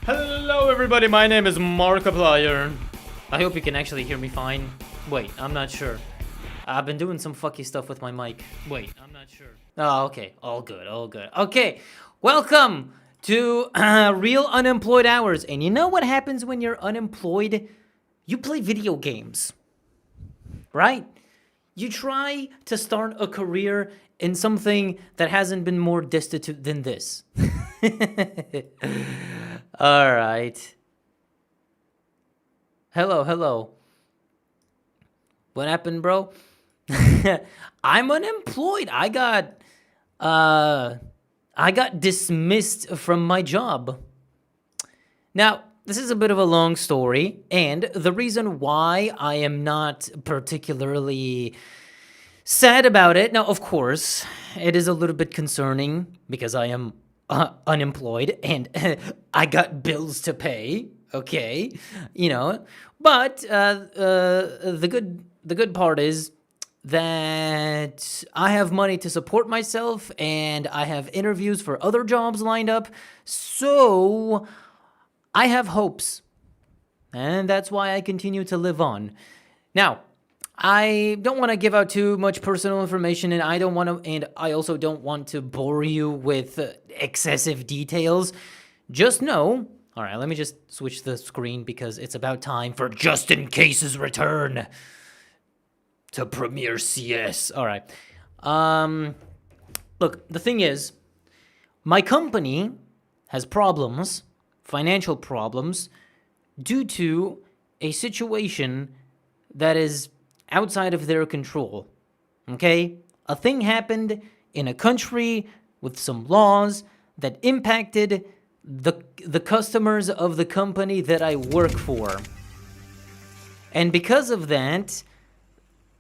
Hello everybody, my name is Markiplier. I hope you can actually hear me fine. Wait, I'm not sure. I've been doing some fucky stuff with my mic. Wait, I'm not sure. Oh, okay. All good, all good. Okay, welcome to Real Unemployed Hours. And you know what happens when you're unemployed? You play video games, right? You try to start a career in something that hasn't been more destitute than this. All right. Hello. What happened, bro? I'm unemployed. I got dismissed from my job. Now, this is a bit of a long story, and the reason why I am not particularly sad about it, now, of course, it is a little bit concerning because I am unemployed and I got bills to pay, okay, you know, but the good part is that I have money to support myself and I have interviews for other jobs lined up, so I have hopes, and that's why I continue to live on. Now, I don't want to give out too much personal information, and I also don't want to bore you with excessive details. Just know, all right, let me just switch the screen because it's about time for Just In Case's return to Premiere CS. All right. Look, the thing is, my company has problems, financial problems, due to a situation that is outside of their control, okay? A thing happened in a country with some laws that impacted the customers of the company that I work for. And because of that,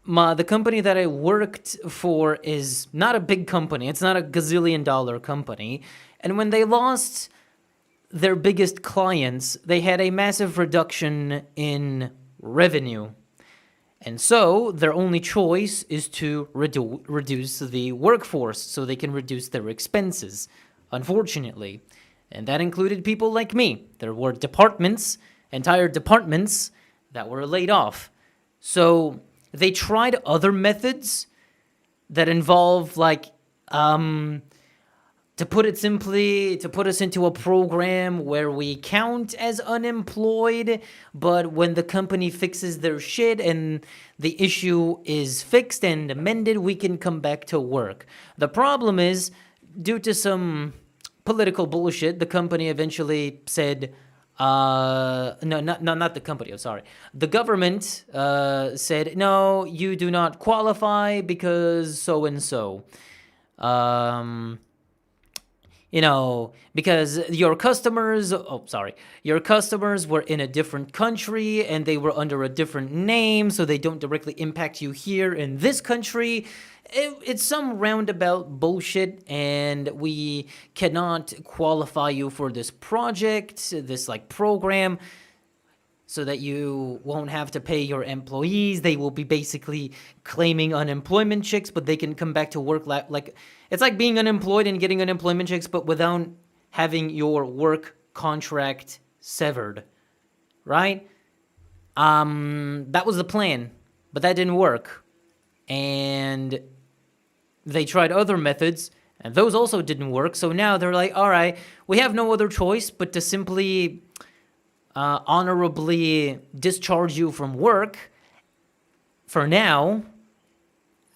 the company that I worked for is not a big company. It's not a gazillion-dollar company. And when they lost their biggest clients, they had a massive reduction in revenue. And so their only choice is to reduce the workforce so they can reduce their expenses, unfortunately. And that included people like me. There were entire departments that were laid off. So they tried other methods that involve like To put it simply, to put us into a program where we count as unemployed, but when the company fixes their shit and the issue is fixed and amended, we can come back to work. The problem is, due to some political bullshit, the company eventually said, no, not the company, I'm sorry. The government said, no, you do not qualify because so-and-so. Because your customers were in a different country and they were under a different name, so they don't directly impact you here in this country. It's some roundabout bullshit, and we cannot qualify you for this project, this program, so that you won't have to pay your employees. They will be basically claiming unemployment checks, but they can come back to work it's like being unemployed and getting unemployment checks, but without having your work contract severed, right? That was the plan, but that didn't work. And they tried other methods, and those also didn't work. So now they're like, all right, we have no other choice but to simply honorably discharge you from work for now.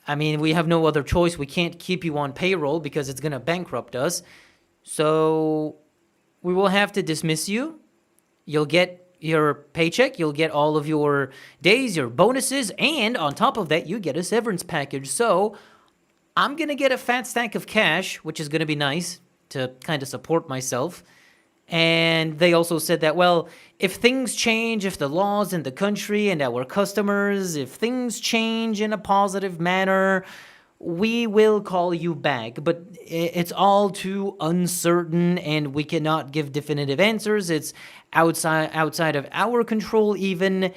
I mean, we have no other choice. We can't keep you on payroll because it's going to bankrupt us. So we will have to dismiss you. You'll get your paycheck. You'll get all of your days, your bonuses, and on top of that, you get a severance package. So I'm going to get a fat stack of cash, which is going to be nice to kind of support myself. And they also said that, well, if things change, if the laws in the country and our customers, if things change in a positive manner, we will call you back. But it's all too uncertain, and we cannot give definitive answers. It's outside of our control even.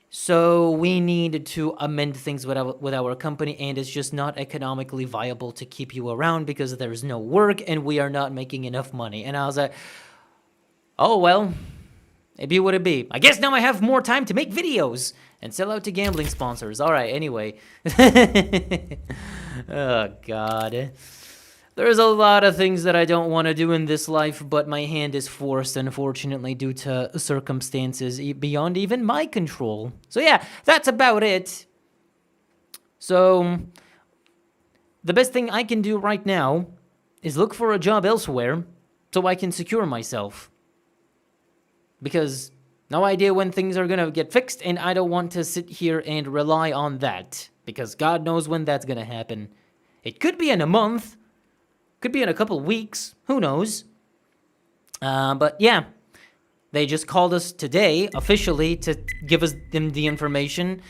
So we need to amend things with our company, and it's just not economically viable to keep you around because there's no work and we are not making enough money. And I was like, oh, well, it be what it be. I guess now I have more time to make videos and sell out to gambling sponsors. All right, anyway. Oh, God. There's a lot of things that I don't want to do in this life, but my hand is forced, unfortunately, due to circumstances beyond even my control. So, yeah, that's about it. So, the best thing I can do right now is look for a job elsewhere so I can secure myself. Because no idea when things are going to get fixed, and I don't want to sit here and rely on that, because God knows when that's going to happen. It could be in a month, could be in a couple weeks, who knows? But yeah, they just called us today, officially, to give us the information.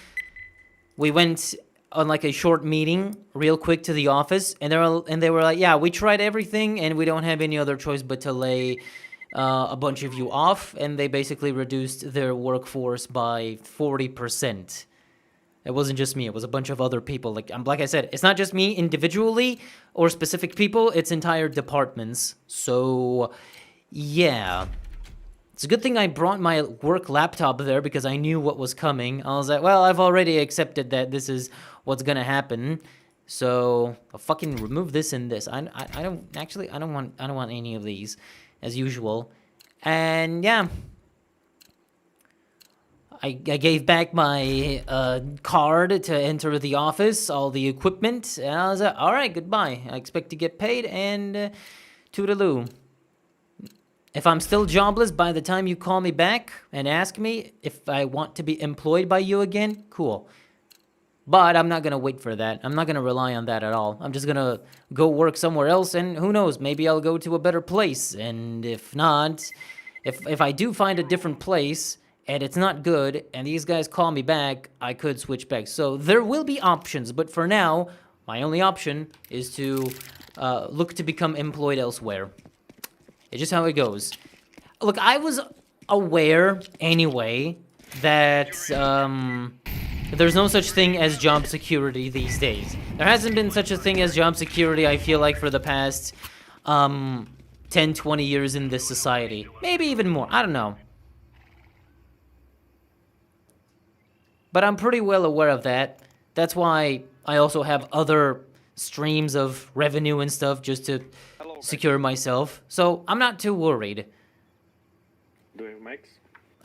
We went on a short meeting, real quick, to the office, and they were like, yeah, we tried everything, and we don't have any other choice but to lay a bunch of you off, and they basically reduced their workforce by 40%. It wasn't just me, it was a bunch of other people. Like I said, it's not just me individually or specific people, it's entire departments. So, yeah. It's a good thing I brought my work laptop there because I knew what was coming. I was like, well, I've already accepted that this is what's gonna happen. So, I'll fucking remove this and this. I don't want any of these, as usual. And yeah, I gave back my card to enter the office, all the equipment, and I was like, all right, goodbye. I expect to get paid, and toodaloo. If I'm still jobless by the time you call me back and ask me if I want to be employed by you again, cool. But I'm not going to wait for that. I'm not going to rely on that at all. I'm just going to go work somewhere else, and who knows, maybe I'll go to a better place. And if not, if I do find a different place and it's not good and these guys call me back, I could switch back. So there will be options, but for now, my only option is to look to become employed elsewhere. It's just how it goes. Look, I was aware anyway that there's no such thing as job security these days. There hasn't been such a thing as job security, I feel like, for the past 10, 20 years in this society. Maybe even more. I don't know. But I'm pretty well aware of that. That's why I also have other streams of revenue and stuff just to secure myself, so I'm not too worried. Do you have mics?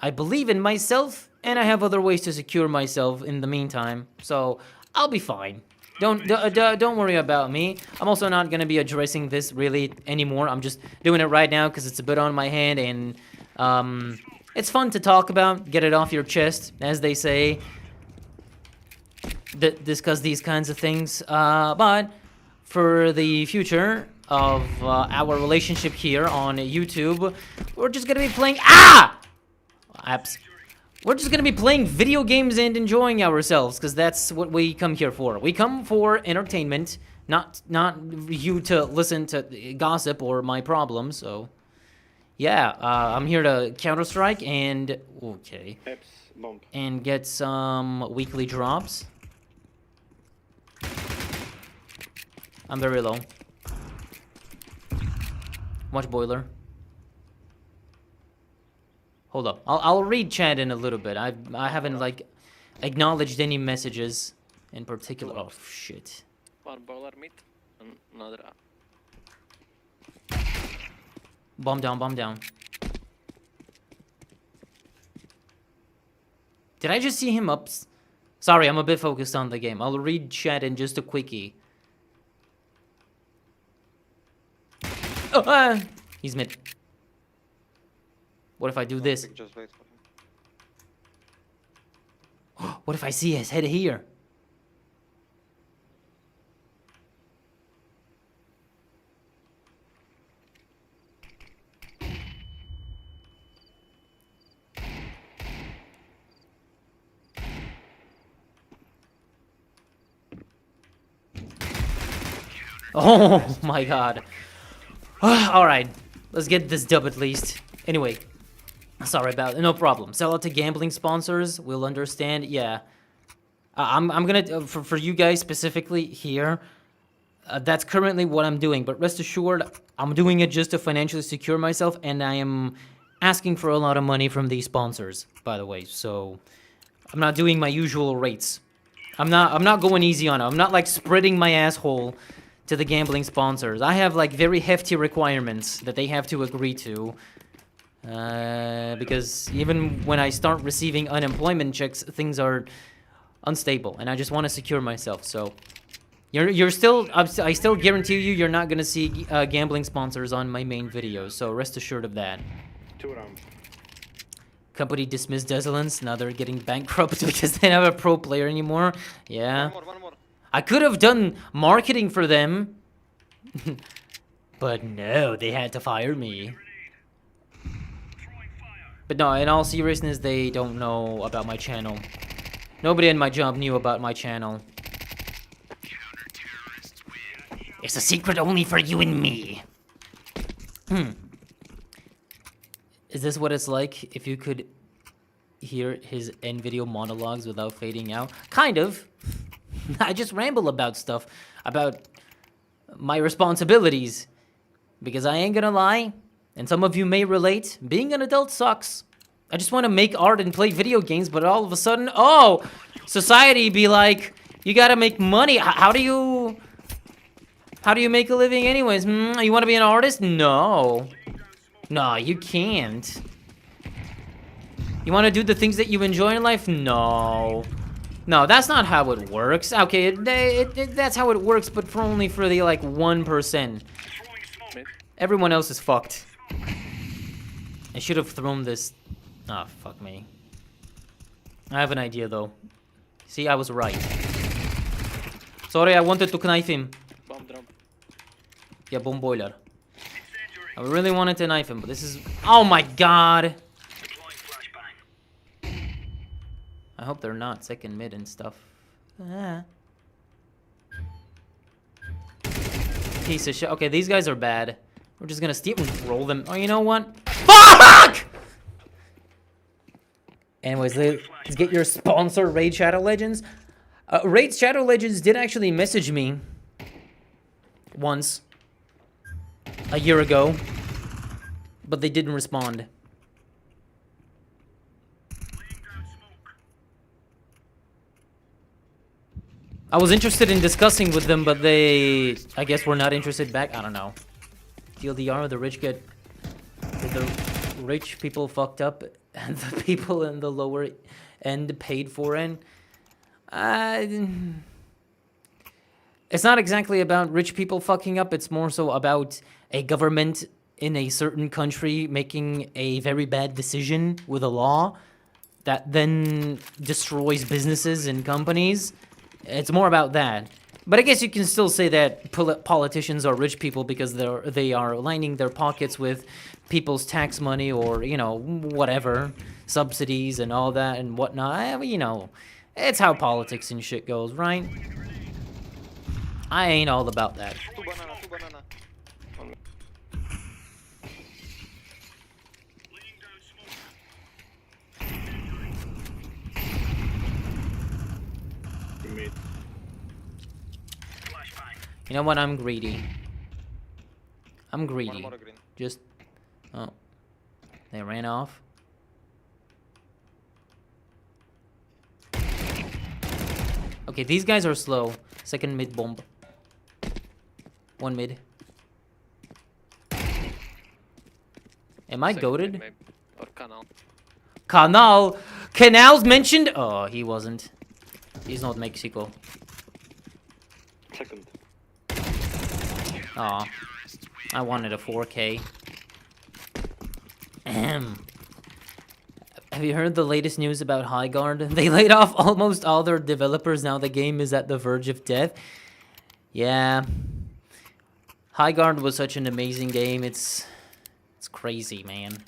I believe in myself, and I have other ways to secure myself in the meantime, so I'll be fine. Don't worry about me. I'm also not gonna be addressing this really anymore. I'm just doing it right now because it's a bit on my hand, and it's fun to talk about, get it off your chest, as they say. Discuss these kinds of things, but for the future of our relationship here on YouTube, we're just gonna be playing apps. We're just gonna be playing video games and enjoying ourselves, because that's what we come here for. We come for entertainment, not you to listen to gossip or my problems. So, yeah, I'm here to Counter-Strike and and get some weekly drops. I'm very low. Watch boiler. Hold up. I'll read chat in a little bit. I haven't like acknowledged any messages in particular. Oh shit. One boiler mid, another up. Bomb down, bomb down. Did I just see him up? Sorry, I'm a bit focused on the game. I'll read chat in just a quickie. Oh, he's mid. What if I do this? Just wait for him. What if I see his head here? Oh my god. Alright, let's get this dub at least. Anyway, sorry about it. No problem. Sell out to gambling sponsors. We'll understand. Yeah. I'm gonna, for you guys specifically here, that's currently what I'm doing. But rest assured, I'm doing it just to financially secure myself. And I am asking for a lot of money from these sponsors, by the way. So, I'm not doing my usual rates. I'm not going easy on it. I'm not like spreading my asshole to the gambling sponsors. I have like very hefty requirements that they have to agree to. Because even when I start receiving unemployment checks, things are unstable, and I just want to secure myself. So, I still guarantee you're not gonna see gambling sponsors on my main videos. So rest assured of that. 2 rounds. Company dismissed Desolance. Now they're getting bankrupt because they don't have a pro player anymore. Yeah. One more. I could have done marketing for them, but no, they had to fire me. But no, in all seriousness, they don't know about my channel. Nobody in my job knew about my channel. It's a secret only for you and me. Is this what it's like if you could hear his end video monologues without fading out? Kind of. I just ramble about stuff, about my responsibilities. Because I ain't gonna lie, and some of you may relate, being an adult sucks. I just want to make art and play video games, but all of a sudden, oh, society be like, you gotta make money. How do you make a living anyways? You want to be an artist? No. No, you can't. You want to do the things that you enjoy in life? No. No, that's not how it works. Okay, that's how it works, but only for the, like, 1%. Everyone else is fucked. I should have thrown this. Ah, fuck me. I have an idea, though. See, I was right. Sorry, I wanted to knife him. Bomb drop. Yeah, bomb boiler. I really wanted to knife him, but this is... Oh my god! I hope they're not second mid and stuff. Piece of shit. Okay, these guys are bad. We're just gonna steal and roll them. Oh, you know what? Fuck! Anyways, let's get your sponsor, Raid Shadow Legends. Raid Shadow Legends did actually message me once a year ago, but they didn't respond. I was interested in discussing with them, but they, I guess, were not interested back. I don't know. TLDR, the rich people fucked up, and the people in the lower end paid for it. It's not exactly about rich people fucking up. It's more so about a government in a certain country making a very bad decision with a law that then destroys businesses and companies. It's more about that. But I guess you can still say that politicians are rich people because they are lining their pockets with people's tax money or, you know, whatever, subsidies and all that and whatnot. I mean, you know, it's how politics and shit goes, right? I ain't all about that. Two banana. On me. Mid. You know what? I'm greedy. I'm One greedy. more green. Just... Oh. They ran off. Okay, these guys are slow. Second mid bomb. One mid. Am I Second goated? mid, maybe. Or canal. Canal's mentioned? Oh, he wasn't. He's not Mexico. Second. Aw. I wanted a 4K. Ahem. Have you heard the latest news about Highguard? They laid off almost all their developers. Now the game is at the verge of death. Yeah. Highguard was such an amazing game. It's crazy, man.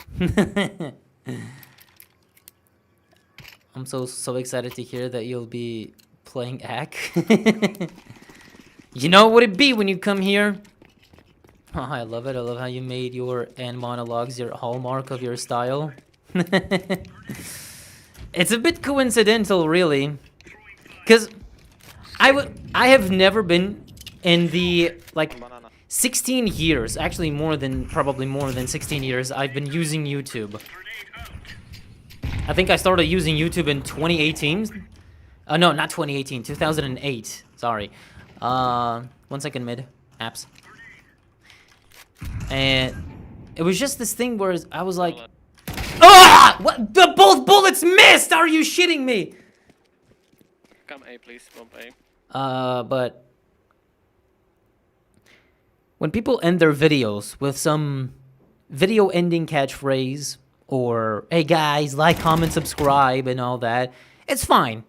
I'm so excited to hear that you'll be playing AK. You know what it be when you come here? Oh, I love it. I love how you made your end monologues your hallmark of your style. It's a bit coincidental, really, because I have never been in the like Banana. 16 years, actually probably more than 16 years I've been using YouTube. I think I started using YouTube in 2018. No, not 2018, 2008. Sorry. 1 second mid apps. And it was just this thing where I was like, ah! What? Both bullets missed! Are you shitting me? Come A, please. Bomb A. But when people end their videos with some video ending catchphrase or, hey guys, like, comment, subscribe, and all that, it's fine.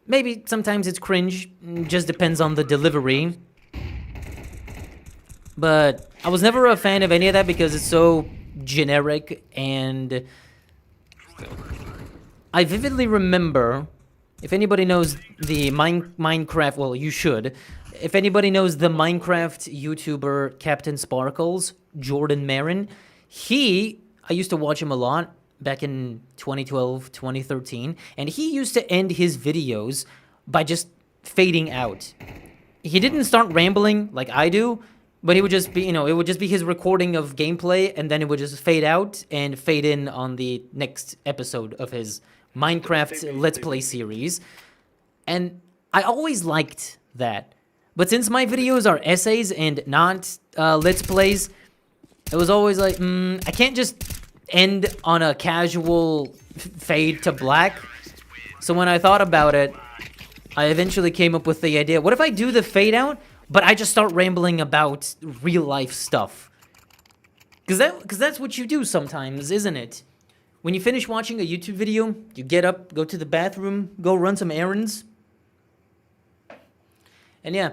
Maybe sometimes it's cringe, just depends on the delivery. But I was never a fan of any of that because it's so generic, and I vividly remember, if anybody knows the Minecraft, well, you should. If anybody knows the Minecraft YouTuber Captain Sparkles, Jordan Marin, I used to watch him a lot back in 2012, 2013, and he used to end his videos by just fading out. He didn't start rambling like I do, but he would just be, it would just be his recording of gameplay, and then it would just fade out and fade in on the next episode of his Minecraft Let's Play series. And I always liked that. But since my videos are essays and not Let's Plays, it was always like, I can't just end on a casual fade to black. So when I thought about it, I eventually came up with the idea, what if I do the fade out, but I just start rambling about real life stuff? Because that's what you do sometimes, isn't it? When you finish watching a YouTube video, you get up, go to the bathroom, go run some errands. And yeah,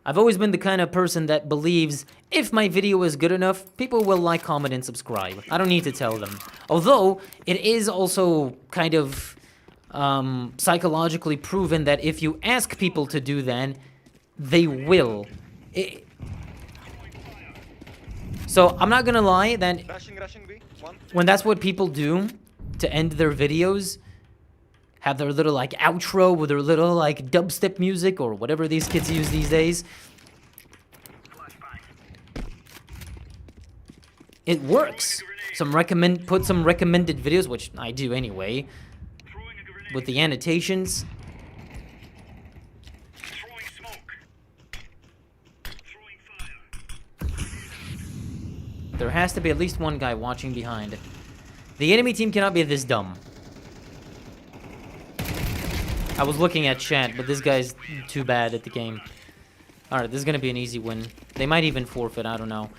I've always been the kind of person that believes if my video is good enough, people will like, comment, and subscribe. I don't need to tell them. Although, it is also kind of psychologically proven that if you ask people to do that, they will. So, I'm not gonna lie, that Rushing B. One. when that's what people do to end their videos, have their little like outro with their little like dubstep music or whatever these kids use these days, it works. Put some recommended videos, which I do anyway, with the annotations. There has to be at least one guy watching behind. The enemy team cannot be this dumb. I was looking at chat, but this guy's too bad at the game. Alright, this is gonna be an easy win. They might even forfeit, I don't know.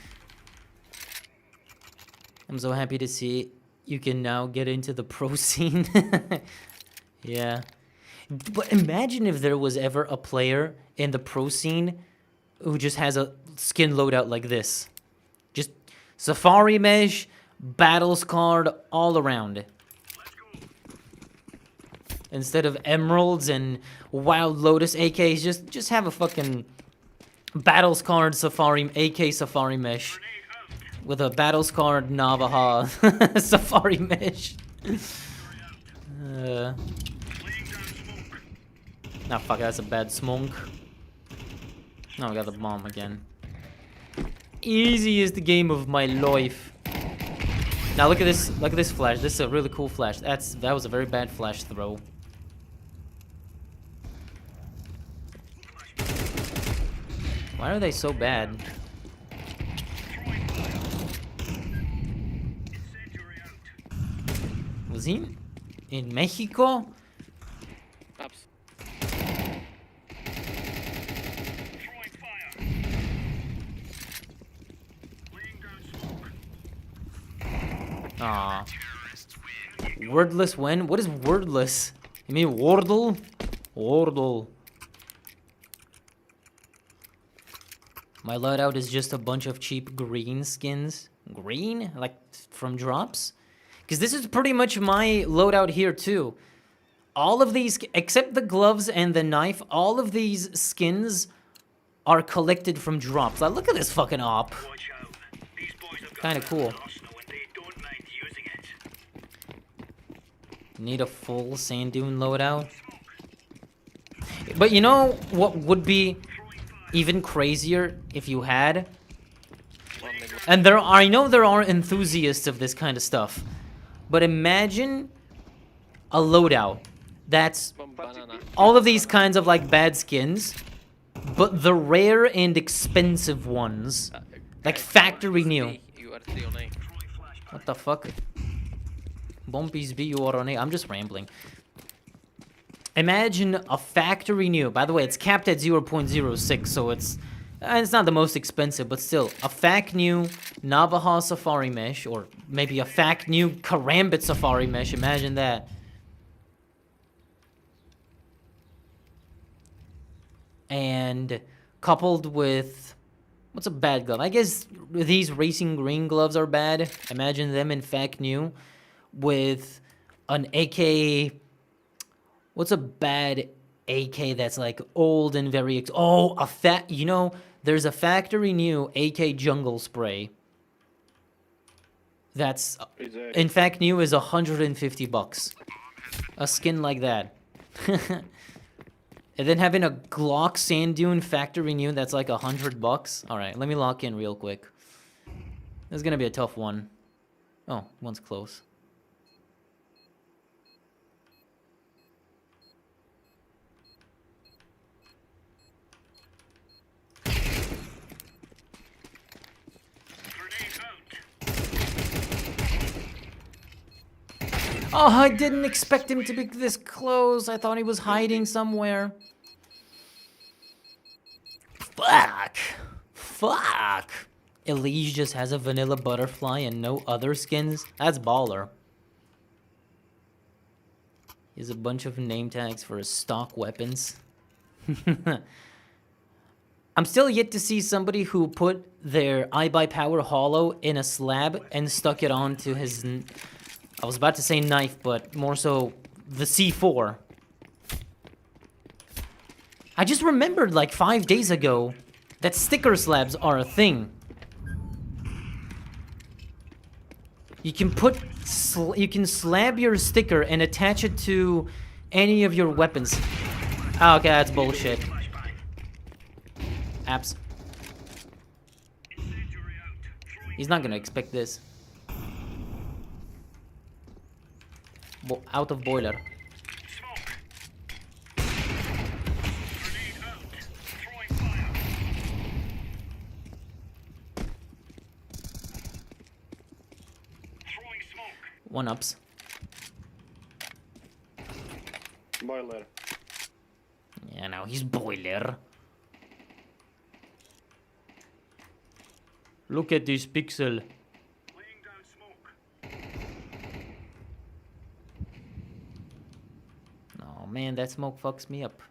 I'm so happy to see you can now get into the pro scene. Yeah. But imagine if there was ever a player in the pro scene who just has a skin loadout like this. Just Safari Mesh, Battles card all around. Instead of Emeralds and Wild Lotus AKs, just have a fucking Battles card Safari AK Safari Mesh with a Battles card Navaja Safari Mesh. Nah, fuck, that's a bad smoke. No, I got the bomb again. Easiest game of my life. Now look at this flash. This is a really cool flash. That was a very bad flash throw. Why are they so bad? Was he in Mexico? Ups. Aw. Wordless when? What is wordless? You mean Wordle? Wordle. My loadout is just a bunch of cheap green skins. Green? Like from drops? Because this is pretty much my loadout here too. All of these, except the gloves and the knife, all of these skins are collected from drops. Like, look at this fucking op. Kind of cool. Need a full sand dune loadout. But you know what would be even crazier if you had? And I know there are enthusiasts of this kind of stuff. But imagine a loadout that's all of these kinds of like bad skins, but the rare and expensive ones, like factory new. What the fuck? Bumpy's B, you are on A. I'm just rambling. Imagine a factory new. By the way, it's capped at 0.06, so it's not the most expensive, but still, a fac new Navaja Safari Mesh, or maybe a fac new Karambit Safari Mesh. Imagine that. And coupled with, what's a bad glove? I guess these racing green gloves are bad. Imagine them in fac new with an AK. What's a bad AK that's like old and very you know, there's a factory new AK jungle spray that's in fact new is $150. A skin like that. And then having a Glock sand dune factory new that's like $100. All right, let me lock in real quick. This is gonna be a tough one. Oh, one's close. Oh, I didn't expect him to be this close. I thought he was hiding somewhere. Fuck. Fuck. Elise just has a vanilla butterfly and no other skins. That's baller. He has a bunch of name tags for his stock weapons. I'm still yet to see somebody who put their I Buy Power Hollow in a slab and stuck it onto his... I was about to say knife, but more so the C4. I just remembered like 5 days ago that sticker slabs are a thing. You can you can slab your sticker and attach it to any of your weapons. Oh, okay, that's bullshit. Apps. He's not gonna expect this. Out of boiler. One ups. Boiler. Yeah, now he's boiler. Look at this pixel. Oh man, that smoke fucks me up.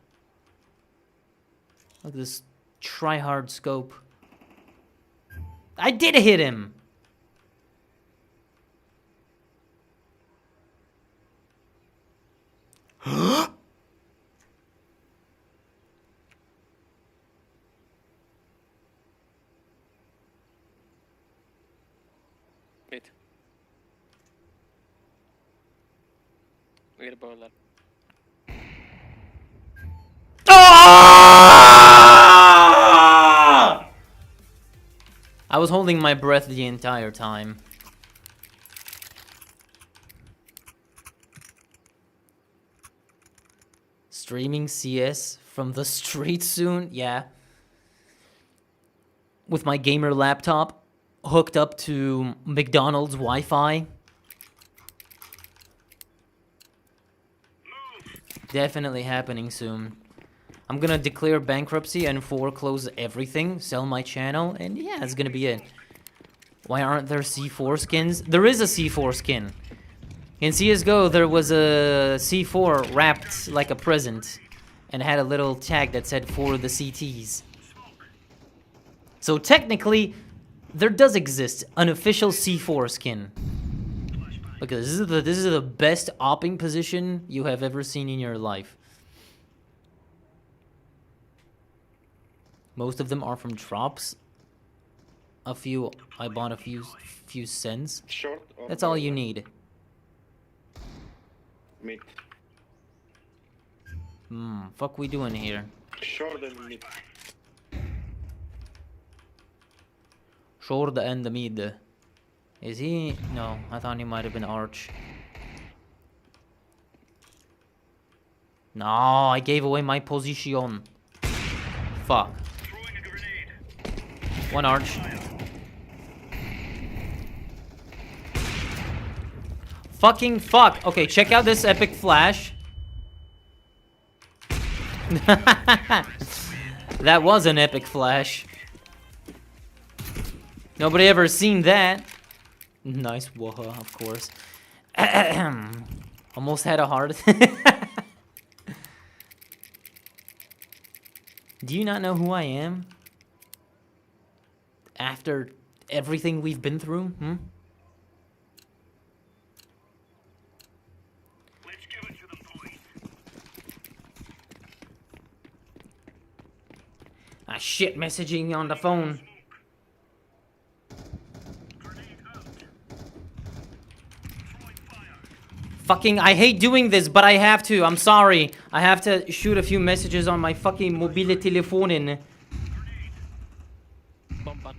Look at this try-hard scope. I did hit him! Wait. We get a boiler. Ah! I was holding my breath the entire time. Streaming CS from the street soon? Yeah. With my gamer laptop hooked up to McDonald's Wi-Fi. Definitely happening soon. I'm gonna declare bankruptcy and foreclose everything, sell my channel, and yeah, it's gonna be it. Why aren't there C4 skins? There is a C4 skin. In CSGO, there was a C4 wrapped like a present and had a little tag that said for the CTs. So technically, there does exist an official C4 skin. Because this is the best opping position you have ever seen in your life. Most of them are from drops. A few, I bought a few cents. Short. Or That's all you boiler? need. Mid. Fuck we doing here? Short and mid. Short and the mid. Is he? No, I thought he might have been Arch. No, I gave away my position. Fuck. One Arch. Fucking fuck. Okay, check out this epic flash. That was an epic flash. Nobody ever seen that. Nice waha, of course. Almost had a heart. Do you not know who I am? After everything we've been through, Let's give it to the point. Ah shit, messaging on the phone. Fucking, I hate doing this, but I have to. I'm sorry. I have to shoot a few messages on my fucking mobile telephone. Bomb.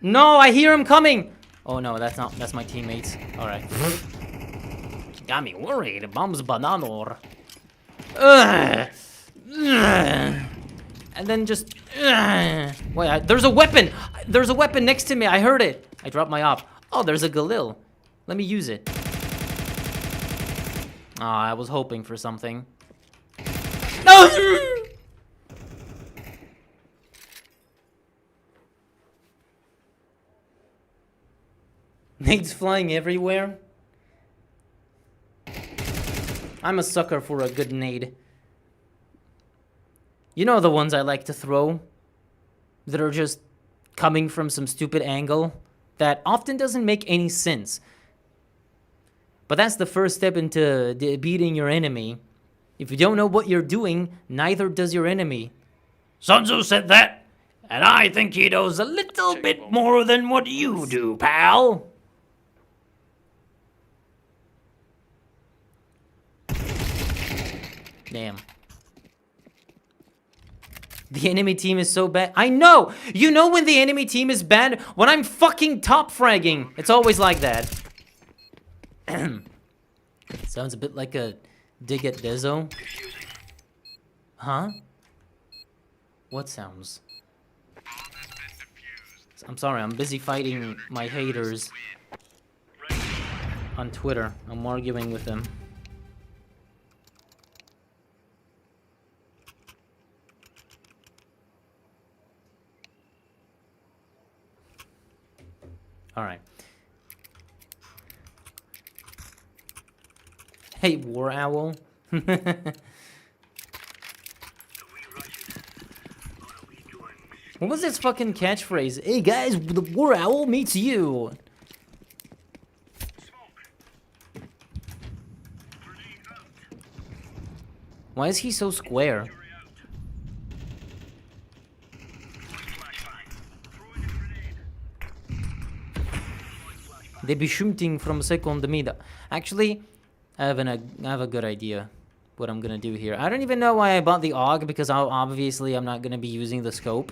No, I hear him coming. Oh no, that's my teammates. All right. Got me worried. Bombs bananor. And then just wait, there's a weapon. There's a weapon next to me. I heard it. I dropped my op. Oh, there's a Galil. Let me use it. I was hoping for something. No! Nades flying everywhere. I'm a sucker for a good nade. You know the ones I like to throw? That are just coming from some stupid angle that often doesn't make any sense. But that's the first step into beating your enemy. If you don't know what you're doing, neither does your enemy. Sun Tzu said that, and I think he knows a little bit more than what you do, pal. Damn. The enemy team is so bad. I know! You know when the enemy team is bad? When I'm fucking top fragging. It's always like that. Sounds a bit like a dig at Dezo. Huh? What sounds? I'm sorry, I'm busy fighting my haters. on Twitter. I'm arguing with him. All right. Hey, War Owl. What was this fucking catchphrase? Hey guys, the War Owl meets you. Why is he so square? They be shooting from second mid. Actually, I have a good idea what I'm gonna do here. I don't even know why I bought the AUG because obviously I'm not gonna be using the scope.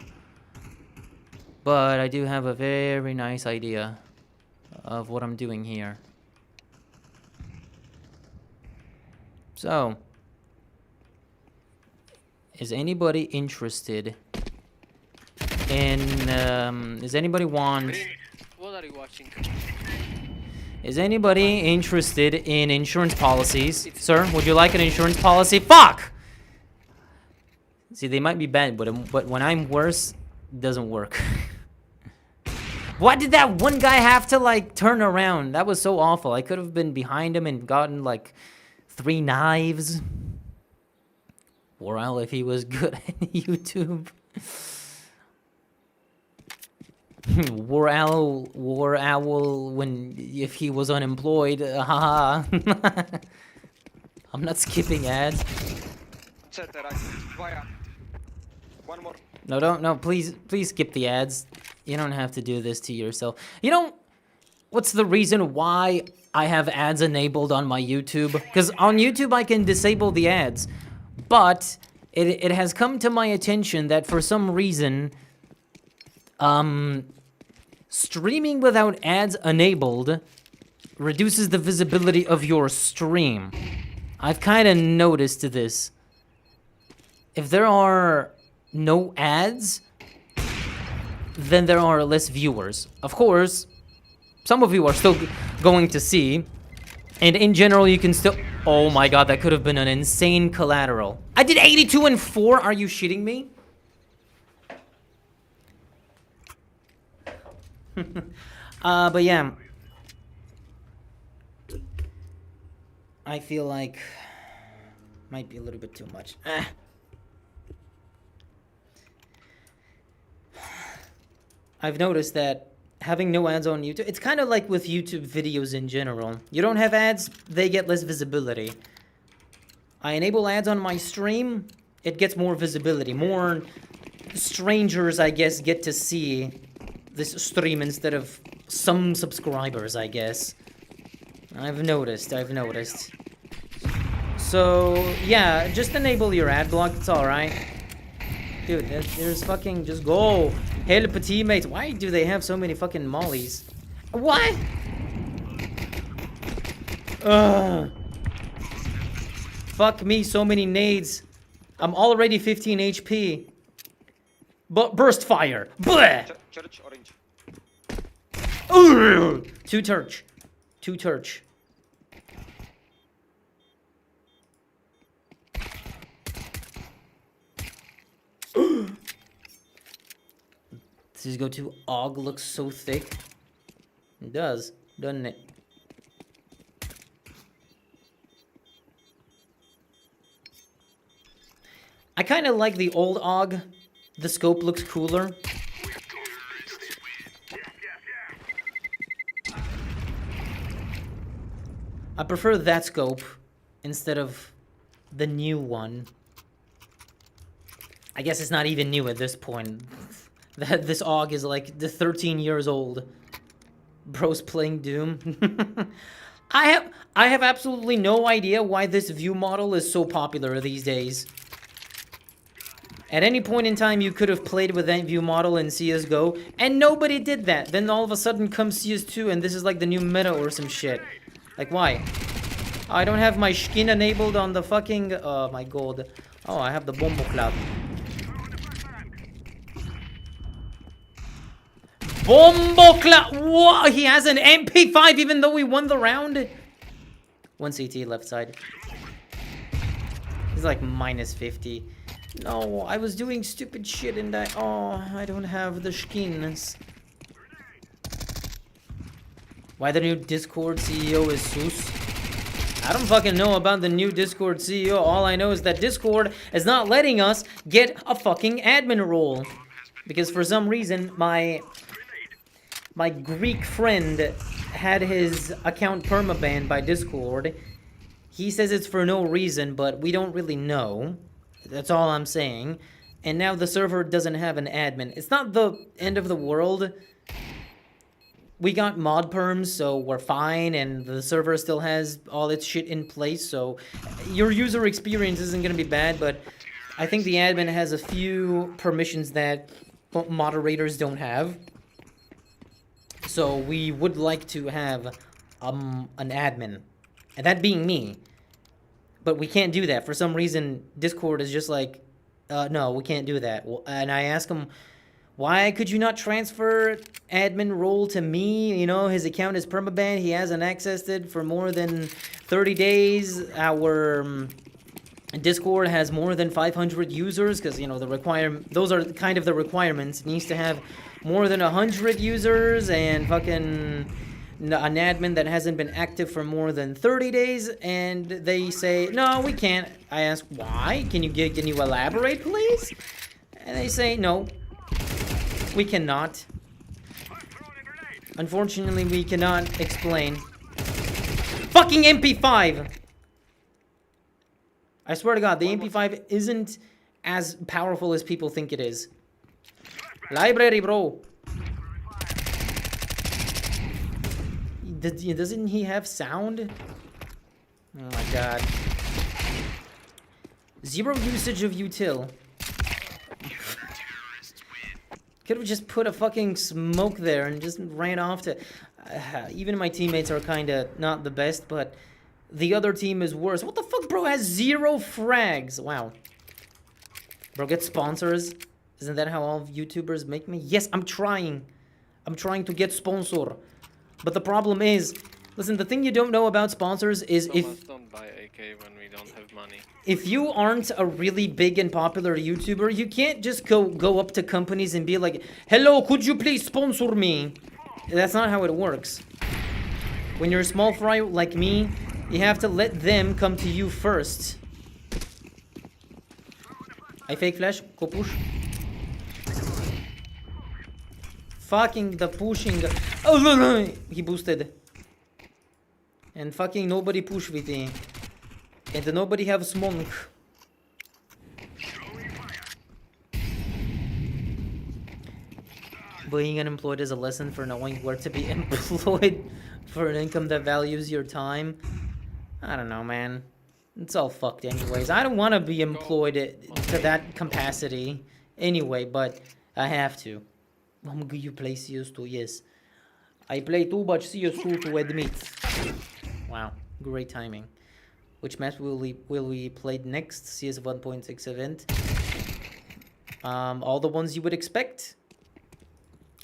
But I do have a very nice idea of what I'm doing here. So, is anybody interested in, does anybody want... What are you watching? Is anybody interested in insurance policies? Sir, would you like an insurance policy? Fuck! See, they might be bad, but when I'm worse, it doesn't work. Why did that one guy have to, like, turn around? That was so awful. I could have been behind him and gotten, like, 3 knives. Or if he was good at YouTube. War Owl, if he was unemployed, haha. I'm not skipping ads. One more. No, please skip the ads. You don't have to do this to yourself. You know, what's the reason why I have ads enabled on my YouTube? Because on YouTube I can disable the ads, but it has come to my attention that for some reason, streaming without ads enabled reduces the visibility of your stream. I've kind of noticed this. If there are no ads, then there are less viewers. Of course, some of you are still going to see, and in general you can still... Oh my god, that could have been an insane collateral. I did 82 and 4, are you shitting me? But yeah, I feel like might be a little bit too much. I've noticed that having no ads on YouTube, it's kind of like with YouTube videos in general. You don't have ads, they get less visibility. I enable ads on my stream, it gets more visibility. More strangers, I guess, get to see this stream instead of some subscribers, I guess. I've noticed. So, yeah, just enable your ad block, it's alright. Dude, there's fucking, just go. Help teammates. Why do they have so many fucking mollies? What? Ugh. Fuck me, so many nades. I'm already 15 HP. But burst fire. Bleh. Church orange. Ugh. Two turch. Does go to AUG looks so thick? It does, doesn't it? I kind of like the old AUG. The scope looks cooler. I prefer that scope instead of the new one. I guess it's not even new at this point. That this AUG is like the 13 years old. Bro's playing Doom. I have absolutely no idea why this view model is so popular these days. At any point in time, you could have played with that view model in CSGO, and nobody did that. Then all of a sudden comes CS2, and this is like the new meta or some shit. Like, why? I don't have my skin enabled on the fucking... Oh, my god. Oh, I have the Bombo Club. Bombocla! Whoa, he has an MP5 even though we won the round. 1 CT left side. He's like minus 50. No, I was doing stupid shit and I don't have the skins. Why the new Discord CEO is Sus? I don't fucking know about the new Discord CEO. All I know is that Discord is not letting us get a fucking admin role. Because for some reason, my Greek friend had his account permabanned by Discord. He says it's for no reason, but we don't really know. That's all I'm saying. And now the server doesn't have an admin. It's not the end of the world. We got mod perms, so we're fine, and the server still has all its shit in place, so your user experience isn't going to be bad, but I think the admin has a few permissions that moderators don't have. So we would like to have an admin, and that being me. But we can't do that. For some reason, Discord is just like, no, we can't do that. And I ask him, why could you not transfer admin role to me? You know, his account is permabanned. He hasn't accessed it for more than 30 days. Our Discord has more than 500 users because, you know, those are kind of the requirements. It needs to have more than 100 users and fucking an admin that hasn't been active for more than 30 days. And they say, no, we can't. I ask, why? Can you elaborate, please? And they say, no. We cannot. Unfortunately, we cannot explain. Fucking MP5! I swear to God, the MP5 isn't as powerful as people think it is. Library, bro. Doesn't he have sound? Oh my God. Zero usage of util. Could have just put a fucking smoke there and just ran off to... even my teammates are kind of not the best, but the other team is worse. What the fuck, bro? Has 0 frags. Wow. Bro, get sponsors. Isn't that how all YouTubers make me? Yes, I'm trying. I'm trying to get sponsor. But the problem is... Listen, the thing you don't know about sponsors is if... don't buy AK when we don't have money. If you aren't a really big and popular YouTuber, you can't just go up to companies and be like, hello, could you please sponsor me? That's not how it works. When you're a small fry like me, you have to let them come to you first. I fake flash, go push. Fucking the pushing. Oh, he boosted. And fucking nobody push with me. And nobody have smoke. Being unemployed is a lesson for knowing where to be employed for an income that values your time. I don't know, man. It's all fucked anyways. I don't want to be employed to that capacity anyway, but I have to. You play CS2, yes. I play too much CS2 to admit. Wow, great timing. Which match will we play next? CS 1.6 event. All the ones you would expect.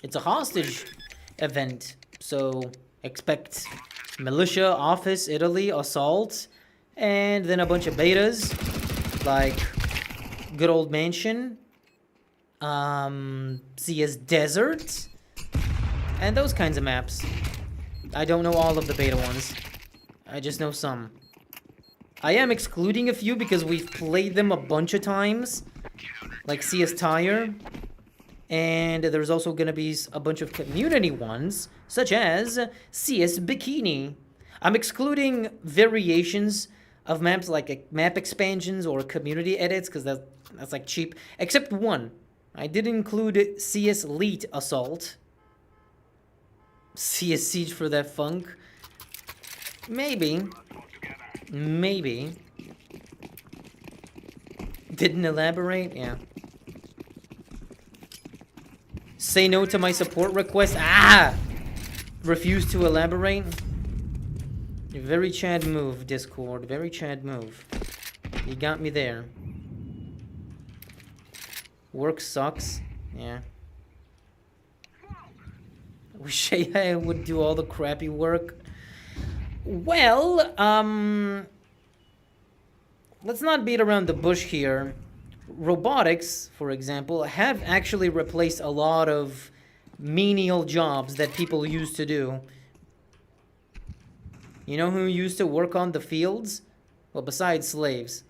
It's a hostage event, so expect militia, office, Italy, assault, and then a bunch of betas like good old mansion, CS desert, and those kinds of maps. I don't know all of the beta ones. I just know some. I am excluding a few because we've played them a bunch of times, like CS Tire, and there's also going to be a bunch of community ones, such as CS Bikini. I'm excluding variations of maps like map expansions or community edits because that's like cheap, except one. I did include CS Elite Assault. CS Siege for that funk. Maybe. Didn't elaborate? Yeah. Say no to my support request. Ah! Refuse to elaborate. Very Chad move, Discord. Very Chad move. You got me there. Work sucks. Yeah. Wish AI would do all the crappy work. Well, let's not beat around the bush here. Robotics, for example, have actually replaced a lot of menial jobs that people used to do. You know who used to work on the fields? Well, besides slaves.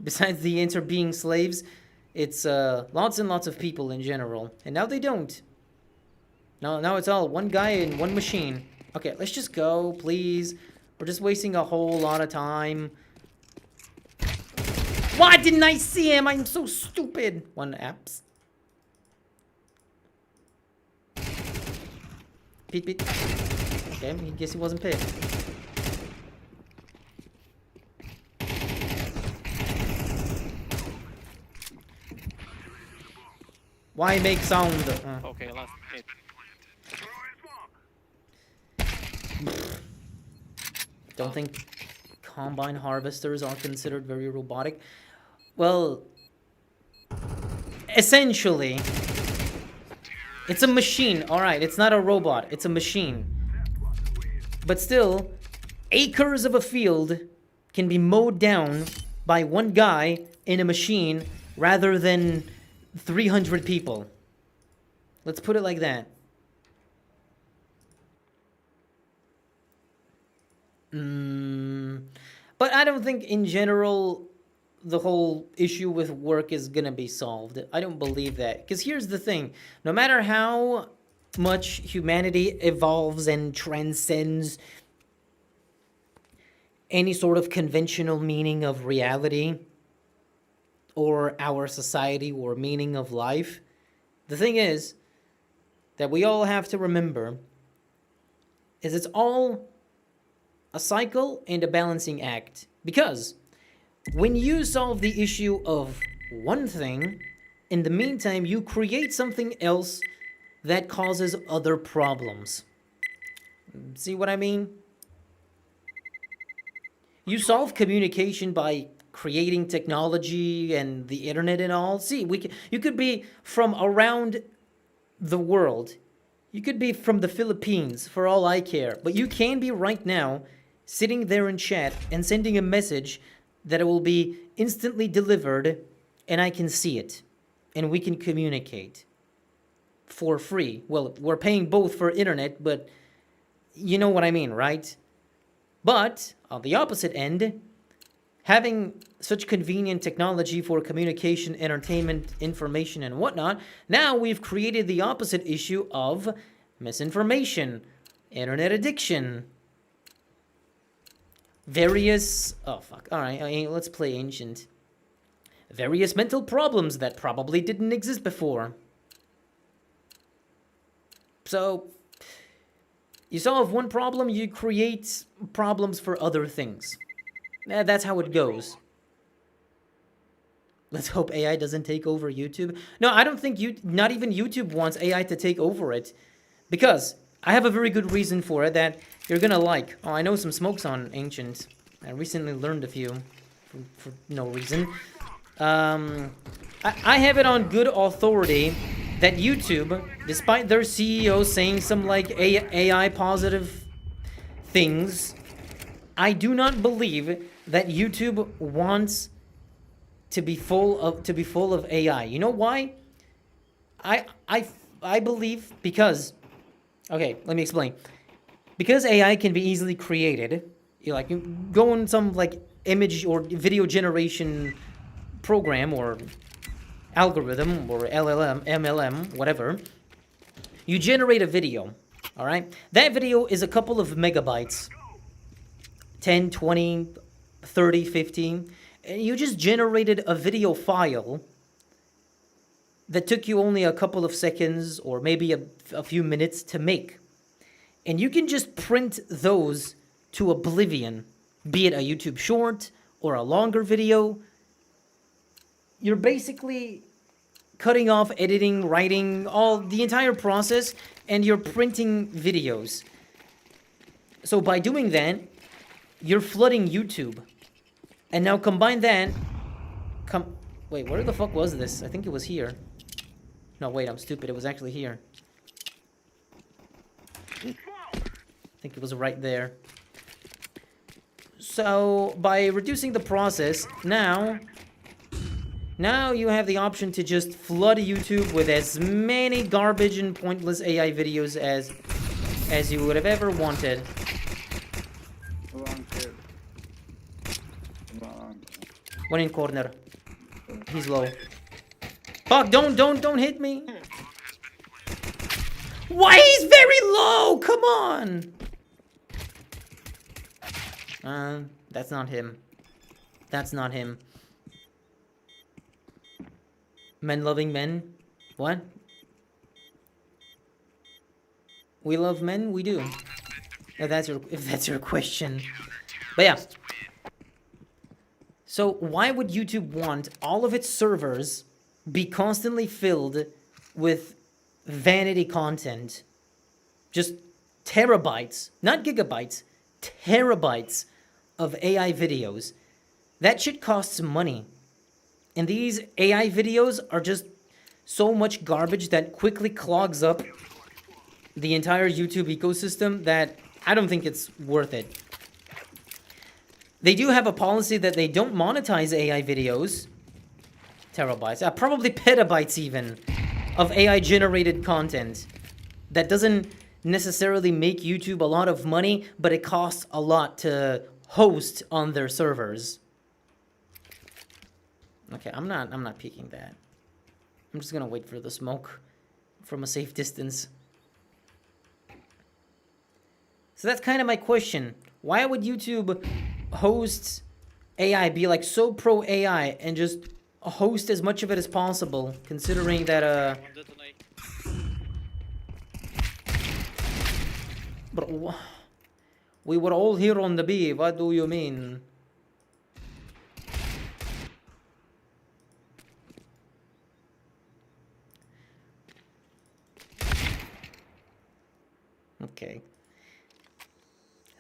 Besides the enter being slaves, it's lots and lots of people in general. And now they don't. Now it's all one guy and one machine. Okay, let's just go, please. We're just wasting a whole lot of time. Why didn't I see him? I'm so stupid. One apps. Pete, Pete. Okay, I guess he wasn't paid. Why make sound? Okay, last hit. Don't think combine harvesters are considered very robotic. Well, essentially, it's a machine. All right, it's not a robot. It's a machine. But still, acres of a field can be mowed down by one guy in a machine rather than 300 people. Let's put it like that. But I don't think in general the whole issue with work is gonna be solved. I don't believe that. Because here's the thing. No matter how much humanity evolves and transcends any sort of conventional meaning of reality or our society or meaning of life, the thing is that we all have to remember is it's all a cycle and a balancing act. Because when you solve the issue of one thing, in the meantime, you create something else that causes other problems. See what I mean? You solve communication by creating technology and the internet and all. See, you could be from around the world. You could be from the Philippines, for all I care. But you can be right now sitting there in chat and sending a message that it will be instantly delivered and I can see it. And we can communicate for free. Well, we're paying both for internet, but you know what I mean, right? But on the opposite end, having such convenient technology for communication, entertainment, information, and whatnot, now we've created the opposite issue of misinformation, internet addiction, various... Oh, fuck. All right, let's play Ancient. Various mental problems that probably didn't exist before. So, you solve one problem, you create problems for other things. That's how it goes. Let's hope AI doesn't take over YouTube. No, I don't think not even YouTube wants AI to take over it. Because I have a very good reason for it that you're gonna like. Oh, I know some smokes on Ancient. I recently learned a few for no reason. I have it on good authority that YouTube, despite their CEO saying some like AI positive things, I do not believe that YouTube wants to be full of AI. You know why? I believe because, okay, let me explain. Because AI can be easily created, you go on some like image or video generation program or algorithm or LLM, MLM, whatever. You generate a video, all right? That video is a couple of megabytes, 10, 20, 30, 50. And you just generated a video file that took you only a couple of seconds or maybe a few minutes to make. And you can just print those to oblivion, be it a YouTube short or a longer video. You're basically cutting off editing, writing, the entire process, and you're printing videos. So by doing that, you're flooding YouTube. And now combine that... Wait, where the fuck was this? I think it was here. No, wait, I'm stupid. It was actually here. I think it was right there. So by reducing the process, now you have the option to just flood YouTube with as many garbage and pointless AI videos as you would have ever wanted. One kid. One. One in corner. He's low. Fuck, don't hit me. Why he's very low? Come on. That's not him. That's not him. Men loving men? What? We love men? We do. If that's your question. But yeah. So why would YouTube want all of its servers be constantly filled with vanity content? Just terabytes, not gigabytes, terabytes of AI videos. That shit costs money. And these AI videos are just so much garbage that quickly clogs up the entire YouTube ecosystem that I don't think it's worth it. They do have a policy that they don't monetize AI videos. Terabytes, probably petabytes even, of AI generated content. That doesn't necessarily make YouTube a lot of money, but it costs a lot to host on their servers. Okay, I'm not peeking that. I'm just gonna wait for the smoke from a safe distance. So that's kind of my question. Why would YouTube host AI, be like so pro AI, and just host as much of it as possible, considering that Bro, we were all here on the B. What do you mean? Okay.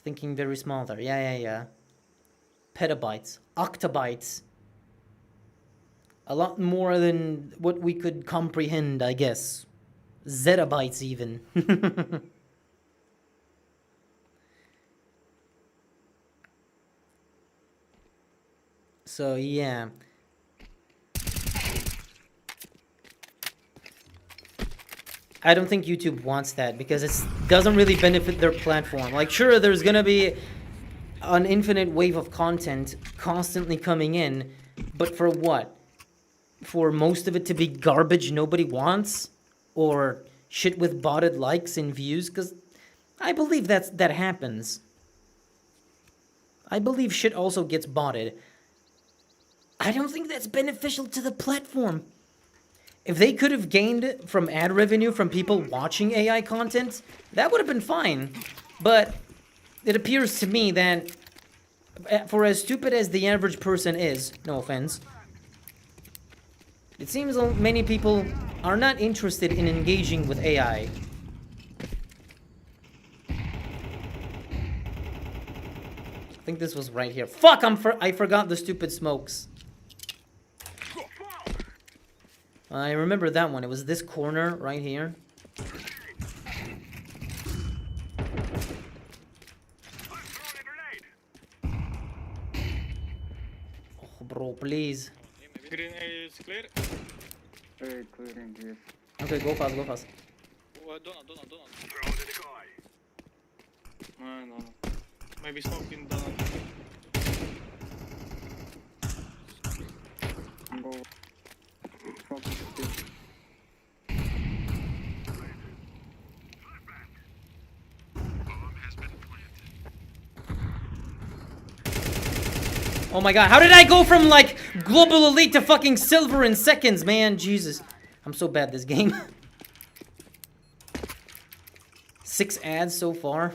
Thinking very small there. Yeah. Petabytes. Octobytes. A lot more than what we could comprehend, I guess. Zettabytes even. So yeah. I don't think YouTube wants that because it doesn't really benefit their platform. Like, sure, there's gonna be an infinite wave of content constantly coming in, but for what? For most of it to be garbage nobody wants? Or shit with botted likes and views? Because I believe that happens. I believe shit also gets botted. I don't think that's beneficial to the platform. If they could have gained from ad revenue from people watching AI content, that would have been fine. But it appears to me that for as stupid as the average person is, no offense, it seems many people are not interested in engaging with AI. I think this was right here. Fuck, I forgot the stupid smokes. I remember that one. It was this corner right here. Oh, bro, please. Green is clear. Very clearing here. Okay, go fast, go fast. Donut. No. Maybe smoking donut. Go. Focus. Oh my god, how did I go from like global elite to fucking silver in seconds, man? Jesus. I'm so bad at this game. 6 ads so far.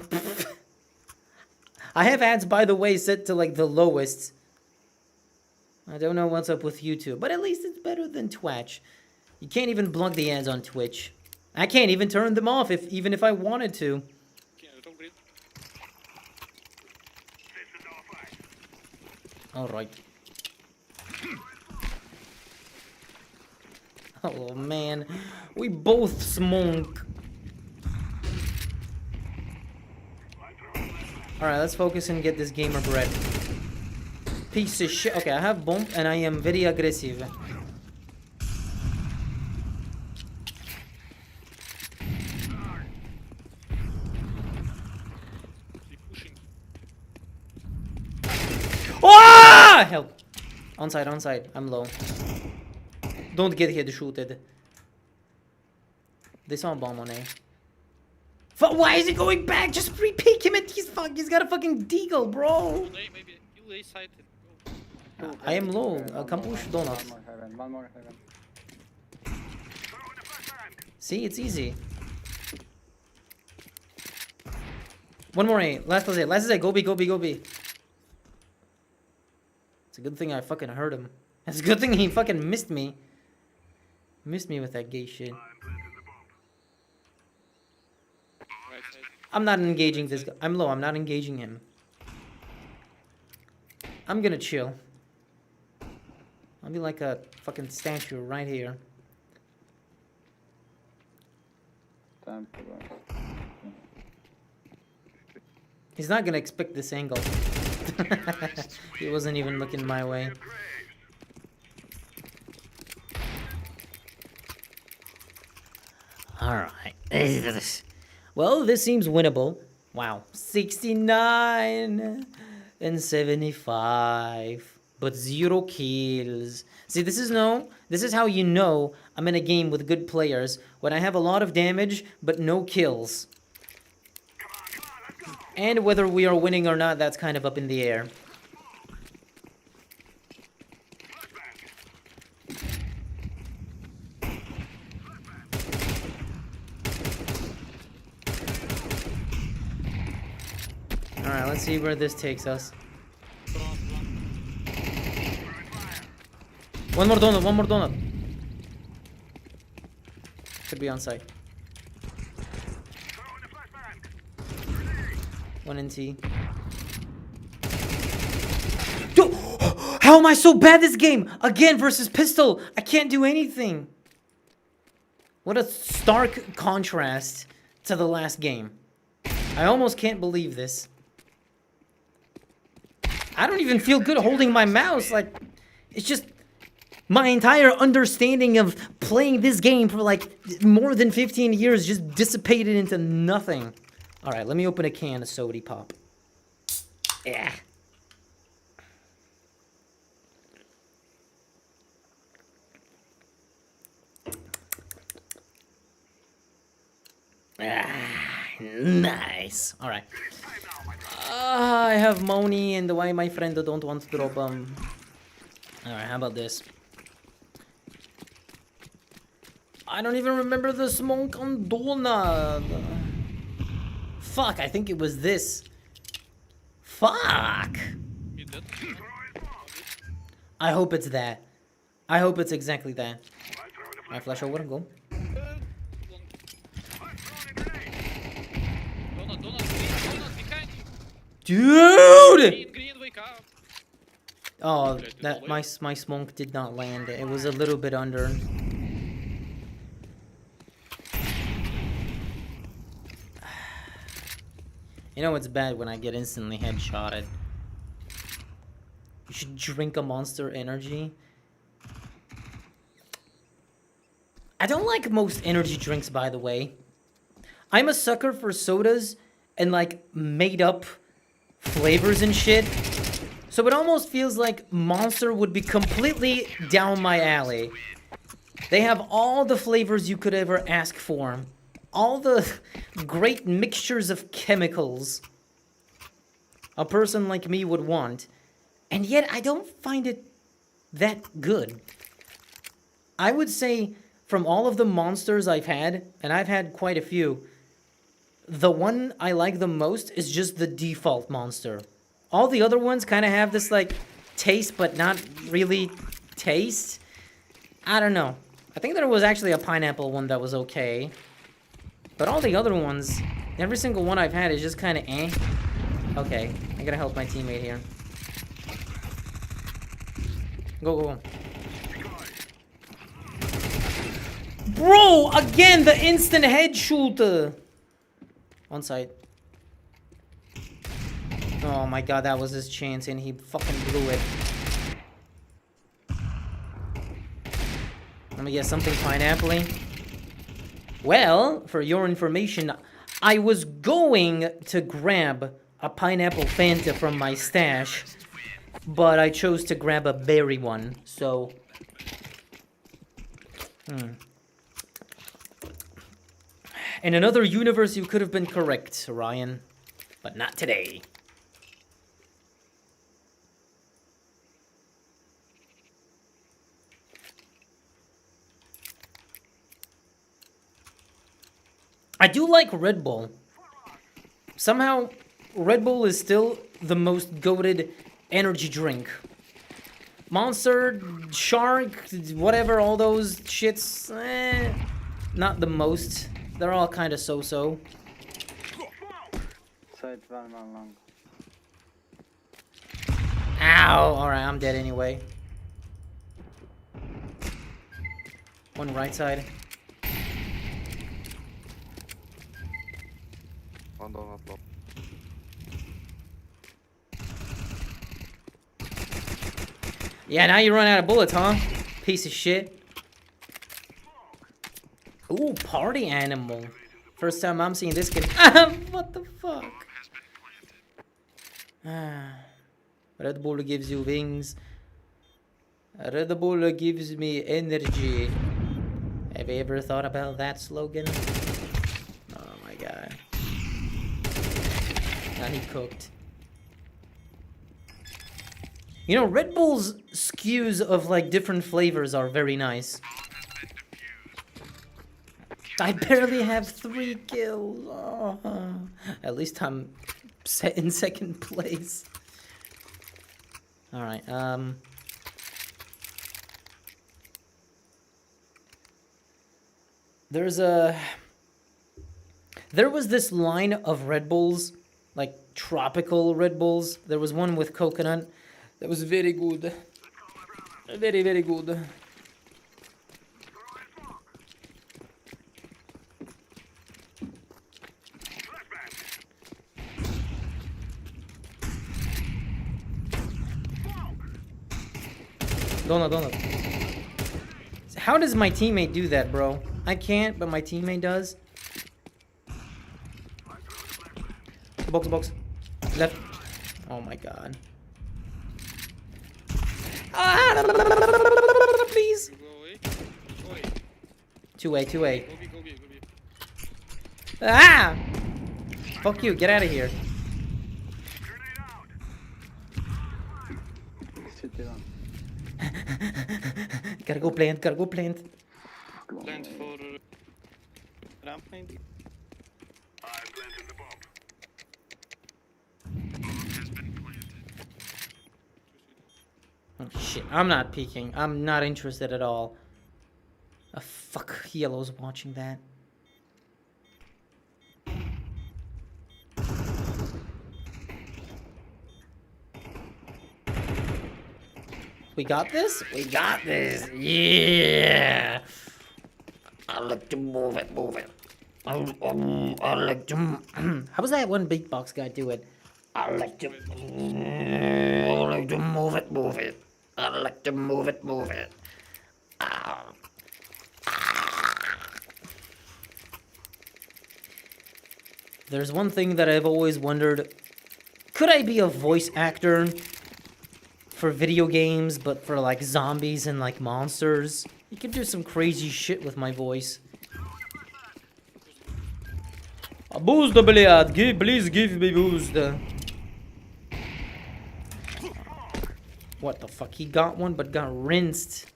I have ads, by the way, set to like the lowest. I don't know what's up with YouTube, but at least it's better than Twitch. You can't even block the ads on Twitch. I can't even turn them off even if I wanted to. Alright. Oh man, we both smoke. Alright, let's focus and get this gamer bread. Piece of shit. Okay, I have bomb and I am very aggressive. Keep pushing. Ah! Help. On side. I'm low. Don't get head-shooted. They saw a bomb on A. Why is he going back? Just re-peek him at he's got a fucking deagle, bro. Maybe you lay sighted. I am low. Come push donuts. One more heaven. See, it's easy. One more A. Last is A. Last is A. Go B. It's a good thing I fucking heard him. It's a good thing he fucking missed me. Missed me with that gay shit. Right side. I'm not engaging this guy. I'm low. I'm not engaging him. I'm gonna chill. I'll be like a fucking statue right here. Time to go. He's not gonna expect this angle. He wasn't even looking my way. Alright. Well, this seems winnable. Wow. 69 and 75. But 0 kills. See, this is how you know I'm in a game with good players. When I have a lot of damage, but no kills. And whether we are winning or not, that's kind of up in the air. Alright, let's see where this takes us. One more donut. Should be on site. One in T. Dude, how am I so bad this game? Again versus pistol. I can't do anything. What a stark contrast to the last game. I almost can't believe this. I don't even feel good holding my mouse. Like, it's just my entire understanding of playing this game for like more than 15 years just dissipated into nothing. All right, let me open a can of Sody Pop. Yeah. Nice. All right. I have money, and why my friend don't want to drop All right, how about this? I don't even remember the smoke on donut. Fuck, I think it was this. Fuck. You dead? I hope it's that. I hope it's exactly that. I flash over and go. Donut behind you. Dude! Green, wake up. Oh, that my smoke did not land. It was a little bit under. You know it's bad when I get instantly headshotted. You should drink a Monster Energy. I don't like most energy drinks, by the way. I'm a sucker for sodas and like made up flavors and shit. So it almost feels like Monster would be completely down my alley. They have all the flavors you could ever ask for. All the great mixtures of chemicals a person like me would want. And yet I don't find it that good. I would say from all of the Monsters I've had, and I've had quite a few, the one I like the most is just the default Monster. All the other ones kind of have this like taste but not really taste. I don't know. I think there was actually a pineapple one that was okay. But all the other ones, every single one I've had is just kind of eh. Okay, I gotta help my teammate here. Go. Bro, again, the instant head shooter. On site. Oh my god, that was his chance and he fucking blew it. Let me get something pineapple-y. Well, for your information, I was going to grab a pineapple Fanta from my stash, but I chose to grab a berry one, so... In another universe, you could have been correct, Ryan, but not today. I do like Red Bull. Somehow, Red Bull is still the most goated energy drink. Monster, Shark, whatever, all those shits, not the most. They're all kind of so-so. Side one long. Ow! Alright, I'm dead anyway. One right side. One donut top. Yeah, now you run out of bullets, huh? Piece of shit. Ooh, party animal. First time I'm seeing this kid. What the fuck? Red Bull gives you wings. Red Bull gives me energy. Have you ever thought about that slogan? Oh my god. Now he cooked. You know, Red Bull's SKUs of like different flavors are very nice. I barely have 3 kills. Oh, at least I'm set in second place. Alright, there was this line of Red Bulls, like tropical Red Bulls. There was one with coconut that was very good. Very, very good. Donut. How does my teammate do that, bro? I can't, but my teammate does. Box. Left. Oh my god. Please. Go away. Go away. 2A. Go B. Ah! Fuck you, get out of here. City one. Gotta go plant. Plant for ramp maybe. Oh shit, I'm not peeking. I'm not interested at all. Fuck, Yellow's watching that. We got this? We got this. Yeah. I like to move it. I like to. How was that one big box guy do it? I like to move it. I like to move it. There's one thing that I've always wondered. Could I be a voice actor for video games, but for like zombies and like monsters? You could do some crazy shit with my voice. A boost, блядь. Please give me boost. What the fuck? He got one, but got rinsed.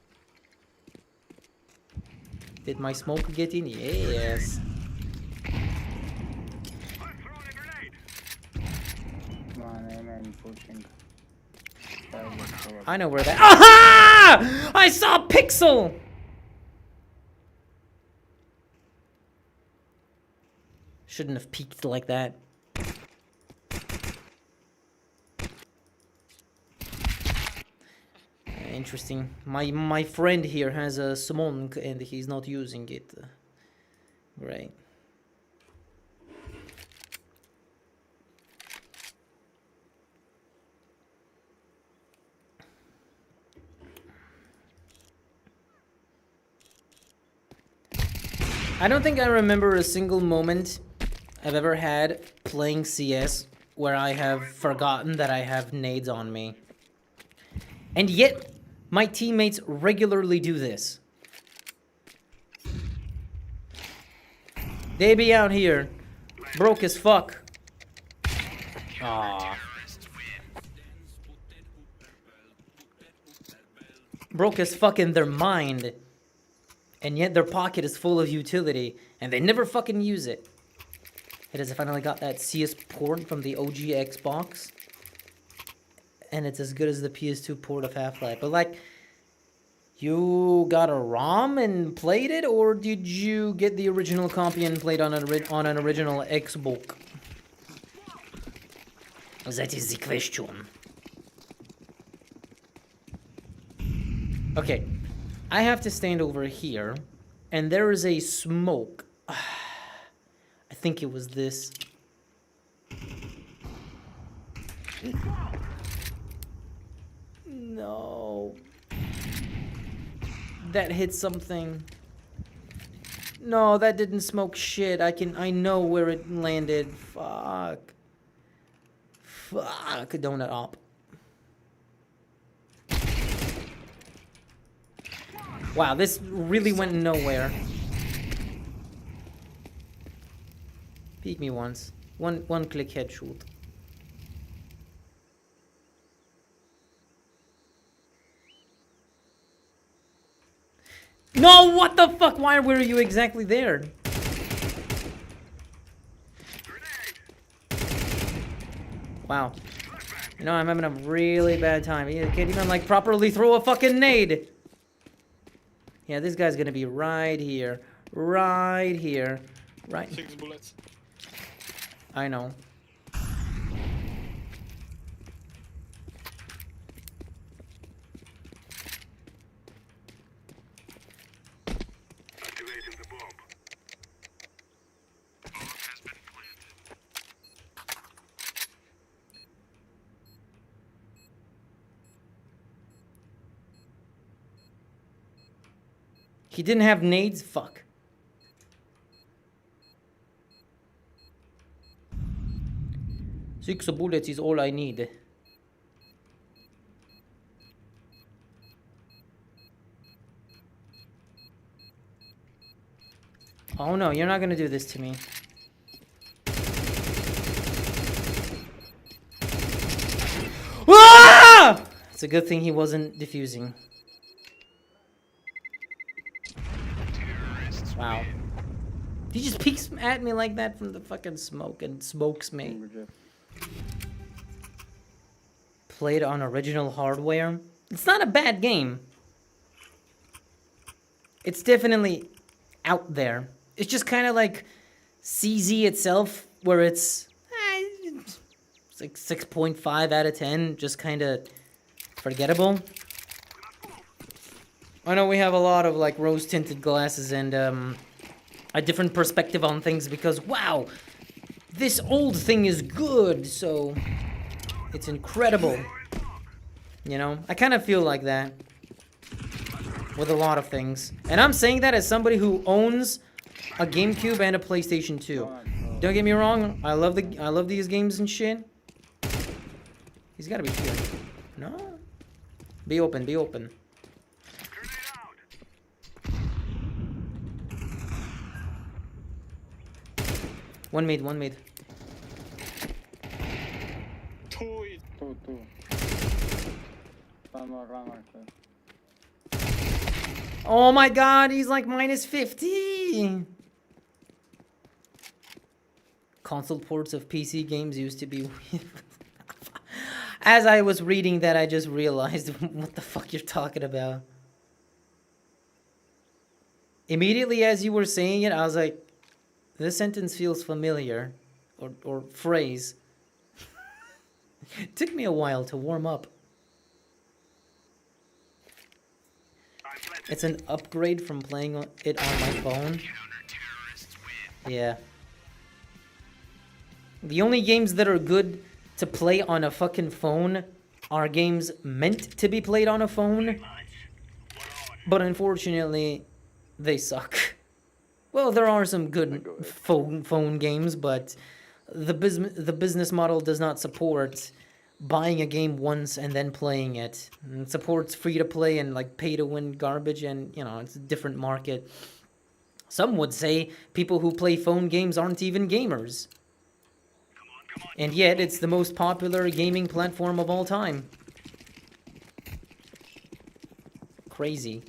Did my smoke get in? Yes. Pushing. I know where that. Aha! I saw a pixel. Shouldn't have peeked like that. Interesting. My friend here has a smoke and he's not using it. Great. I don't think I remember a single moment I've ever had playing CS where I have forgotten that I have nades on me. And yet, my teammates regularly do this. They be out here, broke as fuck. Aww. Broke as fuck in their mind. And yet their pocket is full of utility, and they never fucking use it. It is, I finally got that CS port from the OG Xbox. And it's as good as the PS2 port of Half-Life. But like, you got a ROM and played it, or did you get the original copy and played on an original Xbox? That is the question. Okay, I have to stand over here, and there is a smoke. I think it was this. No. That hit something. No, that didn't smoke shit. I know where it landed. Fuck. Fuck, donut op. Wow, this really went nowhere. Peek me once. One click headshot. No, what the fuck? Why were you exactly there? Wow. You know, I'm having a really bad time. You can't even, like, properly throw a fucking nade. Yeah, this guy's gonna be right here. Right here. Right. 6 bullets. I know. Activating the bomb. Bomb has been planted. He didn't have nades? Fuck. Six bullets is all I need. Oh no, you're not gonna do this to me. Ah! It's a good thing he wasn't diffusing. Wow. He just peeks at me like that from the fucking smoke and smokes me. Played on original hardware. It's not a bad game. It's definitely out there. It's just kind of like CZ itself, where it's like 6.5 out of 10, just kind of forgettable. I know we have a lot of like rose-tinted glasses and a different perspective on things because, wow, this old thing is good, so it's incredible. You know, I kind of feel like that with a lot of things. And I'm saying that as somebody who owns a GameCube and a PlayStation 2. Don't get me wrong, I love these games and shit. He's gotta be here. No? Be open, be open. One mid, one mid. Two. Two. One more, sir. Oh my god, he's like minus 50! Console ports of PC games used to be... As I was reading that, I just realized what the fuck you're talking about. Immediately as you were saying it, I was like, this sentence feels familiar. Or phrase. It took me a while to warm up. It's an upgrade from playing it on my phone. Yeah. The only games that are good to play on a fucking phone are games meant to be played on a phone. But unfortunately, they suck. Well, there are some good phone games, but the business model does not support buying a game once and then playing it. It supports free to play and like pay to win garbage, and you know, it's a different market. Some would say people who play phone games aren't even gamers. And yet it's the most popular gaming platform of all time. Crazy.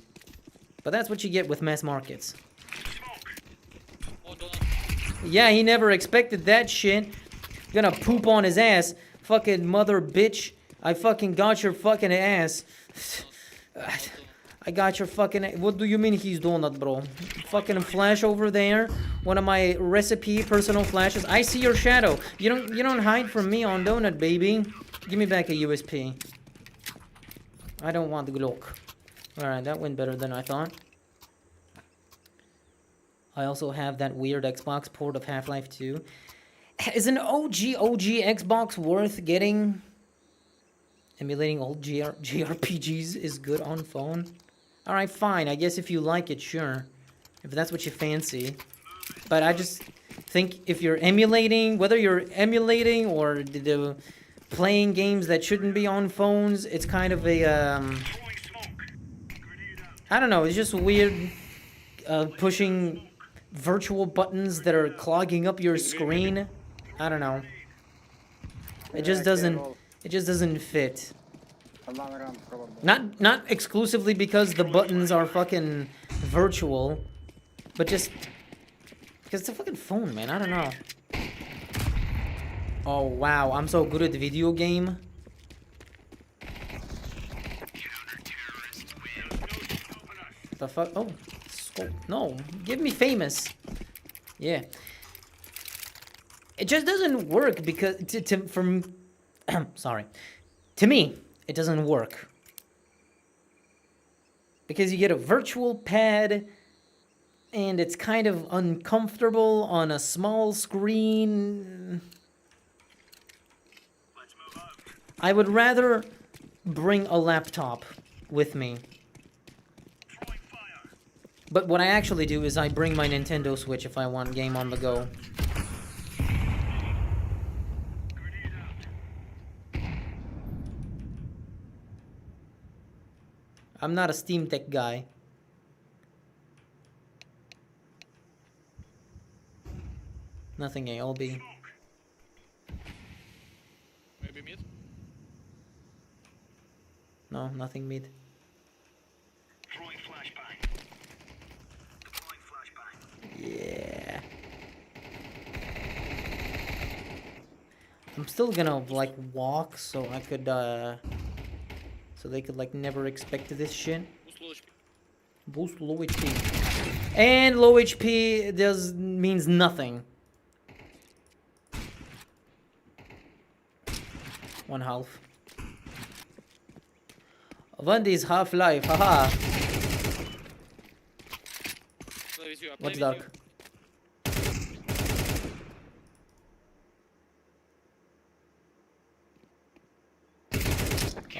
But that's what you get with mass markets. Oh, don't. Yeah, he never expected that shit. Gonna poop on his ass. Fucking mother bitch. I fucking got your fucking ass. I got your fucking... What do you mean he's donut, bro? Fucking flash over there. One of my recipe personal flashes. I see your shadow. You don't hide from me on donut, baby. Give me back a USP. I don't want the Glock. Alright, that went better than I thought. I also have that weird Xbox port of Half-Life 2. Is an OG Xbox worth getting? Emulating old JRPGs is good on phone. Alright, fine. I guess if you like it, sure. If that's what you fancy. But I just think if you're emulating, whether you're emulating or playing games that shouldn't be on phones, it's kind of a, I don't know, it's just weird pushing virtual buttons that are clogging up your screen. I don't know. It just doesn't fit. Not exclusively because the buttons are fucking virtual, but just because it's a fucking phone, man. I don't know. Oh wow, I'm so good at the video game. The fuck? Oh, scope. No, give me famous. Yeah. It just doesn't work because sorry. To me, it doesn't work. Because you get a virtual pad and it's kind of uncomfortable on a small screen. I would rather bring a laptop with me. But what I actually do is I bring my Nintendo Switch if I want game on the go. I'm not a Steam Deck guy. Nothing ALB. Maybe mid? No, nothing mid. Throwing flashbang. Deploying flashbang. Yeah. I'm still gonna like walk so I could so they could like never expect this shit. Boost low HP. Boost low HP. And low HP means nothing. 1/2. Vandy's Half-Life, haha. Play with you, I play What's with dark? you.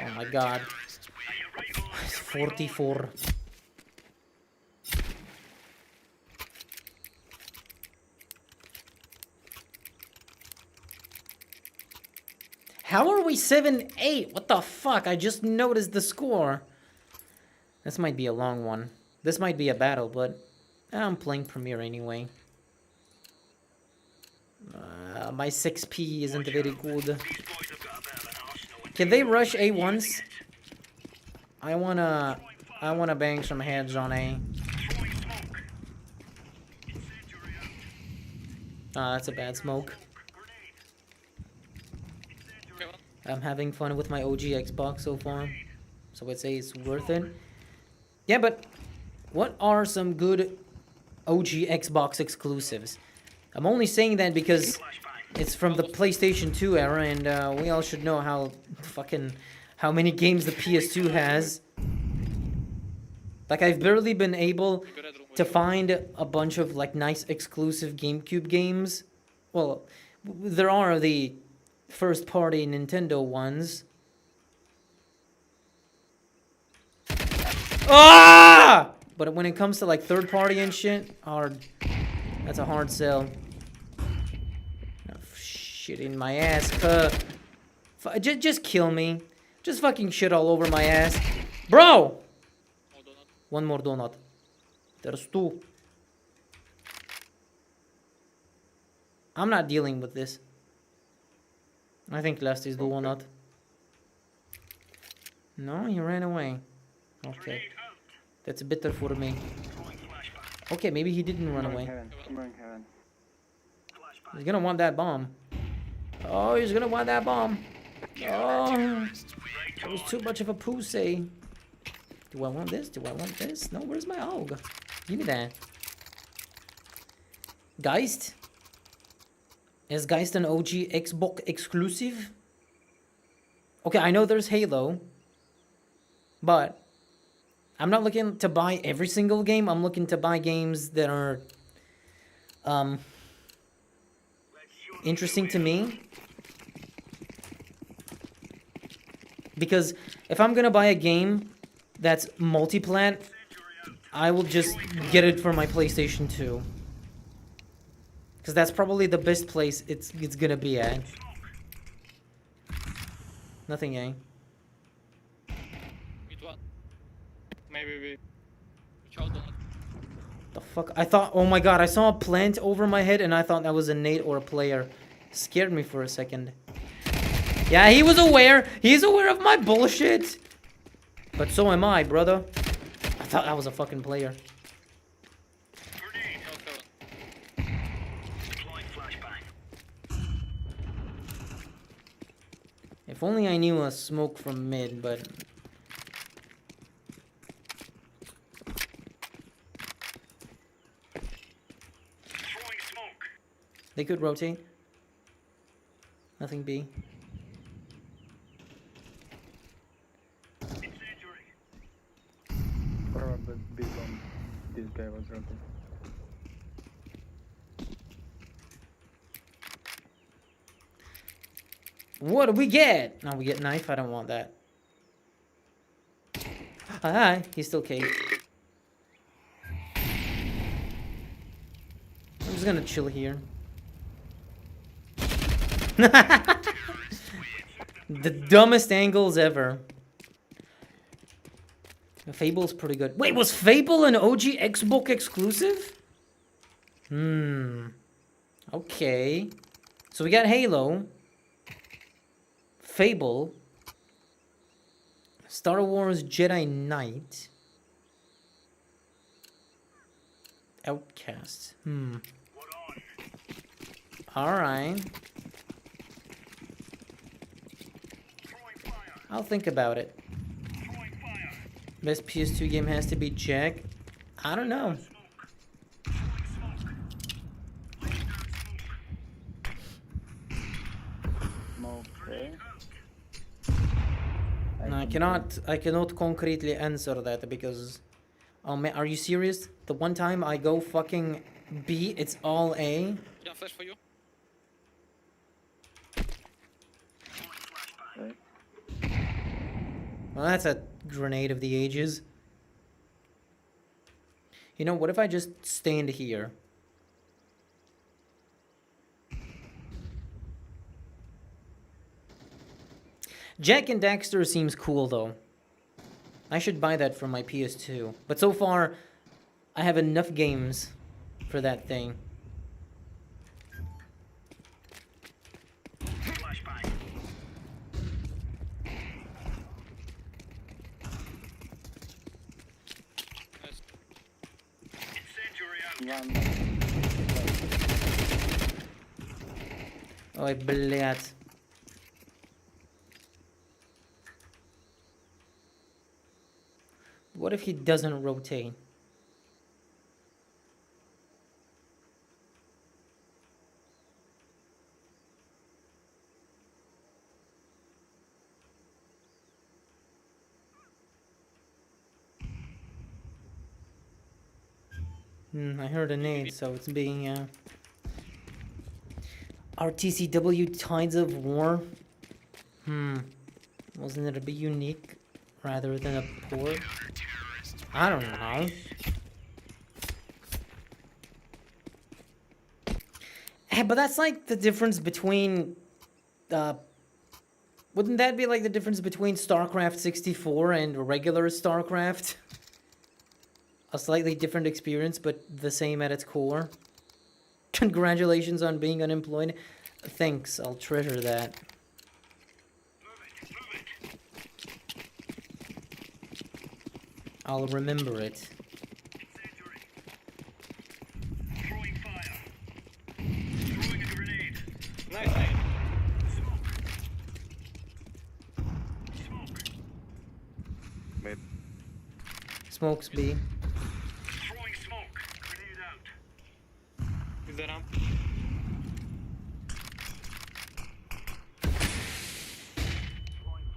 Oh my god. 44. How are we 7-8? What the fuck? I just noticed the score. This might be a long one. This might be a battle, but I'm playing Premiere anyway. My 6P isn't very good. Can they rush A once? I wanna bang some heads on A. Ah, that's a bad smoke. Okay, well, I'm having fun with my OG Xbox so far, so I'd say it's worth it. Yeah, but what are some good OG Xbox exclusives? I'm only saying that because it's from the PlayStation 2 era, and we all should know how many games the PS2 has. Like, I've barely been able to find a bunch of like nice exclusive GameCube games. Well, there are the first-party Nintendo ones. Ah! But when it comes to like third-party and shit, hard. That's a hard sell. Oh, shit in my ass. Just kill me. Just fucking shit all over my ass. Bro! No donut. One more donut. There's two. I'm not dealing with this. I think last is the donut. No, he ran away. Okay. That's bitter for me. Okay, maybe he didn't run away. Heaven. I'm going heaven. He's gonna want that bomb. Oh, he's gonna want that bomb. Oh, that was too much of a pussy. Do I want this? Do I want this? No, where's my AUG? Give me that. Geist? Is Geist an OG Xbox exclusive? Okay, I know there's Halo. But I'm not looking to buy every single game. I'm looking to buy games that are interesting to me. Because if I'm gonna buy a game that's multi-plat, I will just get it for my PlayStation 2. Because that's probably the best place it's gonna be at. Nothing, eh? Mid one. Maybe we. Ciao donut. The fuck? I thought, oh my god, I saw a plant over my head and I thought that was a nade or a player. Scared me for a second. Yeah, he was aware. He's aware of my bullshit. But so am I, brother. I thought that was a fucking player. No heaven. Deploying flashbang. If only I knew a smoke from mid, but... Throwing smoke. They could rotate. Nothing B. Incendiary. Probably big bomb. This guy was rotating. What do we get? No, we get knife. I don't want that. Hi, he's still caved. I'm just gonna chill here. The dumbest angles ever. Fable's pretty good. Wait, was Fable an OG Xbox exclusive? Okay. So we got Halo. Fable. Star Wars Jedi Knight. Outcast. Alright. Throwing fire. I'll think about it. Throwing fire. Best PS2 game has to be Jack. I don't know. Throwing smoke. Laying down smoke. Smoke, okay. No, I cannot concretely answer that because... Oh man, are you serious? The one time I go fucking B, it's all A? Yeah, flash for you. Okay. Well, that's a grenade of the ages. You know, what if I just stand here? Jack and Daxter seems cool, though. I should buy that for my PS2. But so far, I have enough games for that thing. Flashbang. Nice. Incendiary out. One. Ой, блядь. What if he doesn't rotate? I heard a nade, so it's being RTCW Tides of War. Wasn't it a bit unique rather than a port? I don't know. Yeah, but that's like the difference between, wouldn't that be like the difference between StarCraft 64 and regular StarCraft? A slightly different experience, but the same at its core. Congratulations on being unemployed. Thanks, I'll treasure that. I'll remember it. Throwing fire. Throwing a grenade. Nice nade. Smoke. Mid. Smokes B. Throwing smoke. Grenade out. Is the ramp?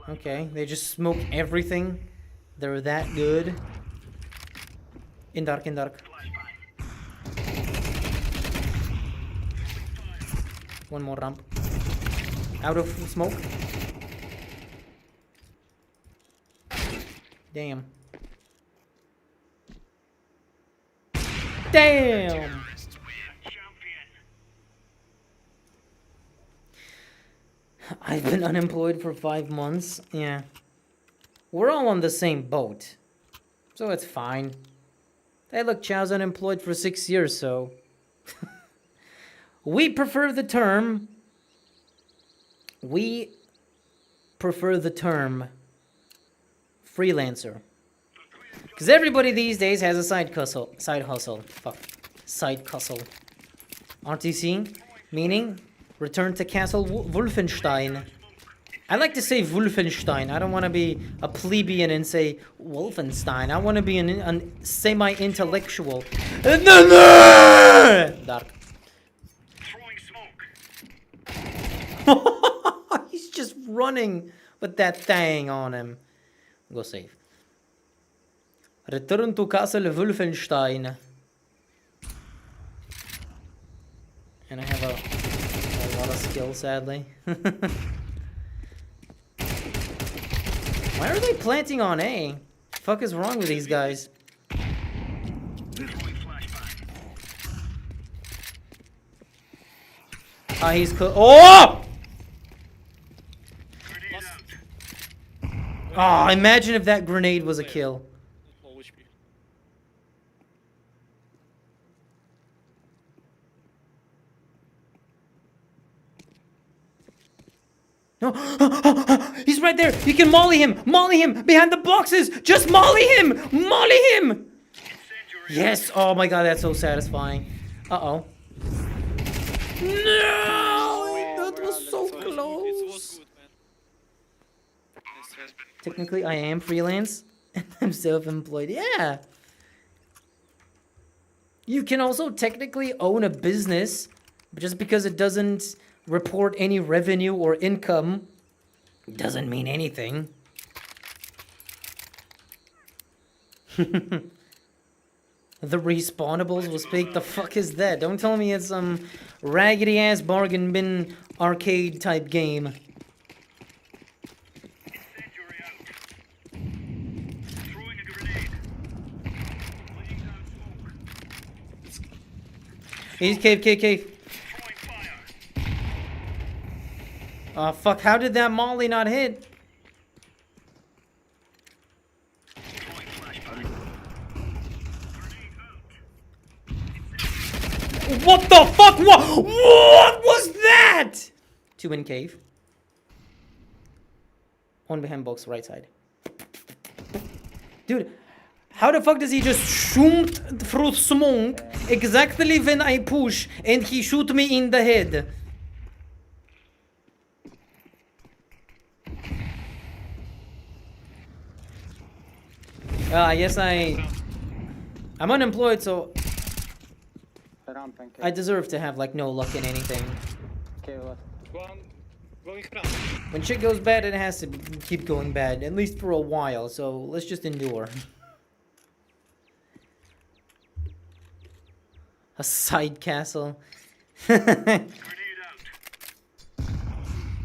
Okay, they just smoke everything. They're that good. In dark, in dark. One more ramp. Out of smoke. Damn. Damn! Champion. I've been unemployed for 5 months. Yeah. We're all on the same boat. So it's fine. Hey, look, Chow's unemployed for 6 years, so... We prefer the term freelancer. Because everybody these days has a side hustle. Fuck. Side hustle. RTC, meaning return to Castle Wolfenstein. I like to say Wolfenstein. I don't want to be a plebeian and say Wolfenstein. I want to be an semi-intellectual. Dark. Throwing smoke. He's just running with that thing on him. Go save. Return to Castle Wolfenstein. And I have a lot of skill, sadly. Why are they planting on A? The fuck is wrong with these guys? Throwing flashbang. Ah, he's oh! Grenade out. Oh, imagine if that grenade was a kill. Low HP. No, he's right there. You can molly him. Molly him behind the boxes. Just molly him. Molly him. Incendiary. Yes. Oh my god, that's so satisfying. Uh-oh. No! That was so It was close. good, man. Nice try. Technically, I am freelance. I'm self-employed. Yeah. You can also technically own a business, but just because it doesn't report any revenue or income doesn't mean anything. The respawnables will speak. The fuck is that? Don't tell me it's some raggedy ass bargain bin arcade type game. Incendiary out. Throwing a grenade. Laying down smoke. He's cave. Throwing fire. Oh fuck, how did that molly not hit? Throwing flashbang. Grenade out. What the fuck? What was that? 2 in cave. One behind box, right side. Dude, how the fuck does he just shoot through smoke exactly when I push and he shoot me in the head? Yes, I'm unemployed, so Ramp and I deserve to have like no luck in anything. K left. One going ramp. When shit goes bad, it has to keep going bad, at least for a while, so let's just endure. A side castle. Grenade out.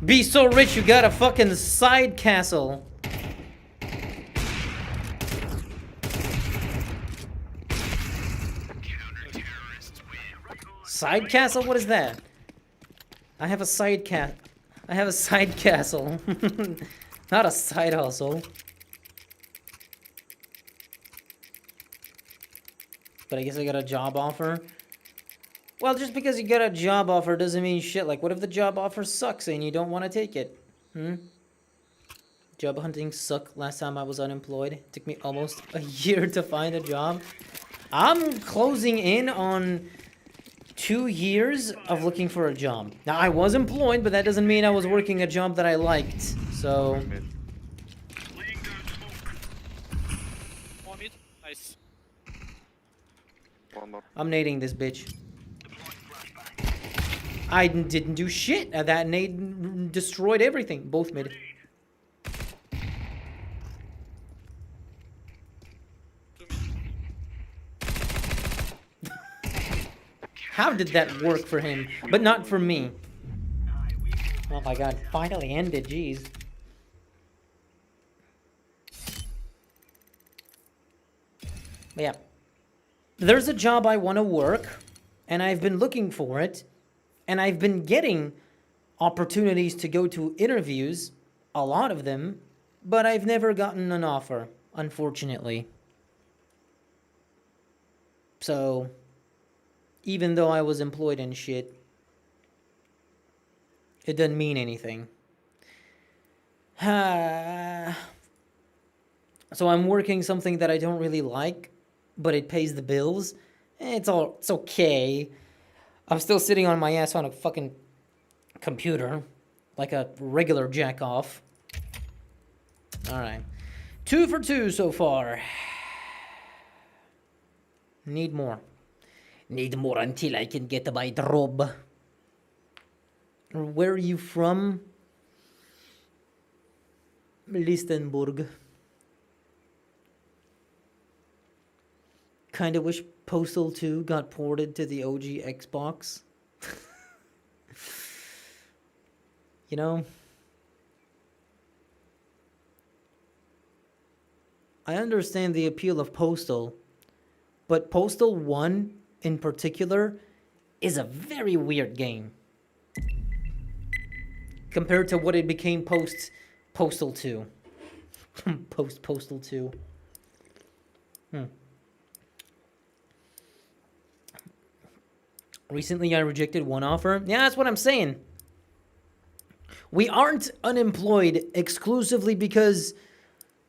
Be so rich you got a fucking side castle. Side castle? What is that? I have a I have a side castle. Not a side hustle. But I guess I got a job offer. Well, just because you got a job offer doesn't mean shit. Like, what if the job offer sucks and you don't want to take it? Job hunting sucked last time I was unemployed. It took me almost a year to find a job. I'm closing in on 2 years of looking for a job. Now, I was employed, but that doesn't mean I was working a job that I liked. So, Mid. Laying down smoke. One mid. Nice. One more. I'm nading this bitch. Deploying flashbang. I didn't do shit. That nade destroyed everything. Both mid. Two mid. How did that work for him, but not for me? Oh my god, finally ended, jeez. But yeah. There's a job I want to work, and I've been looking for it, and I've been getting opportunities to go to interviews, a lot of them, but I've never gotten an offer, unfortunately. So, even though I was employed and shit, it doesn't mean anything. So I'm working something that I don't really like, but it pays the bills. It's okay. I'm still sitting on my ass on a fucking computer, like a regular jack off. Alright. 2 for 2 so far. Need more. Need more until I can get my job. Where are you from? Lichtenburg. Kinda wish Postal 2 got ported to the OG Xbox. You know? I understand the appeal of Postal, but Postal 1 in particular is a very weird game compared to what it became post Postal 2. Post Postal 2. Recently I rejected one offer. Yeah, that's what I'm saying. We aren't unemployed exclusively because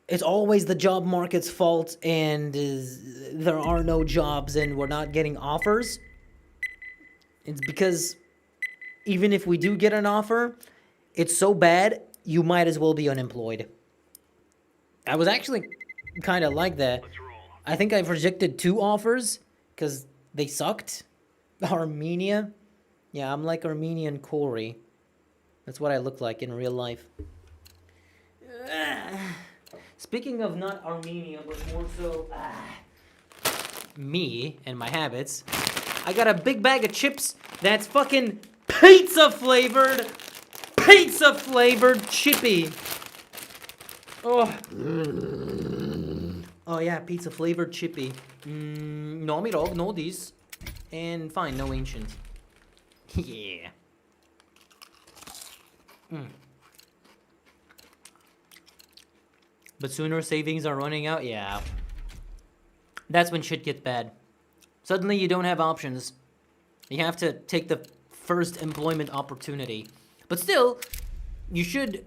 it's always the job market's fault and there are no jobs and we're not getting offers. It's because even if we do get an offer, it's so bad, you might as well be unemployed. I was actually kind of like that. I think I've rejected 2 offers because they sucked. Armenia? Yeah, I'm like Armenian Corey. That's what I look like in real life. Speaking of not Armenia, but more so me and my habits, I got a big bag of chips that's fucking pizza flavored chippy. Oh. Oh yeah, pizza flavored chippy. No mirog, no this. And fine, no ancient. Yeah. But sooner savings are running out? Yeah. That's when shit gets bad. Suddenly you don't have options. You have to take the first employment opportunity. But still, you should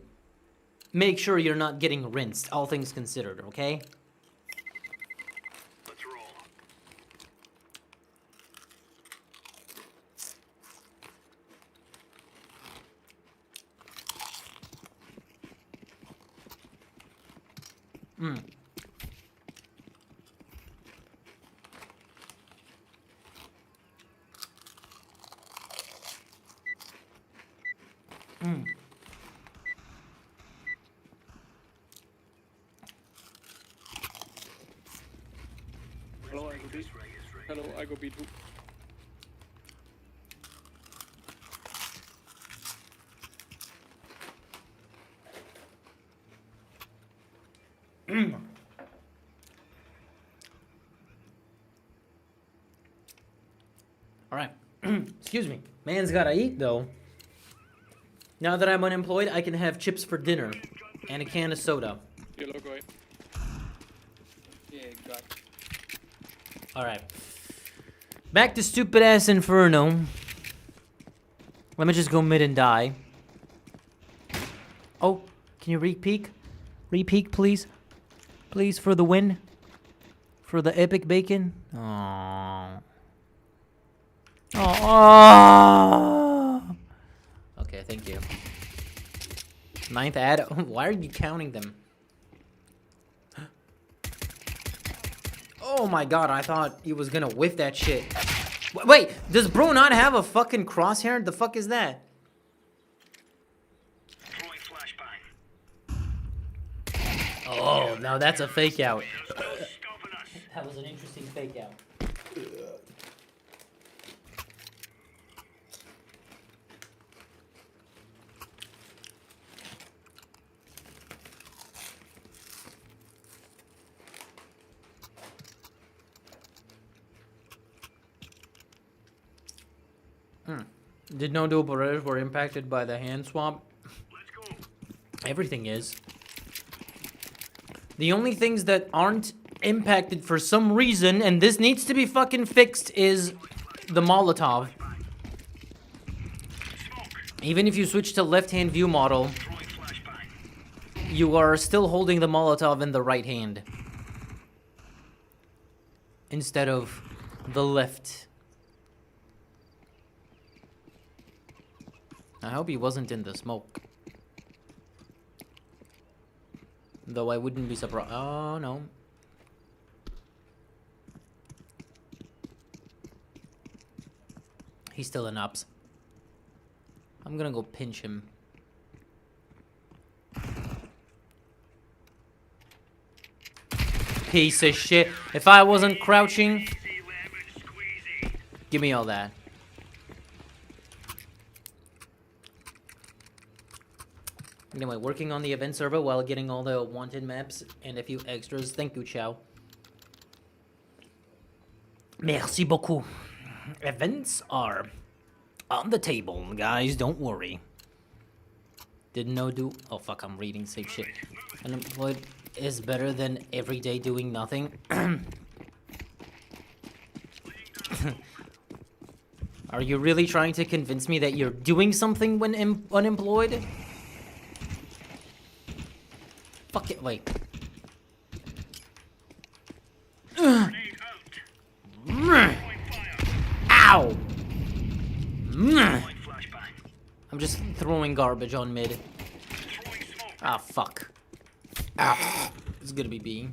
make sure you're not getting rinsed, all things considered, okay? Let's roll. Hello, I go B. Hello, I go B too. Alright. Excuse me. Man's gotta eat, though. Now that I'm unemployed, I can have chips for dinner and a can of soda. You look away. Yeah, got. All right. Back to stupid ass Inferno. Let me just go mid and die. Oh, can you re-peek? Re-peek, please. Please, for the win. For the epic bacon. Aww. Oh. Okay, thank you. 9th ad. Why are you counting them? Oh my god, I thought he was gonna whiff that shit. Wait, does bro not have a fucking crosshair? The fuck is that? Throwing flashbang. Oh, now that's a fake out. There's no stopping us. That was an interesting fake out. Did no dual operators were impacted by the hand swap? Let's go. Everything is. The only things that aren't impacted for some reason, and this needs to be fucking fixed, is the Molotov. Even if you switch to left-hand view model, Throwing flashbang. you are still holding the Molotov in the right hand. Instead of the left. I hope he wasn't in the smoke. Though I wouldn't be surprised. Oh, no. He's still in ups. I'm gonna go pinch him. Piece of shit. If I wasn't crouching, Easy lemon squeezy. give me all that. Anyway, working on the event server while getting all the wanted maps and a few extras. Thank you, Chow. Merci beaucoup. Events are on the table, guys. Don't worry. Didn't know do... Oh, fuck, I'm reading safe shit. Unemployed is better than every day doing nothing. Are you really trying to convince me that you're doing something when unemployed? Fuck it, wait. Grenade out. Ow! Throwing flashbang. I'm just throwing garbage on mid. Throwing smoke. Ah, fuck. Ah, it's gonna be B.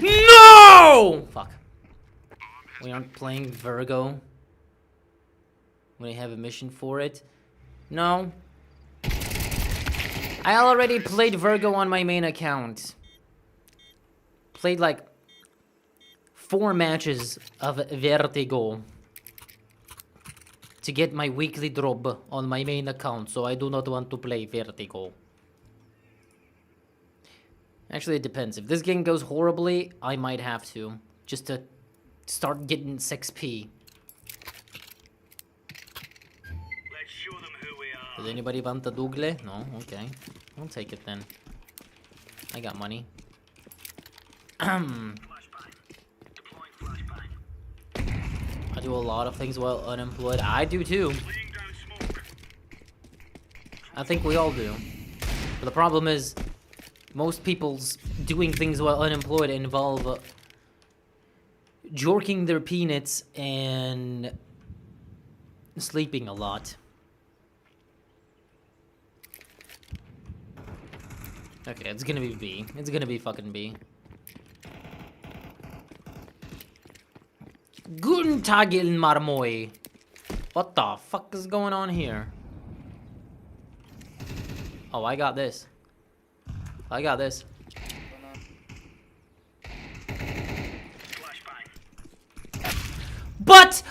No! Fuck. We aren't playing Virgo. When I have a mission for it. No. I already played Virgo on my main account. Played like 4 matches of Vertigo to get my weekly drop on my main account, so I do not want to play Vertigo. Actually, it depends. If this game goes horribly, I might have to, just to start getting 6p. Let's show them who we are. Does anybody want the Dougle? No? Okay. I'll take it then. I got money. Flashbang. Deploying flashbang. I do a lot of things while unemployed. I do too. Laying down smoke. I think we all do. But the problem is, most people's doing things while unemployed involve jorking their peanuts and sleeping a lot. Okay, it's gonna be B. It's gonna be fucking B. Guten Tag, Marmoy. What the fuck is going on here? Oh, I got this. I got this. Flashbang. But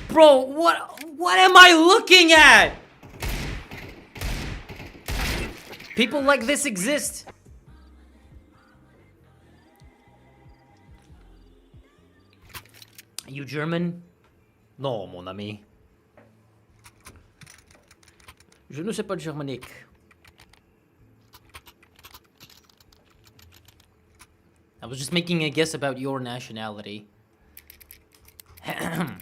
Bro, what am I looking at? People like this exist. You German? Non, mon ami. Je ne sais pas germanique. I was just making a guess about your nationality. Are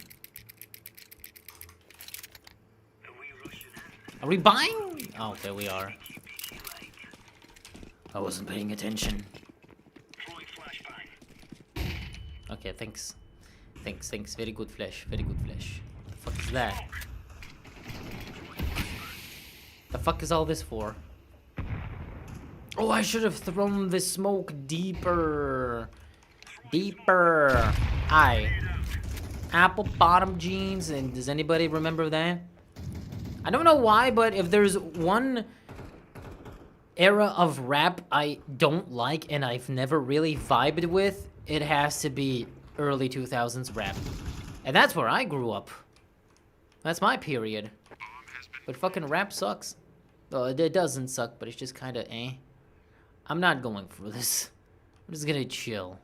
we buying? Oh, okay, we are. I wasn't paying attention. Okay, thanks. Thanks. Very good flash. Very good flash. What the fuck is that? The fuck is all this for? Oh, I should have thrown the smoke deeper. Deeper. Aye. Apple bottom jeans, and does anybody remember that? I don't know why, but if there's one era of rap I don't like and I've never really vibed with, it has to be early 2000s rap. And that's where I grew up. That's my period. But fucking rap sucks. Oh, it doesn't suck, but it's just kind of eh. I'm not going for this. I'm just gonna chill.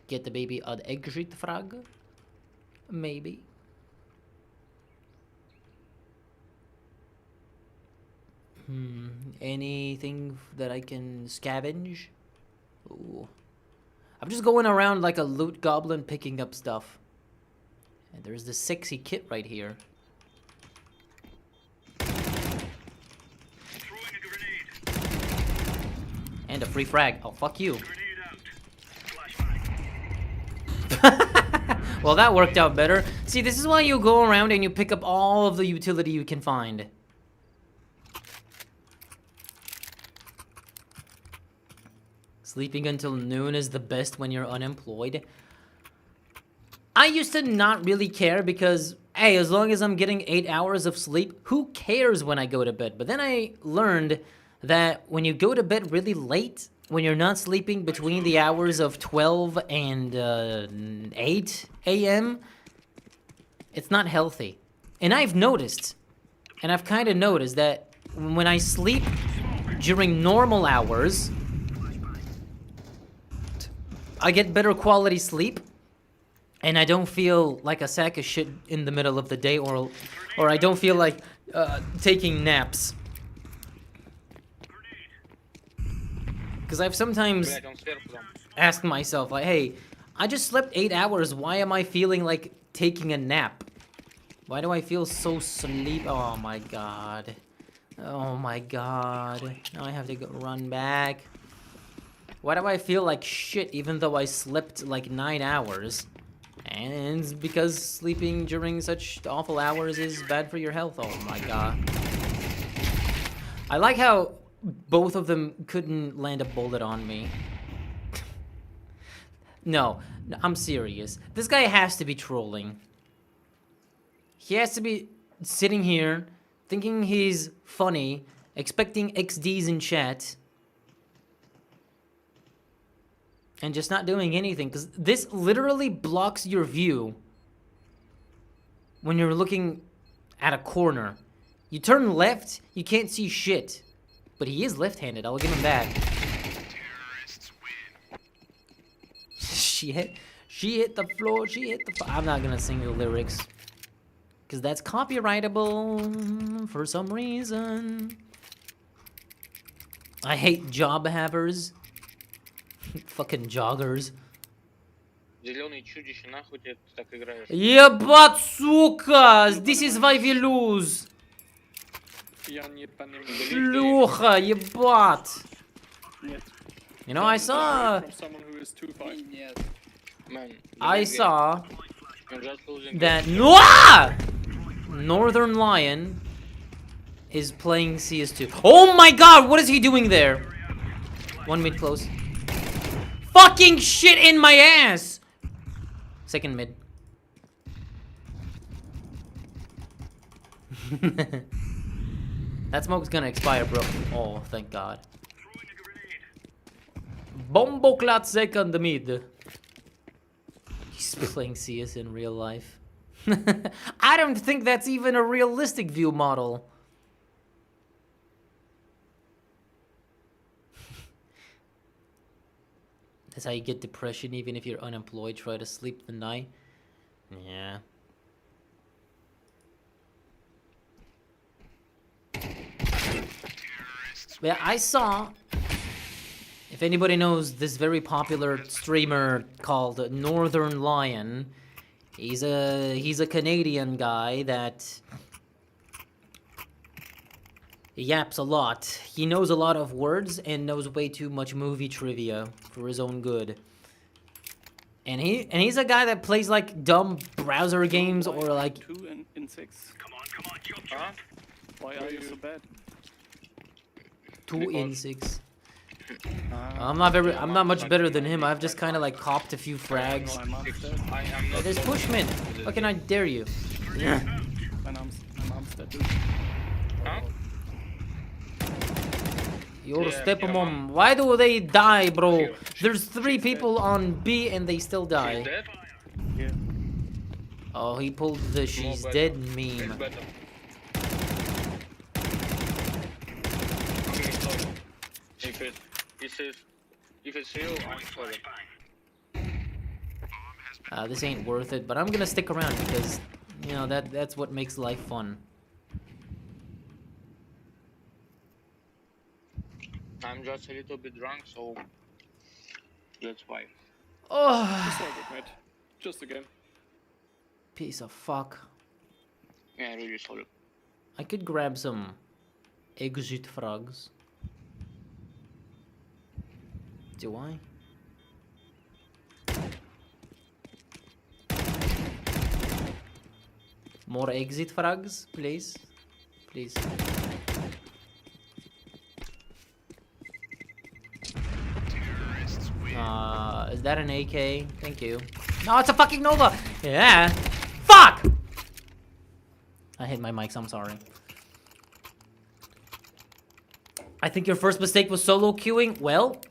Get the baby ad exit frag? Maybe. Anything that I can scavenge? Ooh. I'm just going around like a loot goblin picking up stuff. And there's this sexy kit right here. And a free frag. Oh, fuck you. Well, that worked out better. See, this is why you go around and you pick up all of the utility you can find. Sleeping until noon is the best when you're unemployed. I used to not really care because, hey, as long as I'm getting 8 hours of sleep, who cares when I go to bed? But then I learned that when you go to bed really late, when you're not sleeping between the hours of 12 and 8 a.m., it's not healthy. And I've noticed, and I've kind of noticed that when I sleep during normal hours, I get better quality sleep, and I don't feel like a sack of shit in the middle of the day, or I don't feel like taking naps. Because I've sometimes Блять, он сверху там. asked myself, like, hey, I just slept 8 hours, why am I feeling like taking a nap? Why do I feel so sleep? Oh my god. Oh my god. Now I have to go run back. Why do I feel like shit even though I slept like 9 hours? And it's because sleeping during such awful hours is bad for your health. Oh my god. I like how both of them couldn't land a bullet on me. No, I'm serious. This guy has to be trolling. He has to be sitting here thinking he's funny, expecting XDs in chat, and just not doing anything, because this literally blocks your view when you're looking at a corner. You turn left, you can't see shit. But he is left-handed, I'll give him that. She hit the floor, I'm not gonna sing the lyrics. Because that's copyrightable for some reason. I hate job havers. Fucking joggers. Зеленые чудища, нахуй ты так играешь? Ебать, сука! This is why we lose. Я не понимаю. Шлюха, ебать. Нет. You know, I saw From someone who is 2-5. Нет. Man, I saw I'm just losing. that Noah! Northern Lion is playing CS2. Oh my god, what is he doing there? One mid close. Fucking shit in my ass! Second mid. That smoke's gonna expire, bro. Oh, thank god. Bomboclat second mid. He's playing CS in real life. I don't think that's even a realistic view model. That's how you get depression even if you're unemployed. Try to sleep the night. Yeah. Yeah, I saw, if anybody knows this very popular streamer called Northern Lion, he's a Canadian guy that yaps a lot. He knows a lot of words and knows way too much movie trivia for his own good. And he's a guy that plays like dumb browser games or like 2 in 6. Come on, jump, Huh? jump. Why are you so bad? 2 in 6. I'm not much better than him. I've just kind of like copped a few frags. My mom's dead. I am not. There's Pushman. How can I dare you? Yeah. My mom's dead too. Huh? Your Yeah, stepmom. Why do they die, bro? Here. There's 3 people on B and they still She's die. dead? Yeah. Oh, he pulled the she's better. dead It's meme. better. If it's you, I'm sorry. This ain't worth it, but I'm gonna stick around because, you know, that's what makes life fun. I'm just a little bit drunk, so that's why. Oh, It's all good, mate. Just a game. piece of fuck. Yeah, really sorry. I could grab some exit frogs. Do I? More exit frogs, please. Please. Is that an AK? Thank you. No, it's a fucking Nova! Yeah! Fuck! I hit my mics, I'm sorry. I think your first mistake was solo queuing. Well,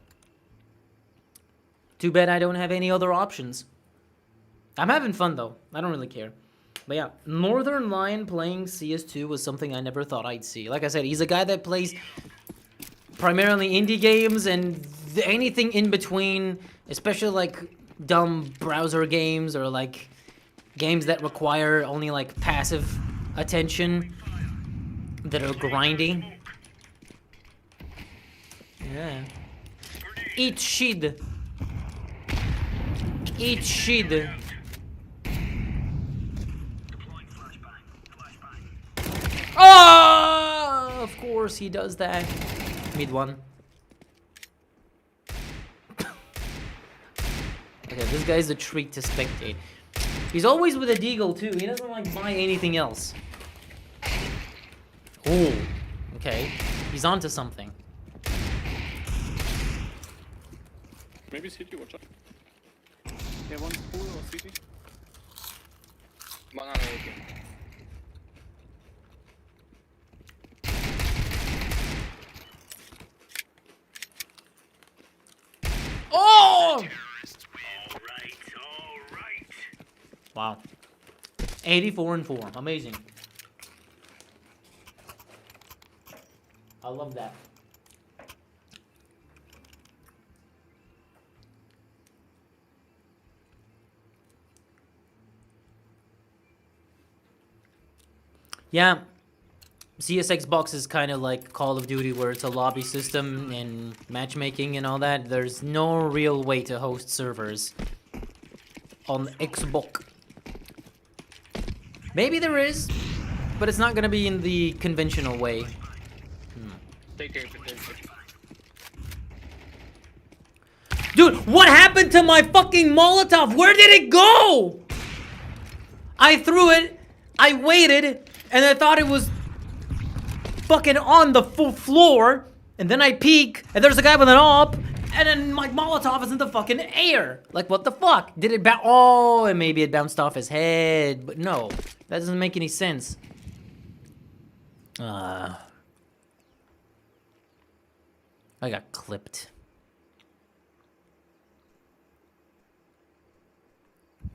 too bad I don't have any other options. I'm having fun though. I don't really care. But yeah, Northern Lion playing CS2 was something I never thought I'd see. Like I said, he's a guy that plays primarily indie games and anything in between, especially like dumb browser games or like games that require only like passive attention that are grindy. Yeah. Eat shit. Eat shit. Deploying flashbang. Flashbang. Oh, of course he does that. Mid one. Okay, this guy's a treat to spectate. He's always with a deagle too. He doesn't like buy anything else. Oh, okay. He's onto something. Maybe City, watch out. Yeah, one pool or city. Banana AK. Oh! All right. Wow. 84 and 4. Amazing. I love that. Yeah, CS Xbox is kind of like Call of Duty where it's a lobby system and matchmaking and all that. There's no real way to host servers on Xbox. Maybe there is, but it's not gonna be in the conventional way. Take it. Dude, what happened to my fucking Molotov? Where did it go? I threw it, I waited, and I thought it was fucking on the full floor, and then I peek, and there's a guy with an AWP, and then my Molotov is in the fucking air. Like, what the fuck? Did it bounce? Oh, and maybe it bounced off his head, but no, that doesn't make any sense. I got clipped.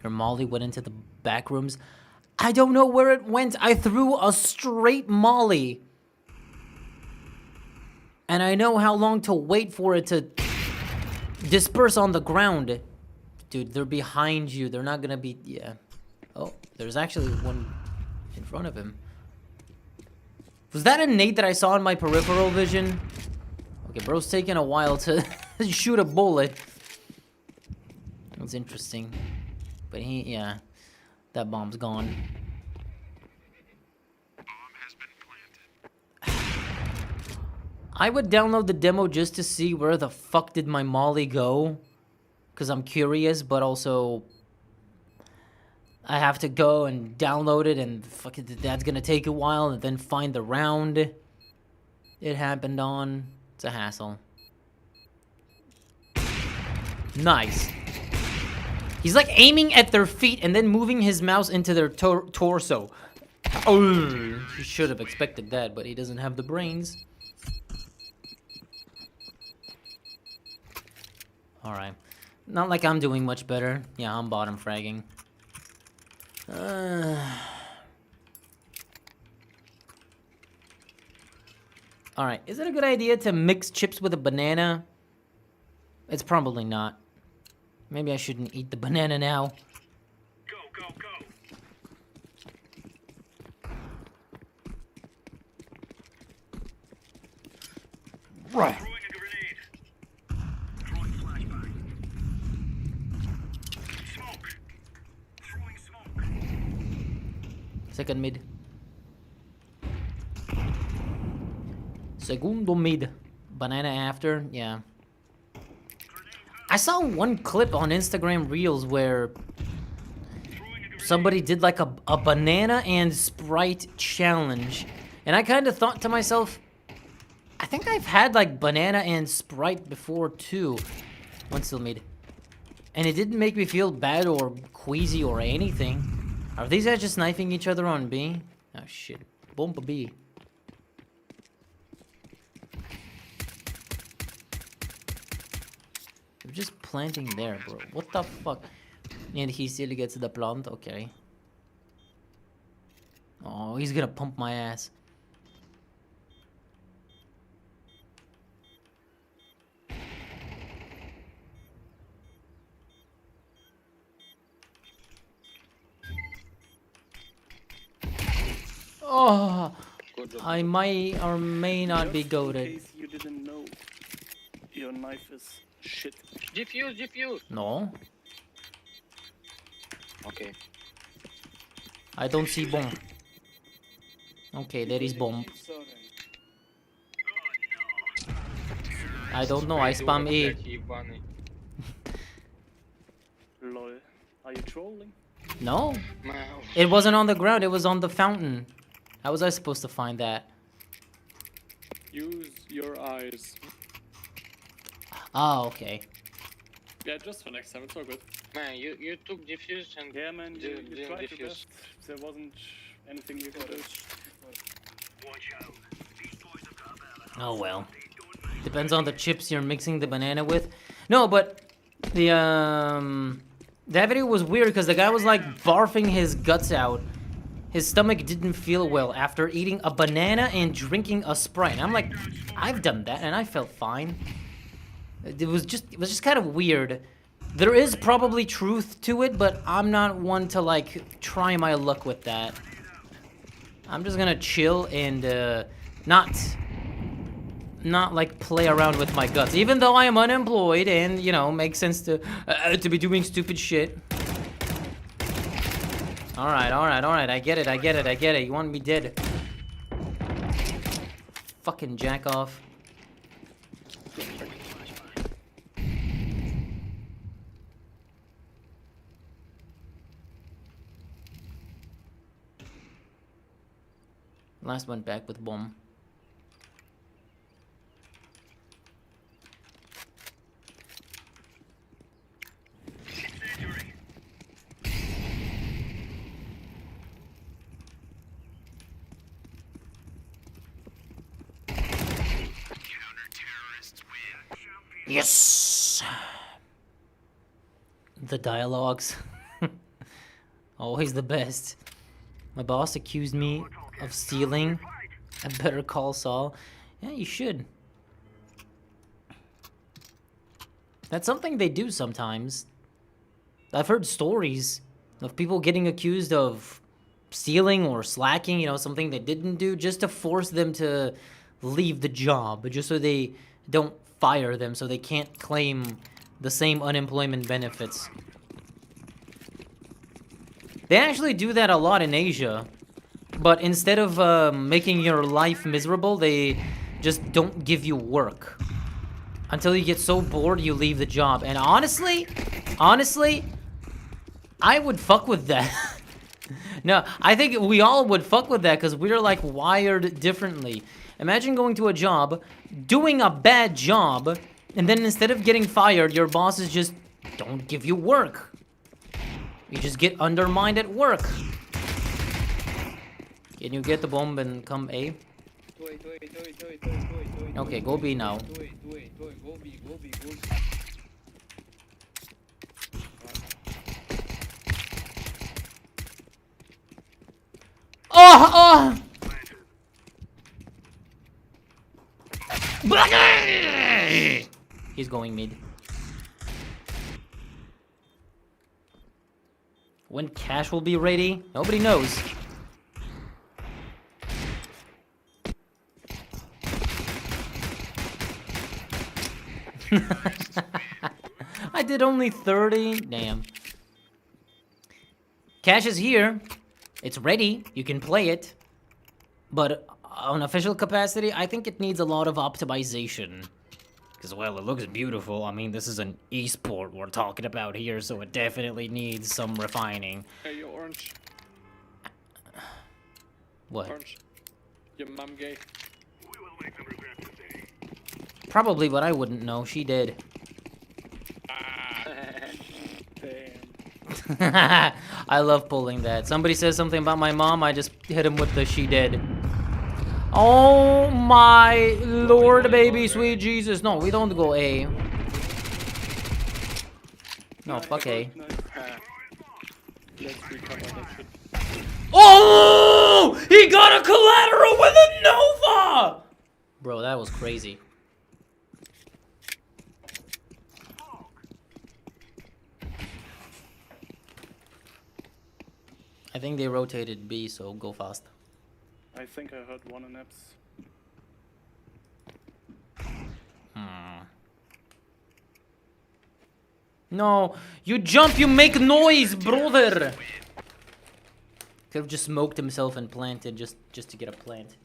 Your molly went into the back rooms. I don't know where it went. I threw a straight molly. And I know how long to wait for it to Disperse on the ground. Dude, they're behind you. They're not gonna be... Yeah. Oh, there's actually one in front of him. Was that a nade that I saw in my peripheral vision? Okay, bro's taking a while to shoot a bullet. That's interesting. But yeah. That bomb's gone. I would download the demo just to see where the fuck did my molly go. Because I'm curious, but also... I have to go and download it, and fuck it, that's gonna take a while, and then find the round it happened on. It's a hassle. Nice. He's like aiming at their feet and then moving his mouse into their torso. Oh, he should have expected that, but he doesn't have the brains. Alright. Not like I'm doing much better. Yeah, I'm bottom fragging. Alright, is it a good idea to mix chips with a banana? It's probably not. Maybe I shouldn't eat the banana now. Go, go, go. Right. Throwing a grenade. Throwing flashbang. Smoke. Throwing smoke. Second mid. Segundo mid. Banana after, yeah. I saw one clip on Instagram Reels where somebody did like a banana and Sprite challenge. And I kind of thought to myself, I think I've had like banana and Sprite before too. One still mid. And it didn't make me feel bad or queasy or anything. Are these guys just knifing each other on B? Oh shit. Bomb B. They're just planting there, bro. What the fuck? And he still gets the plant? Okay. Oh, he's gonna pump my ass. Oh, Good job. I might or may not be Just in goated. case you didn't know, your knife is shit. Defuse, defuse. No, Okay. I don't see bomb. Okay, there is bomb. I don't know, I spam E. Ебаный. Lol. Are you trolling? No, Мау. it wasn't on the ground, it was on the fountain. How was I supposed to find that? Use your eyes. Oh, okay. Yeah, just for next time. It's all good. Man, you took defuse and Yeah, man, you didn't tried your defuse. best. There wasn't anything you could do. Watch out. These boys have got a bit of an Oh well. they don't make Depends on the chips you're mixing the banana with. No, but that video was weird because the guy was like barfing his guts out. His stomach didn't feel well after eating a banana and drinking a Sprite. I'm like, I've done that and I felt fine. It was just kind of weird. There is probably truth to it, but I'm not one to like try my luck with that. I'm just gonna chill and not like play around with my guts, even though I am unemployed and you know makes sense to be doing stupid shit. All right, I get it. You want me dead? Fucking jack off. Last one back with bomb. incendiary. Yes. The dialogues. Always the best. My boss accused me of stealing. I better call Saul. Yeah, you should. That's something they do sometimes. I've heard stories of people getting accused of stealing or slacking, you know, something they didn't do, just to force them to leave the job, just so they don't fire them, so they can't claim the same unemployment benefits. They actually do that a lot in Asia, but instead of making your life miserable, they just don't give you work. Until you get so bored, you leave the job. And honestly, I would fuck with that. No, I think we all would fuck with that because we're like wired differently. Imagine going to a job, doing a bad job, and then instead of getting fired, your bosses just don't give you work. You just get undermined at work. Can you get the bomb and come A? Okay, go B now. Oh! He's going mid. When cash will be ready, nobody knows. I did only 30. Damn. Cash is here. It's ready. You can play it. But on official capacity, I think it needs a lot of optimization. Because, well, it looks beautiful. I mean, this is an esport we're talking about here, so it definitely needs some refining. Hey, you orange. What? Orange. Your mom gay. We will make them regret today. Probably, but I wouldn't know. She did. Damn. I love pulling that. Somebody says something about my mom, I just hit him with the she did. Oh my lord, baby, sweet Jesus. No, we don't go A. No, fuck A. Let's recover that shit. Oh! He got a collateral with a Nova! Bro, that was crazy. I think they rotated B, so go fast. I think I heard one in apps. No, you jump, you make noise, brother! Could have just smoked himself and planted just to get a plant.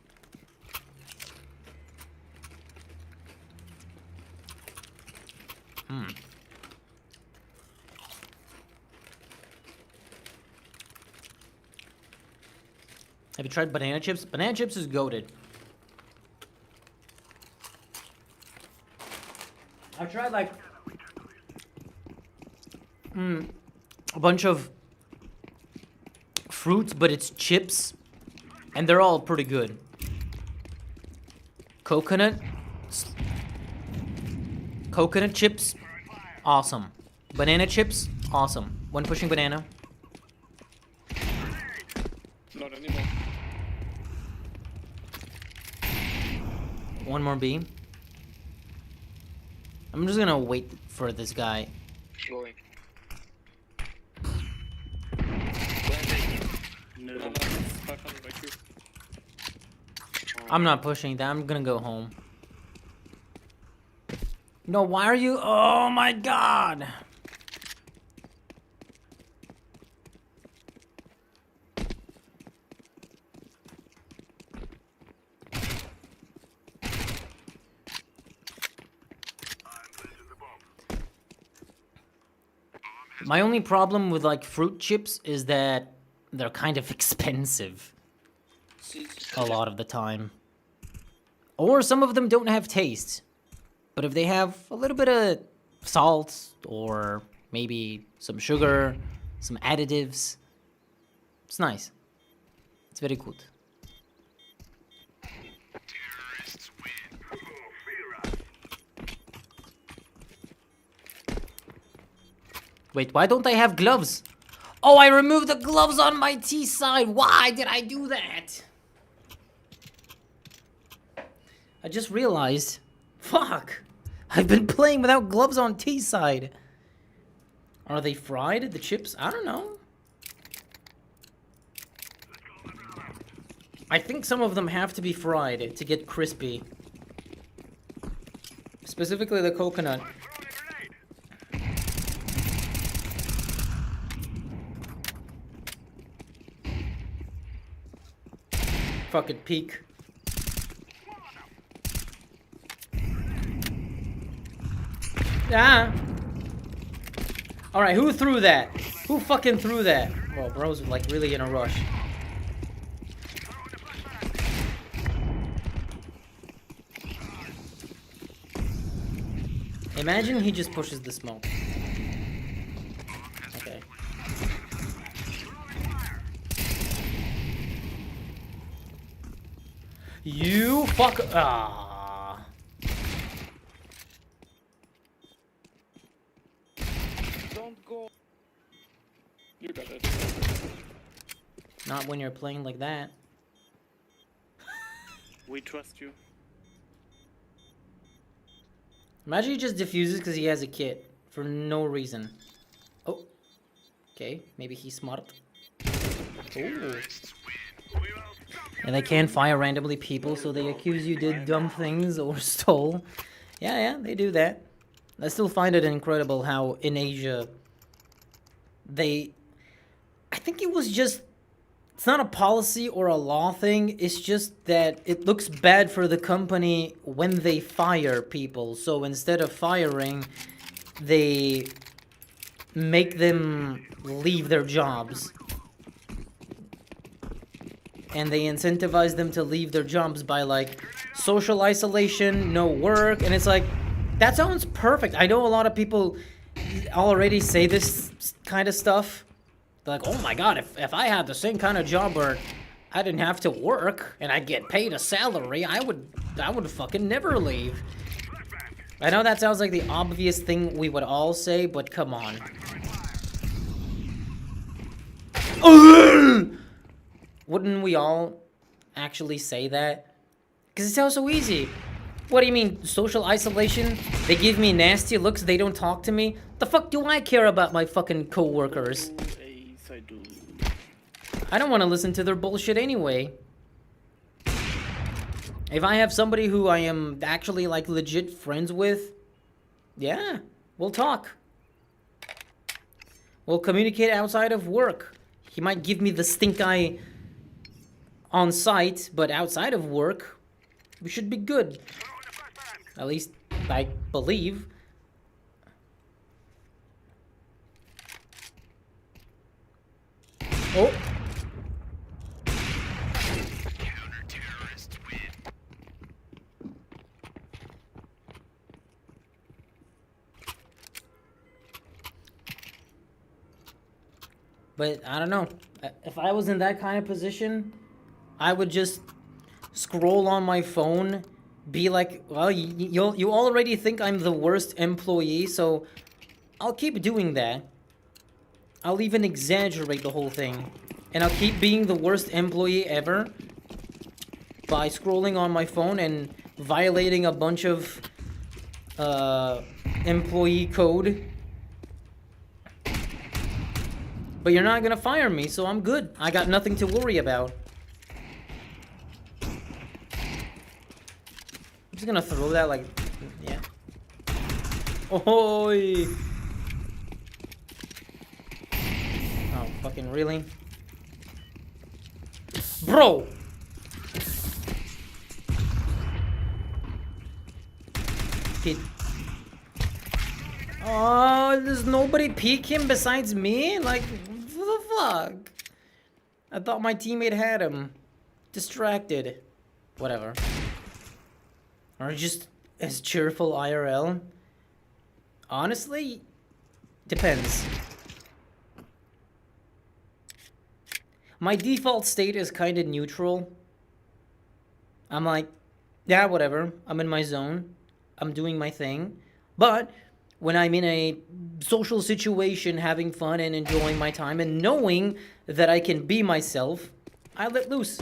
Have you tried banana chips? Banana chips is goated. I've tried like a bunch of fruits, but it's chips, and they're all pretty good. Coconut chips, awesome. Banana chips, awesome. When pushing banana. Not anymore. One more B. I'm just gonna wait for this guy. Going. No. No, it's 500 IQ. I'm not pushing that. I'm gonna go home. No, why are you? Oh my god! My only problem with like fruit chips is that they're kind of expensive a lot of the time. Or some of them don't have taste. But if they have a little bit of salt or maybe some sugar, some additives, it's nice. It's very good. Terrorists win. Oh, fear us. Wait, why don't I have gloves? Oh, I removed the gloves on my T side. Why did I do that? I just realized. Fuck. I've been playing without gloves on T side. Are they fried, the chips? I don't know. I think some of them have to be fried to get crispy. Specifically the coconut. Fuck it, peek. Ah! Alright, who threw that? Who fucking threw that? Well, bro's like really in a rush. Imagine he just pushes the smoke. Okay. You fuck. Ah. Don't go. You got it. Not when you're playing like that. We trust you. Imagine he just diffuses because he has a kit for no reason. Oh. Okay, maybe he's smart. Ooh. And they can fire randomly people, so they accuse you did dumb things or stole. Yeah, they do that. I still find it incredible how in Asia I think it was just, it's not a policy or a law thing, it's just that it looks bad for the company when they fire people. So instead of firing, they make them leave their jobs. And they incentivize them to leave their jobs by like social isolation, no work, and it's like, that sounds perfect. I know a lot of people already say this kind of stuff. They're like, oh my god, if I had the same kind of job where I didn't have to work and I get paid a salary, I would fucking never leave. I know that sounds like the obvious thing we would all say, but come on. Wouldn't we all actually say that? Because it sounds so easy. What do you mean, social isolation? They give me nasty looks, they don't talk to me? The fuck do I care about my fucking co-workers? Ace, I do. I don't want to listen to their bullshit anyway. If I have somebody who I am actually like legit friends with, yeah, we'll talk. We'll communicate outside of work. He might give me the stink eye on site, but outside of work, we should be good. At least, I believe. Oh! But, I don't know. If I was in that kind of position, I would just scroll on my phone, be like, well, you already think I'm the worst employee, so I'll keep doing that. I'll even exaggerate the whole thing. And I'll keep being the worst employee ever by scrolling on my phone and violating a bunch of employee code. But you're not gonna fire me, so I'm good. I got nothing to worry about. I'm just gonna throw that like, yeah. Ahoy! Oh, fucking really? Bro! Kid. Oh, does nobody peek him besides me? Like, what the fuck? I thought my teammate had him. Distracted. Whatever. Or just as cheerful IRL? Honestly, depends. My default state is kind of neutral. I'm like, yeah, whatever. I'm in my zone. I'm doing my thing. But when I'm in a social situation, having fun and enjoying my time and knowing that I can be myself, I let loose.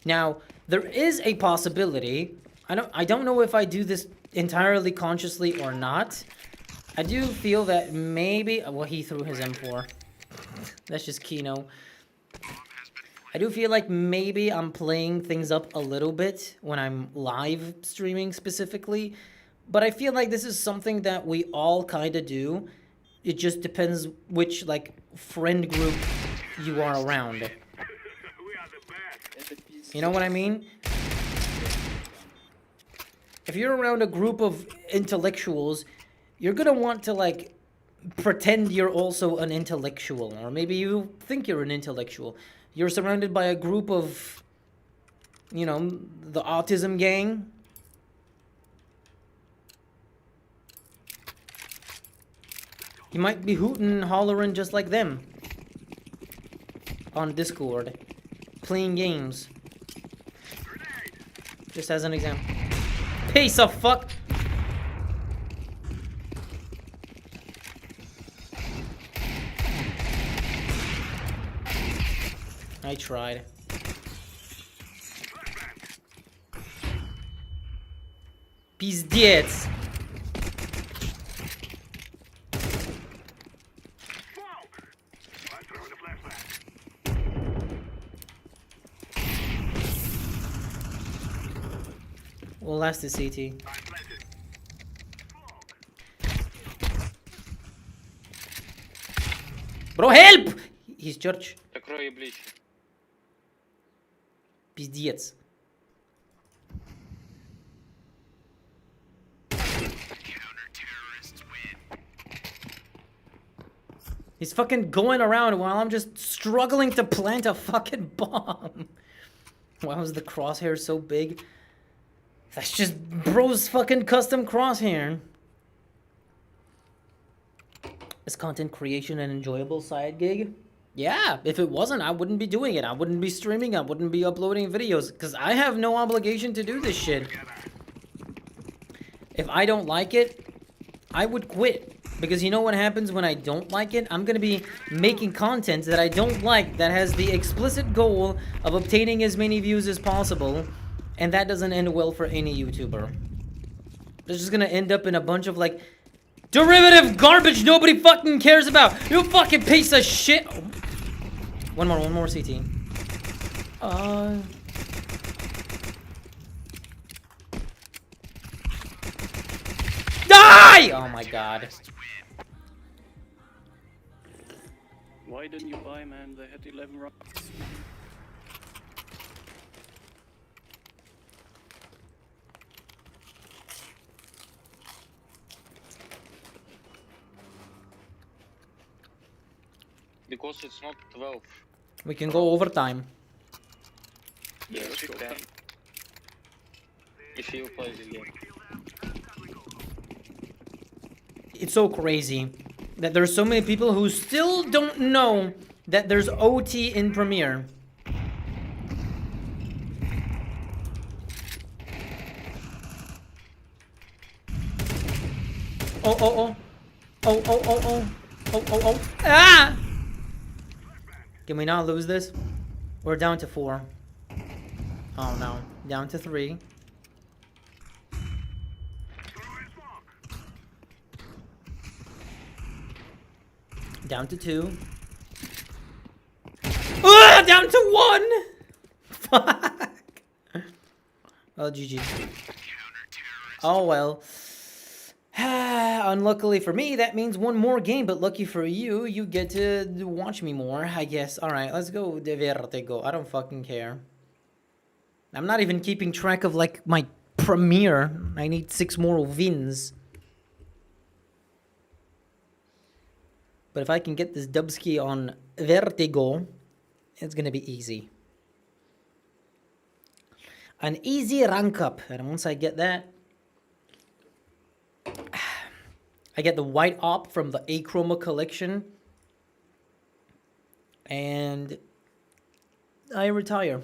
Now, There is a possibility. I don't know if I do this entirely consciously or not. I do feel that maybe... Well, he threw his M4. That's just Kino. I do feel like maybe I'm playing things up a little bit when I'm live streaming specifically. But I feel like this is something that we all kind of do. It just depends which, like, friend group you are around. You know what I mean? If you're around a group of intellectuals, you're gonna want to, like, pretend you're also an intellectual. Or maybe you think you're an intellectual. You're surrounded by a group of, you know, the autism gang. You might be hooting and hollering just like them. On Discord. Playing games. Just as an example. Piece of fuck! I tried. Пиздец! Well, last is CT. Bro, help! He's church. Закрой ближе. Пиздец. He's fucking going around while I'm just struggling to plant a fucking bomb. Why was the crosshair so big? That's just bro's fucking custom crosshair. Is content creation an enjoyable side gig? Yeah, if it wasn't, I wouldn't be doing it. I wouldn't be streaming, I wouldn't be uploading videos, because I have no obligation to do this shit. If I don't like it, I would quit. Because you know what happens when I don't like it? I'm gonna be making content that I don't like, that has the explicit goal of obtaining as many views as possible, and that doesn't end well for any YouTuber. It's just gonna end up in a bunch of, like, derivative garbage nobody fucking cares about! You fucking piece of shit! Oh. One more CT. Die! Oh my god. Why didn't you buy, man? They had 11 rounds. Because it's not 12. We can go overtime. Yes, you can. If you play the game. It's so crazy that there's so many people who still don't know that there's OT in Premiere. Oh. Ah! Can we not lose this? We're down to 4. Oh no. Down to 3. Down to 2. Down to 1! Fuck! Well, GG. Oh well. Unluckily for me, that means one more game, but lucky for you, you get to watch me more, I guess. Alright, let's go de Vertigo. I don't fucking care. I'm not even keeping track of, like, my premiere. I need 6 more wins. But if I can get this Dubsky on Vertigo, it's gonna be easy. An easy rank up. And once I get that, I get the white op from the Achroma collection. And I retire.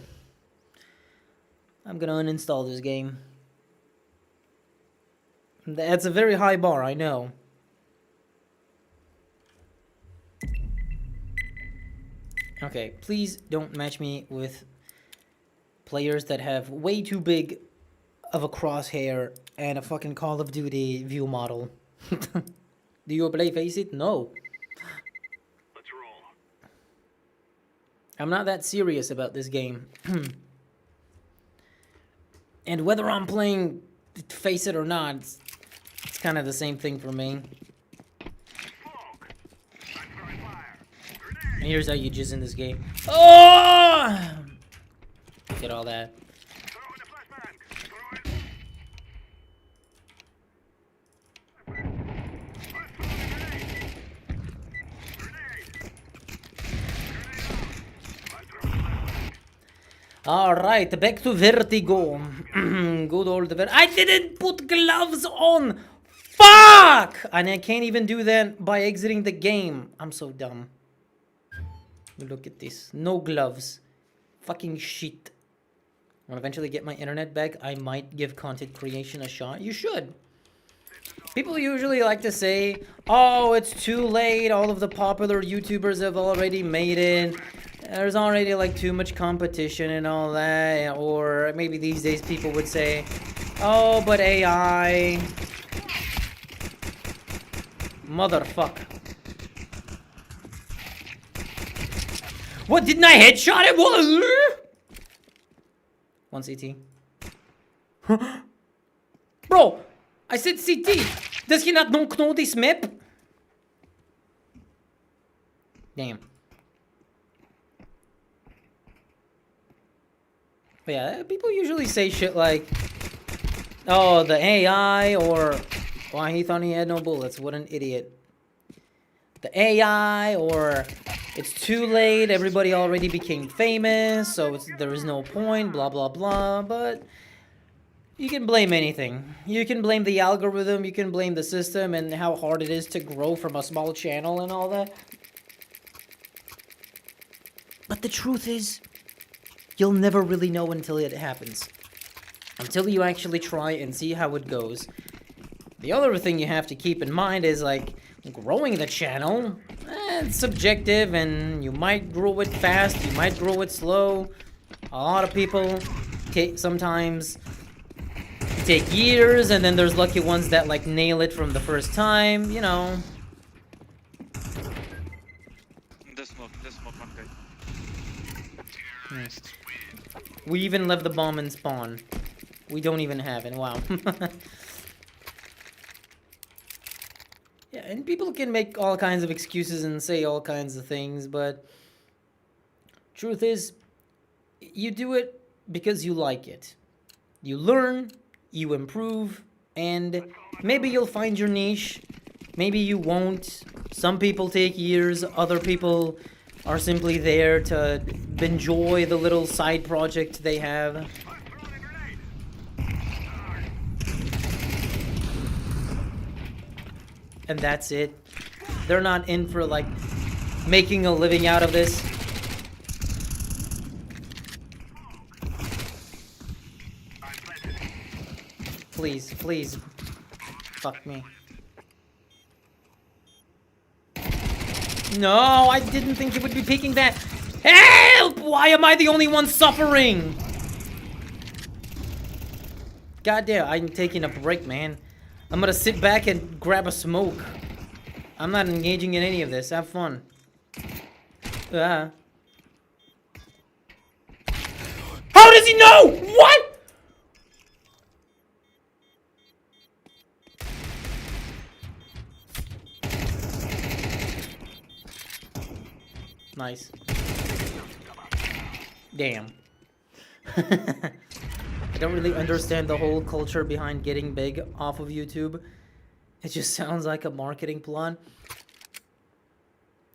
I'm gonna uninstall this game. That's a very high bar, I know. Okay, please don't match me with... players that have way too big of a crosshair and a fucking Call of Duty view model. Do you play Face It? No. Let's roll. I'm not that serious about this game. And whether I'm playing Face It or not, it's kind of the same thing for me. Smoke. I'm throwing fire. And here's how you jizz in this game. Oh! Get all that. Throw in the flashbang. Throw it. I'm throwing a grenade. Grenade. I'm throwing flashbang. All right, back to Vertigo. Good old I didn't put gloves on. Fuck! And I can't even do that by exiting the game. I'm so dumb. Look at this. No gloves. Fucking shit. When I eventually get my internet back, I might give content creation a shot. You should. People usually like to say, oh, it's too late. All of the popular YouTubers have already made it. There's already like too much competition and all that. Or maybe these days people would say, oh, but AI. Motherfuck. What, didn't I headshot it? What? One CT. Bro, I said CT. Does he not know this map? Damn. But yeah, people usually say shit like, oh, the AI, or why he thought he had no bullets. What an idiot. The AI, or it's too late, everybody already became famous, so there is no point, blah, blah, blah. But you can blame anything. You can blame the algorithm, you can blame the system, and how hard it is to grow from a small channel and all that. But the truth is, you'll never really know until it happens. Until you actually try and see how it goes. The other thing you have to keep in mind is, like, growing the channel, it's subjective, and you might grow it fast, you might grow it slow. A lot of people sometimes take years, and then there's lucky ones that, like, nail it from the first time, you know. This smoke, one guy. Nice. We even left the bomb in spawn. We don't even have it, wow. Yeah, and people can make all kinds of excuses and say all kinds of things, but truth is, you do it because you like it. You learn, you improve, and maybe you'll find your niche, maybe you won't. Some people take years, other people are simply there to enjoy the little side project they have. And that's it. They're not in for, like, making a living out of this. Please, please. Fuck me. No, I didn't think you would be picking that. Help! Why am I the only one suffering? Goddamn, I'm taking a break, man. I'm gonna sit back and grab a smoke. I'm not engaging in any of this. Have fun. How does he know? What? Nice. Damn. I don't really understand the whole culture behind getting big off of YouTube. It just sounds like a marketing ploy.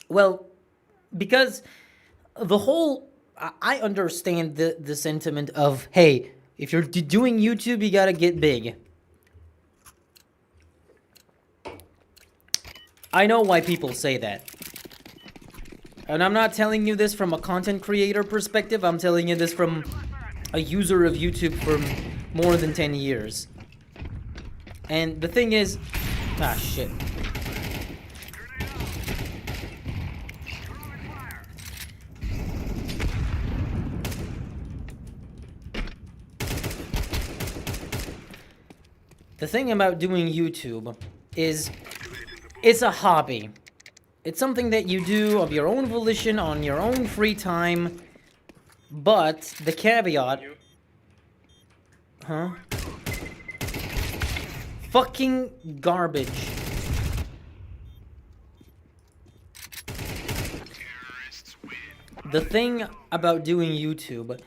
Well, because the whole... I understand the sentiment of, hey, if you're doing YouTube, you gotta get big. I know why people say that. And I'm not telling you this from a content creator perspective. I'm telling you this from a user of YouTube for more than 10 years. And the thing is... Ah, shit. the thing about doing YouTube is it's a hobby. It's something that you do of your own volition on your own free time. But the caveat... Huh? Fucking garbage. The thing about doing YouTube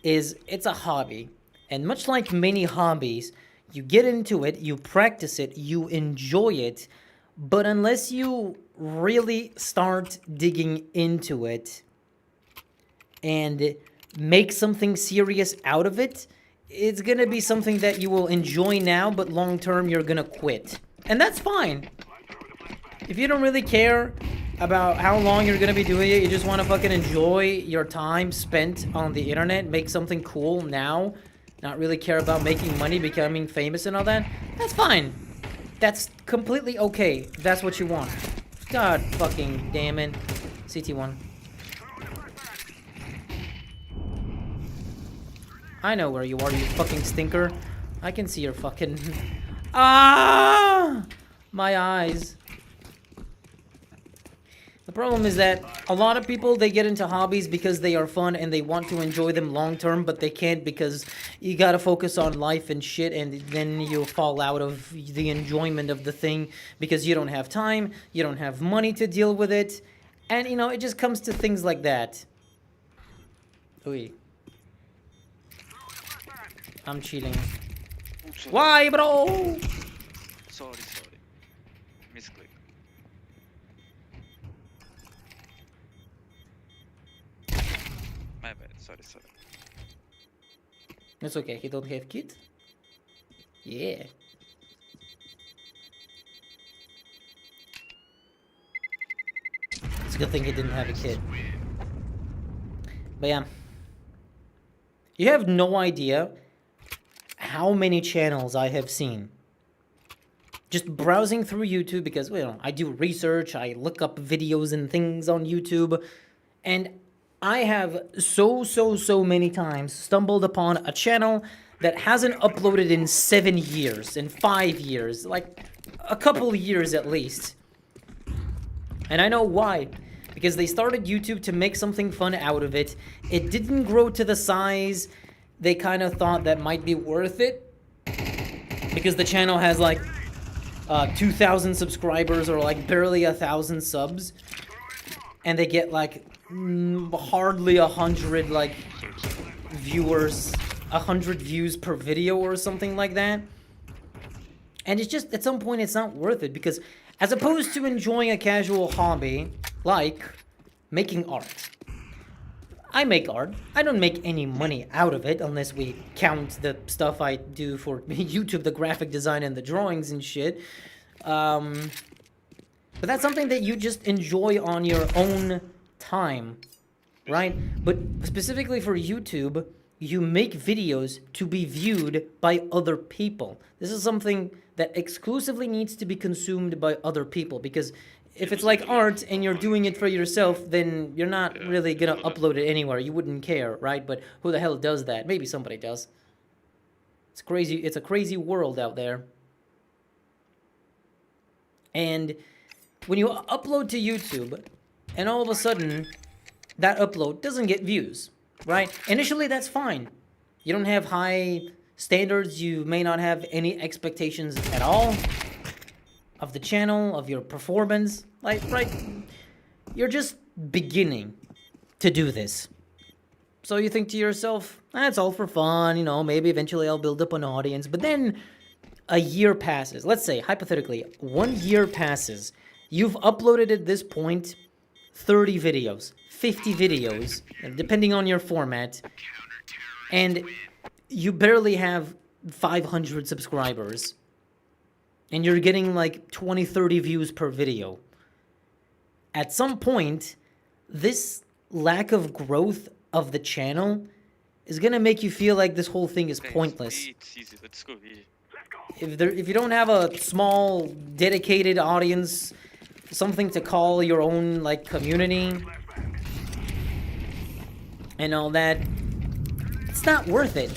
is it's a hobby. And much like many hobbies, you get into it, you practice it, you enjoy it, but unless you really start digging into it and make something serious out of it, it's gonna be something that you will enjoy now, but long term you're gonna quit. And that's fine. If you don't really care about how long you're gonna be doing it, you just wanna fucking enjoy your time spent on the internet, make something cool now, not really care about making money, becoming famous and all that, that's fine. That's completely okay. If that's what you want. God fucking damn it. CT1. I know where you are, you fucking stinker. I can see your fucking... Ah! My eyes. The problem is that a lot of people, they get into hobbies because they are fun and they want to enjoy them long term, but they can't because you gotta focus on life and shit, and then you fall out of the enjoyment of the thing because you don't have time, you don't have money to deal with it, and you know, it just comes to things like that. Ooh. I'm cheating. Oops, Why, bro? sorry. Misclick. My bad. Sorry. It's okay, he don't have kid? Yeah. It's a good thing he didn't have a kid. But yeah. You have no idea how many channels I have seen. Just browsing through YouTube because, well, I do research, I look up videos and things on YouTube, and I have so many times stumbled upon a channel that hasn't uploaded in 7 years, in 5 years, like a couple years at least. And I know why. Because they started YouTube to make something fun out of it. It didn't grow to the size they kind of thought that might be worth it. Because the channel has like 2,000 subscribers or like barely 1,000 subs. And they get like hardly 100 like viewers, 100 views per video or something like that. And it's just, at some point it's not worth it, because as opposed to enjoying a casual hobby like making art. I make art. I don't make any money out of it unless we count the stuff I do for YouTube, the graphic design and the drawings and shit. But that's something that you just enjoy on your own time, right? But specifically for YouTube, you make videos to be viewed by other people. This is something that exclusively needs to be consumed by other people, because if it's like art and you're doing it for yourself, then you're not really gonna upload it anywhere. You wouldn't care, right? But who the hell does that? Maybe somebody does. It's crazy. It's a crazy world out there. And when you upload to YouTube, and all of a sudden, that upload doesn't get views, right? Initially, that's fine. You don't have high standards. You may not have any expectations at all of the channel, of your performance. Like, right? You're just beginning to do this. So you think to yourself, that's all for fun, you know, maybe eventually I'll build up an audience. But then a year passes. Let's say, hypothetically, 1 year passes. You've uploaded at this point 30 videos, 50 videos, depending on your format, and you barely have 500 subscribers, and you're getting like 20, 30 views per video. At some point, this lack of growth of the channel is gonna make you feel like this whole thing is pointless. It's easy. Let's go. If you don't have a small, dedicated audience, something to call your own, like, community, and all that, it's not worth it.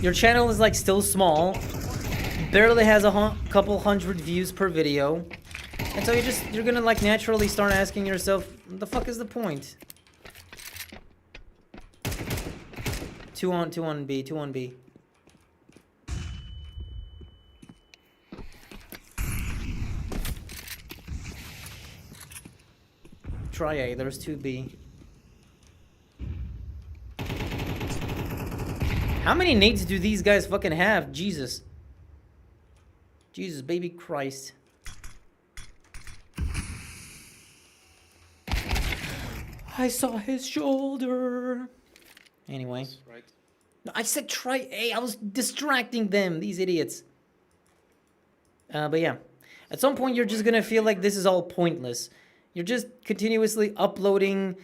Your channel is, like, still small, barely has a couple hundred views per video. And so you're gonna like naturally start asking yourself, the fuck is the point? 2 on B, 2 on B. Try A, there's 2B. How many nades do these guys fucking have? Jesus. Jesus, baby Christ. I saw his shoulder. Anyway. Right. No, I said try A. I was distracting them, these idiots. But yeah. At some point, you're just gonna feel like this is all pointless. You're just continuously uploading,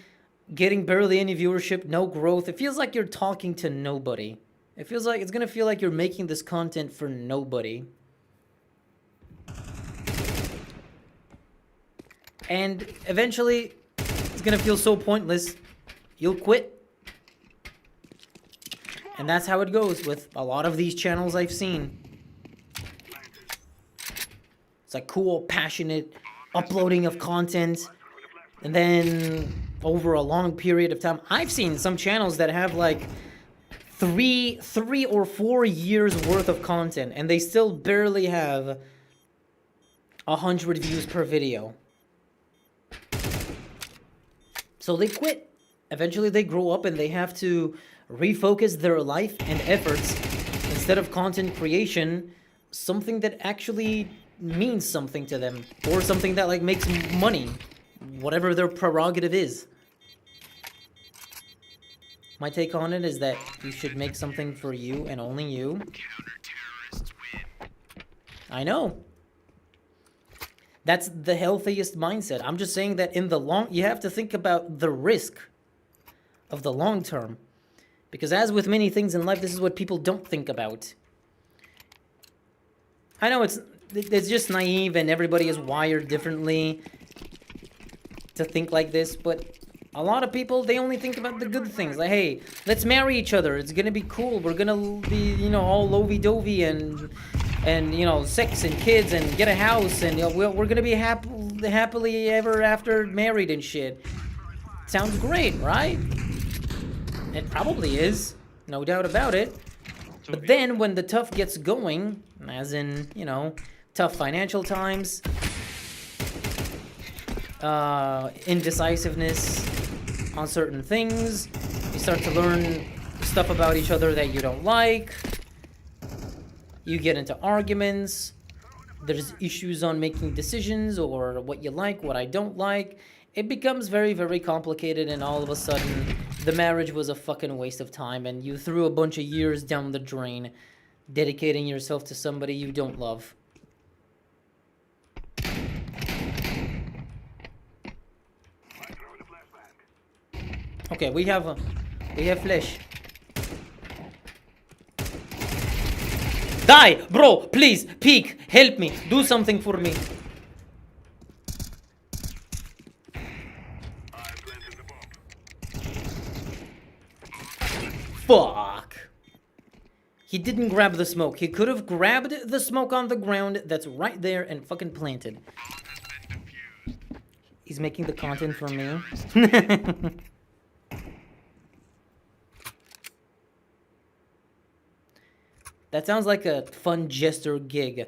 getting barely any viewership, no growth. It feels like you're talking to nobody. It feels like it's gonna feel like you're making this content for nobody. And eventually, it's gonna feel so pointless, you'll quit. And that's how it goes with a lot of these channels I've seen. It's like cool, passionate uploading of content. And then over a long period of time, I've seen some channels that have like three or 4 years worth of content, and they still barely have 100 views per video. So they quit. Eventually they grow up and they have to refocus their life and efforts, instead of content creation, something that actually means something to them, or something that like makes money, whatever their prerogative is. My take on it is that you should make something for you and only you. I know. That's the healthiest mindset. I'm just saying that in the long, you have to think about the risk of the long term. Because as with many things in life, this is what people don't think about. I know it's just naive and everybody is wired differently to think like this, but a lot of people, they only think about the good things. Like, hey, let's marry each other. It's gonna be cool. We're gonna be, you know, all lovey-dovey and you know, sex and kids and get a house, and you know, we're gonna be happily ever after married and shit. Sounds great, right? It probably is, no doubt about it. But then when the tough gets going, as in, you know, tough financial times, indecisiveness on certain things, you start to learn stuff about each other that you don't like, you get into arguments, there's issues on making decisions or what you like, what I don't like. It becomes very, very complicated, and all of a sudden, the marriage was a fucking waste of time, and you threw a bunch of years down the drain, dedicating yourself to somebody you don't love. Okay, we have flesh. Die, bro! Please, peek, help me, do something for me. Fuck. He didn't grab the smoke. He could have grabbed the smoke on the ground that's right there and fucking planted. He's making the content for me. That sounds like a fun jester gig.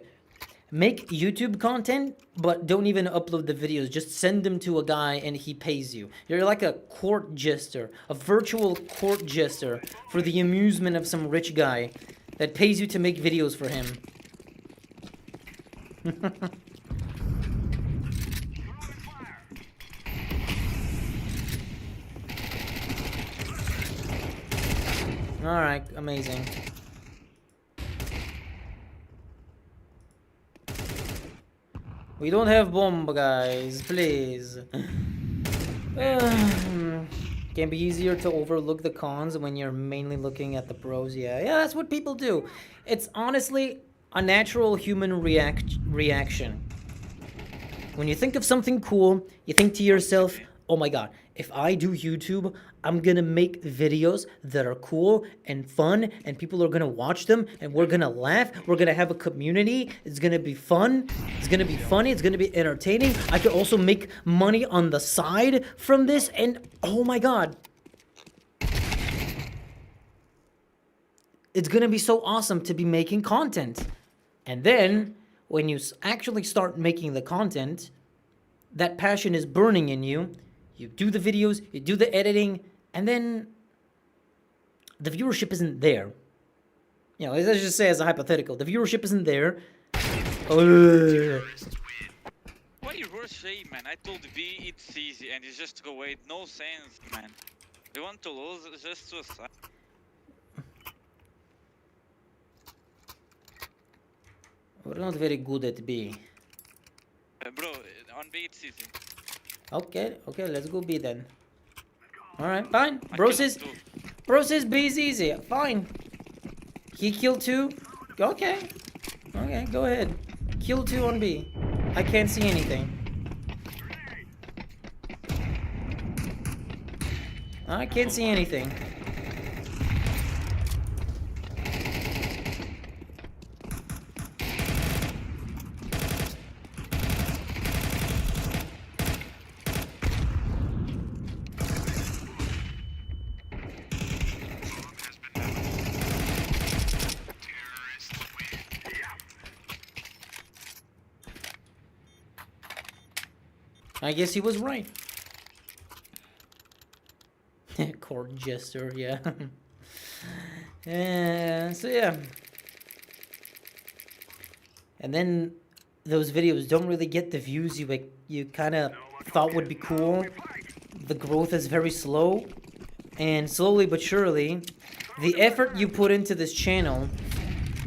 Make YouTube content, but don't even upload the videos. Just send them to a guy and he pays you. You're like a court jester, a virtual court jester for the amusement of some rich guy that pays you to make videos for him. Alright, amazing. We don't have bomb, guys, please. Can be easier to overlook the cons when you're mainly looking at the pros. Yeah, that's what people do. It's honestly a natural human reaction. When you think of something cool, you think to yourself, oh my god, if I do YouTube, I'm gonna make videos that are cool and fun, and people are gonna watch them, and we're gonna laugh. We're gonna have a community. It's gonna be fun. It's gonna be funny. It's gonna be entertaining. I could also make money on the side from this, and oh my god. It's gonna be so awesome to be making content. And then, when you actually start making the content, that passion is burning in you. You do the videos, you do the editing, and then the viewership isn't there. You know, let's just say as a hypothetical, the viewership isn't there. What you were saying, man? I told V it's easy and you just go away. No sense, man. You want to lose, just suicide. We're not very good at B. Bro, on B it's easy. Okay, let's go B then. Alright, fine. I Bro killed says two. B is easy. Fine. He killed 2. Okay, go ahead. Kill 2 on B. I can't see anything. I can't see anything. I guess he was right. Court jester, yeah. So yeah. And then those videos don't really get the views you kind of thought would be cool. The growth is very slow. And slowly but surely, the effort you put into this channel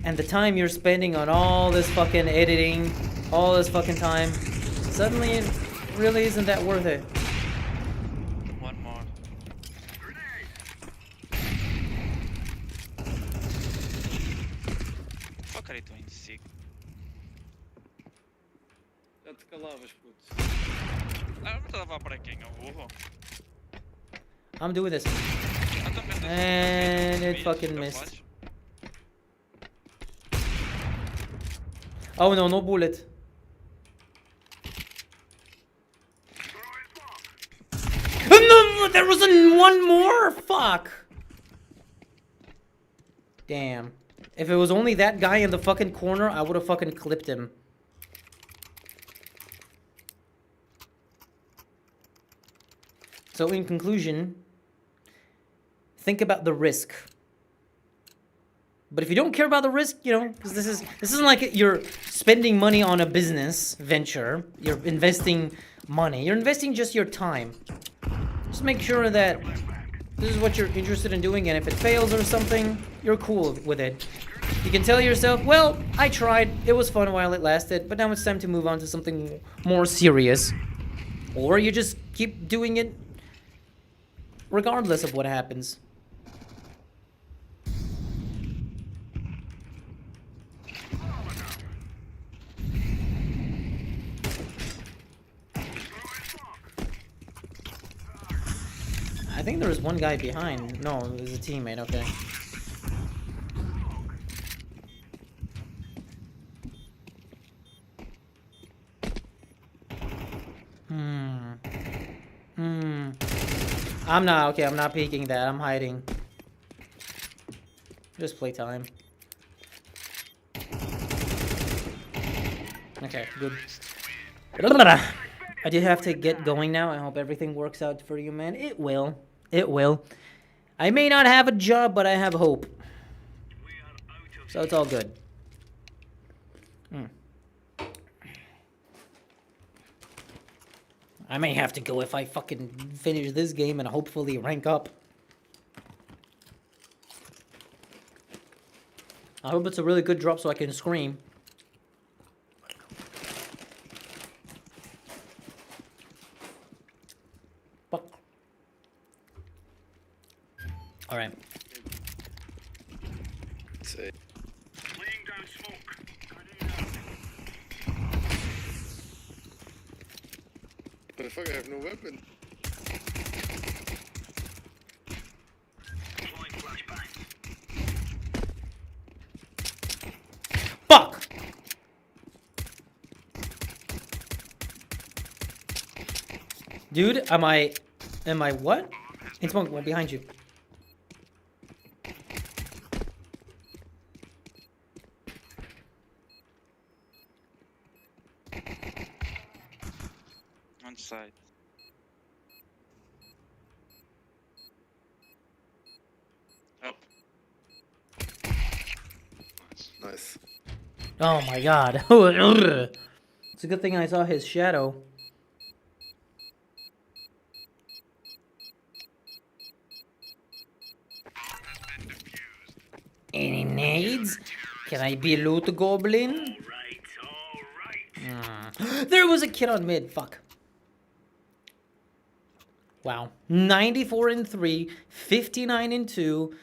and the time you're spending on all this fucking editing, all this fucking time, suddenly it really isn't that worth it. One more. Fuck are you doing, sick? Já te calavas, puto. Ah, eu estava para quem? O burro? I'm doing this. Eu tô pensando- And it Bicho, fucking eu missed. acho. Oh no, no bullet. No, there was one more. Fuck. Damn. If it was only that guy in the fucking corner, I would have fucking clipped him. So in conclusion, think about the risk. But if you don't care about the risk, you know, because this isn't like you're spending money on a business venture. You're investing money. You're investing just your time. Just make sure that this is what you're interested in doing, and if it fails or something, you're cool with it. You can tell yourself, well, I tried, it was fun while it lasted, but now it's time to move on to something more serious. Or you just keep doing it regardless of what happens. I think there was one guy behind. No, there's a teammate, okay. I'm not peeking that. I'm hiding. Just play time. Okay, good. I do have to get going now. I hope everything works out for you, man. It will. It will. I may not have a job, but I have hope. So it's all good. I may have to go if I fucking finish this game and hopefully rank up. I hope it's a really good drop so I can scream. Fuck. Alright. Laying down smoke. What the fuck? I have no weapon. Fuck! Dude, am I what? In smoke, one behind you. On side. Up. Nice. Oh my god. It's a good thing I saw his shadow. Any nades? Can I be a loot goblin? There was a kid on mid. Fuck. Wow. 94 and 3, 59 and 2,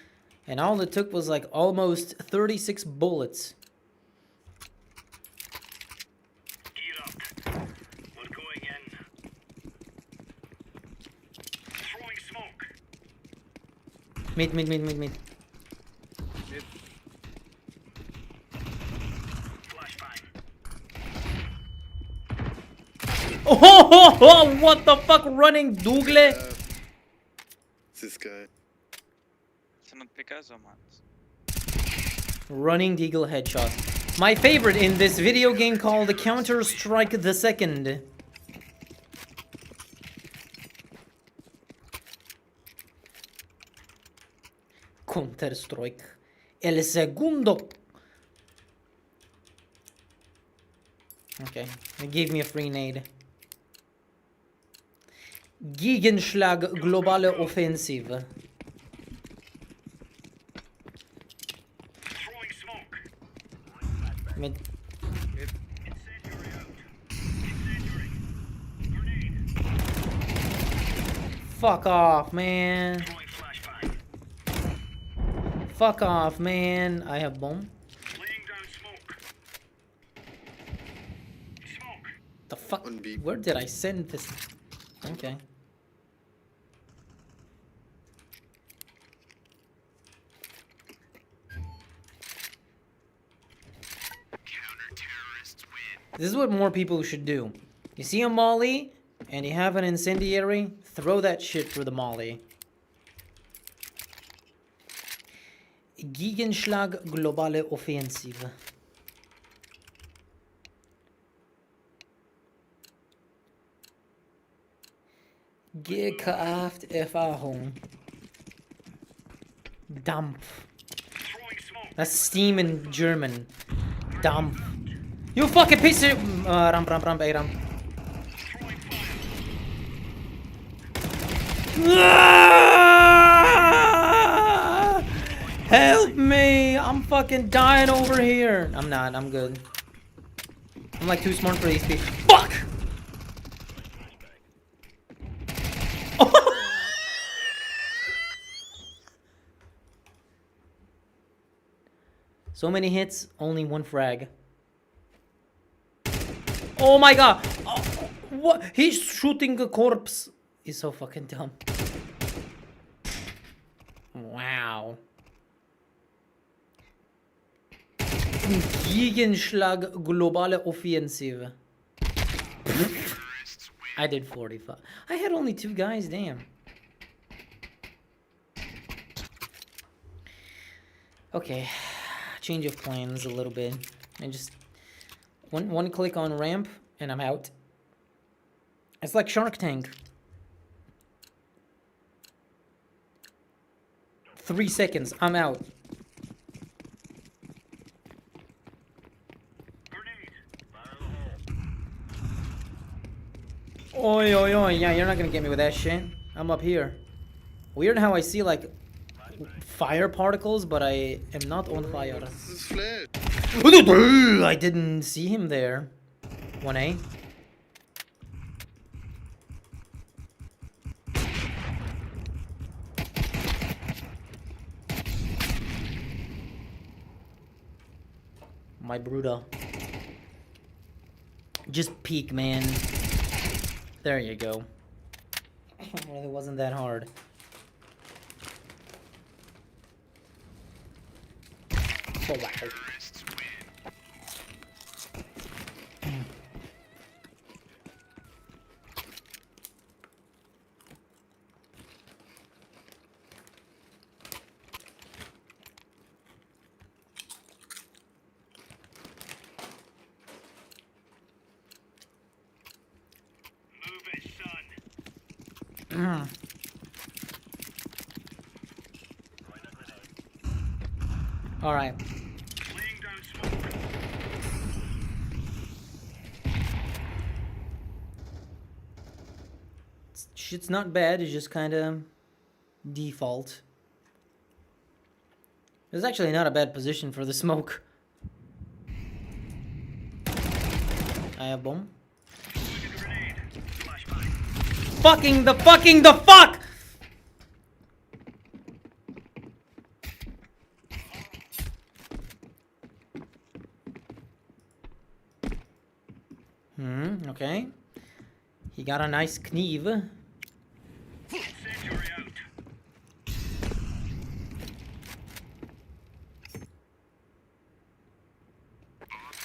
and all it took was like almost 36 bullets. Gear up. We're going in. Throwing smoke. Mid. Flashbang. Oh, what the fuck, running Dougle? This guy. It's not Picasso, man. Running Deagle headshot. My favorite in this video game called Counter-Strike the Second. Counter-Strike. El Segundo. Okay, it gave me a free nade. Gegenschlag globale Offensive. Throwing smoke. Mid. Incendiary out. Incendiary. Grenade. Fuck off, man. Throwing flashbang. Fuck off, man. I have bomb. Laying down smoke. Smoke. The fuck? On B. Where did I send this? Okay. This is what more people should do. You see a molly and you have an incendiary, throw that shit through the molly. Gegenschlag globale Offensive. Gekauft Erfahrung. Dampf. Throwing smoke. That's steam in German. Dampf. You fucking piece of... ramp, A ramp. Throwing fire. Ah! Help me! I'm fucking dying over here. I'm not, I'm good. I'm like too smart for these people. Fuck! So many hits, only one frag. Oh my god! Oh, what? He's shooting a corpse. He's so fucking dumb. Wow. Gegenschlag globale Offensive. I did 45. I had only 2 guys, damn. Okay. Change of plans a little bit. And just one click on ramp and I'm out. It's like Shark Tank. 3 seconds, I'm out. Grenade. Fire in the hole. Oi, oi, oi, yeah, you're not gonna get me with that shit. I'm up here. Weird how I see like fire particles, but I am not on fire. This is flash. I didn't see him there. 1A. My Bruda. Just peek, man. There you go. It really wasn't that hard. Oh, wow. All right. Laying down smoke. Shit's not bad. It's just kind of default. It's actually not a bad position for the smoke. I have bomb. Throwing a grenade. Flashbang. Fucking the fuck! Okay. He got a nice knive. Incendiary out.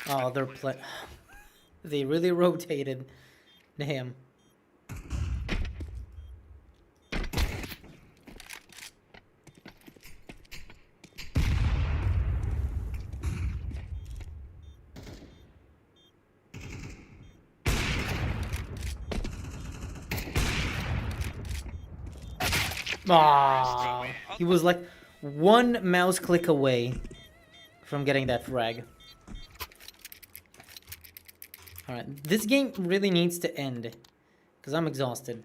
Oh, they really rotated. Damn. Ah, he was like one mouse click away from getting that frag. Alright, this game really needs to end because I'm exhausted.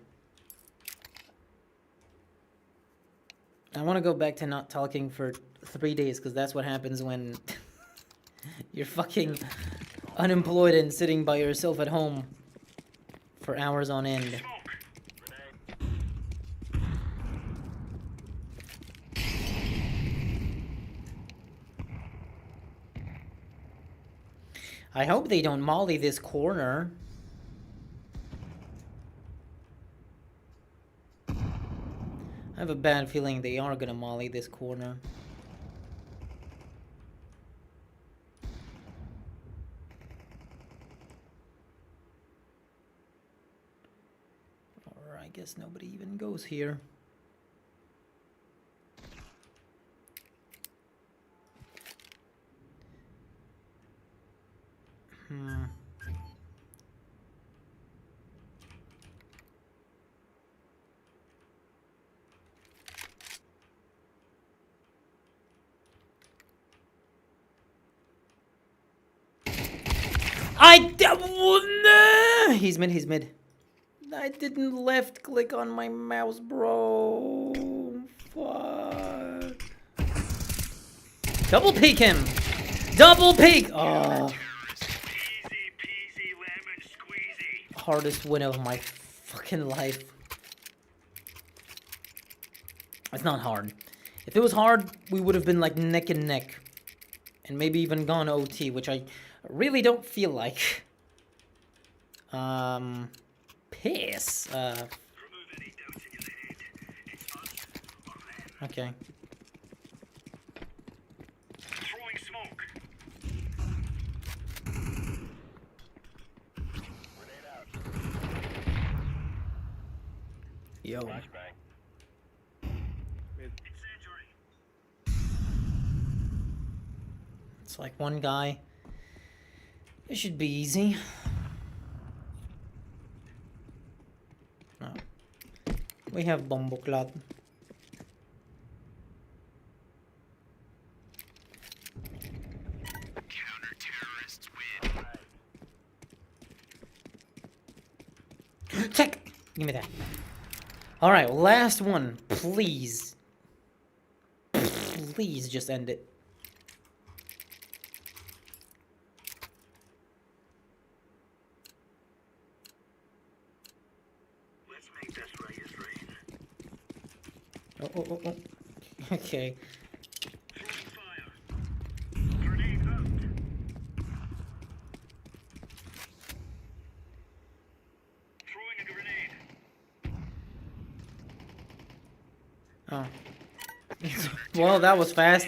I want to go back to not talking for 3 days because that's what happens when you're fucking unemployed and sitting by yourself at home for hours on end. Smoke. I hope they don't molly this corner. I have a bad feeling they are gonna molly this corner. Or I guess nobody even goes here. He's mid, he's mid. I didn't left click on my mouse, bro. Fuck. Double peek him. Double peek. Oh. Easy peasy lemon squeezy. Hardest win of my fucking life. It's not hard. If it was hard, we would have been like neck and neck. And maybe even gone OT, which I really don't feel like. Piss. Remove any doubts in your head. It's us or them. Okay. Throwing smoke. Yo. Incendiary. It's like one guy. It should be easy. Oh. We have Bomboclat. Counter-terrorists win. Check! Give me that. Alright, last one. Please. Please just end it. Let's make this right as rain. Oh. Okay. Throwing fire. Grenade out. Throwing a grenade. Oh. Well, that was fast.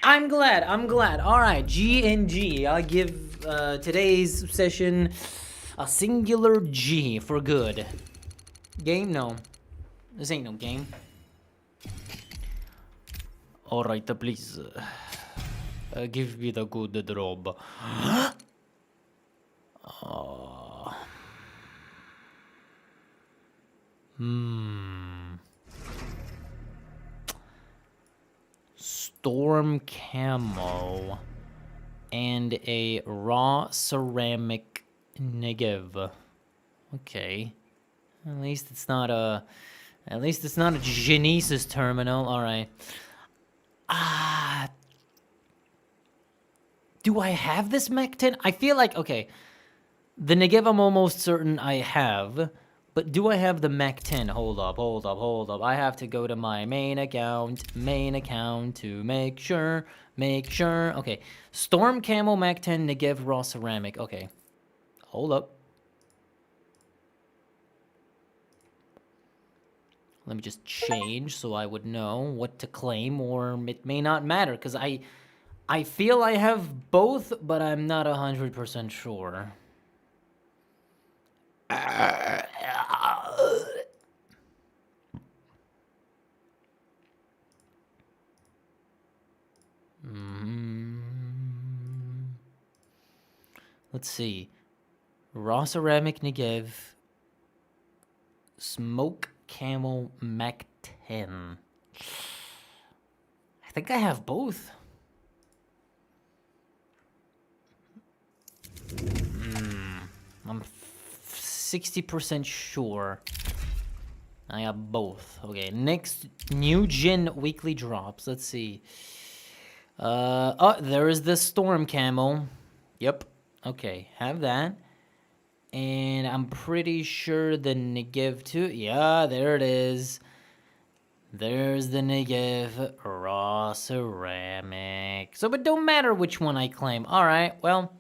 I'm glad. Alright, G. I'll give today's session a singular G for good. Game? No. This ain't no game. Alright, please. Give me the good drop. Oh. storm camo and a raw ceramic Negev. Okay. At least it's not a Genesis terminal. All right. Do I have this Mech 10? I feel like, okay, the Negev I'm almost certain I have, but do I have the Mech 10? Hold up. I have to go to my main account to make sure. Okay, Storm Camo Mech 10 Negev Raw Ceramic. Okay, hold up. Let me just change so I would know what to claim, or it may not matter, because I feel I have both, but I'm not 100% sure. Let's see. Raw Ceramic Negev. Smoke Camel Mech 10. I think I have both. I'm 60% sure I have both. Okay, next new gen weekly drops. Let's see. Oh, there is the Storm Camo. Yep. Okay, have that. And I'm pretty sure the Negev too. Yeah, there it is. There's the Negev Raw Ceramic. So, but don't matter which one I claim. All right, well.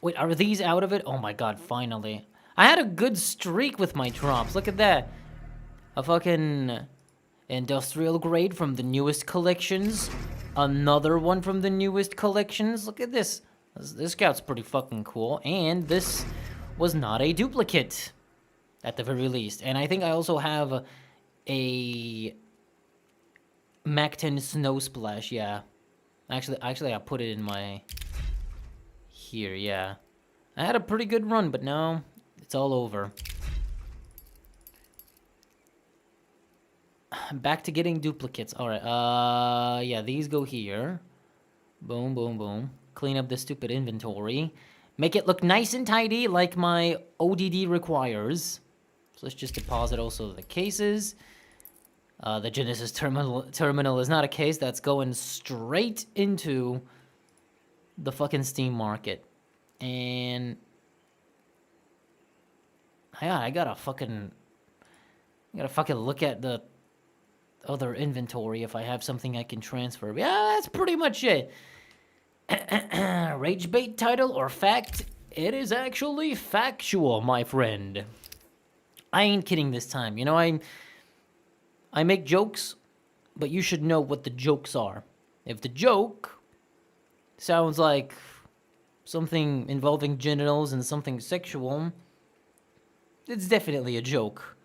Wait, are these out of it? Oh my god, finally. I had a good streak with my drops. Look at that. A fucking industrial grade from the newest collections. Another one from the newest collections. Look at this. This scout's pretty fucking cool. And this was not a duplicate, at the very least. And I think I also have a Mech 10 Snow Splash, yeah. Actually, I put it in my... Here, yeah. I had a pretty good run, but now it's all over. Back to getting duplicates. All right. Yeah, these go here. Boom, boom, boom. Clean up the stupid inventory. Make it look nice and tidy like my ODD requires. So let's just deposit also the cases. The Genesis terminal is not a case. That's going straight into the fucking Steam market. And yeah, I gotta fucking look at the other inventory if I have something I can transfer. Yeah, that's pretty much it. Rage bait title or fact? It is actually factual, my friend. I ain't kidding this time. You know, I make jokes, but you should know what the jokes are. If the joke sounds like something involving genitals and something sexual, it's definitely a joke.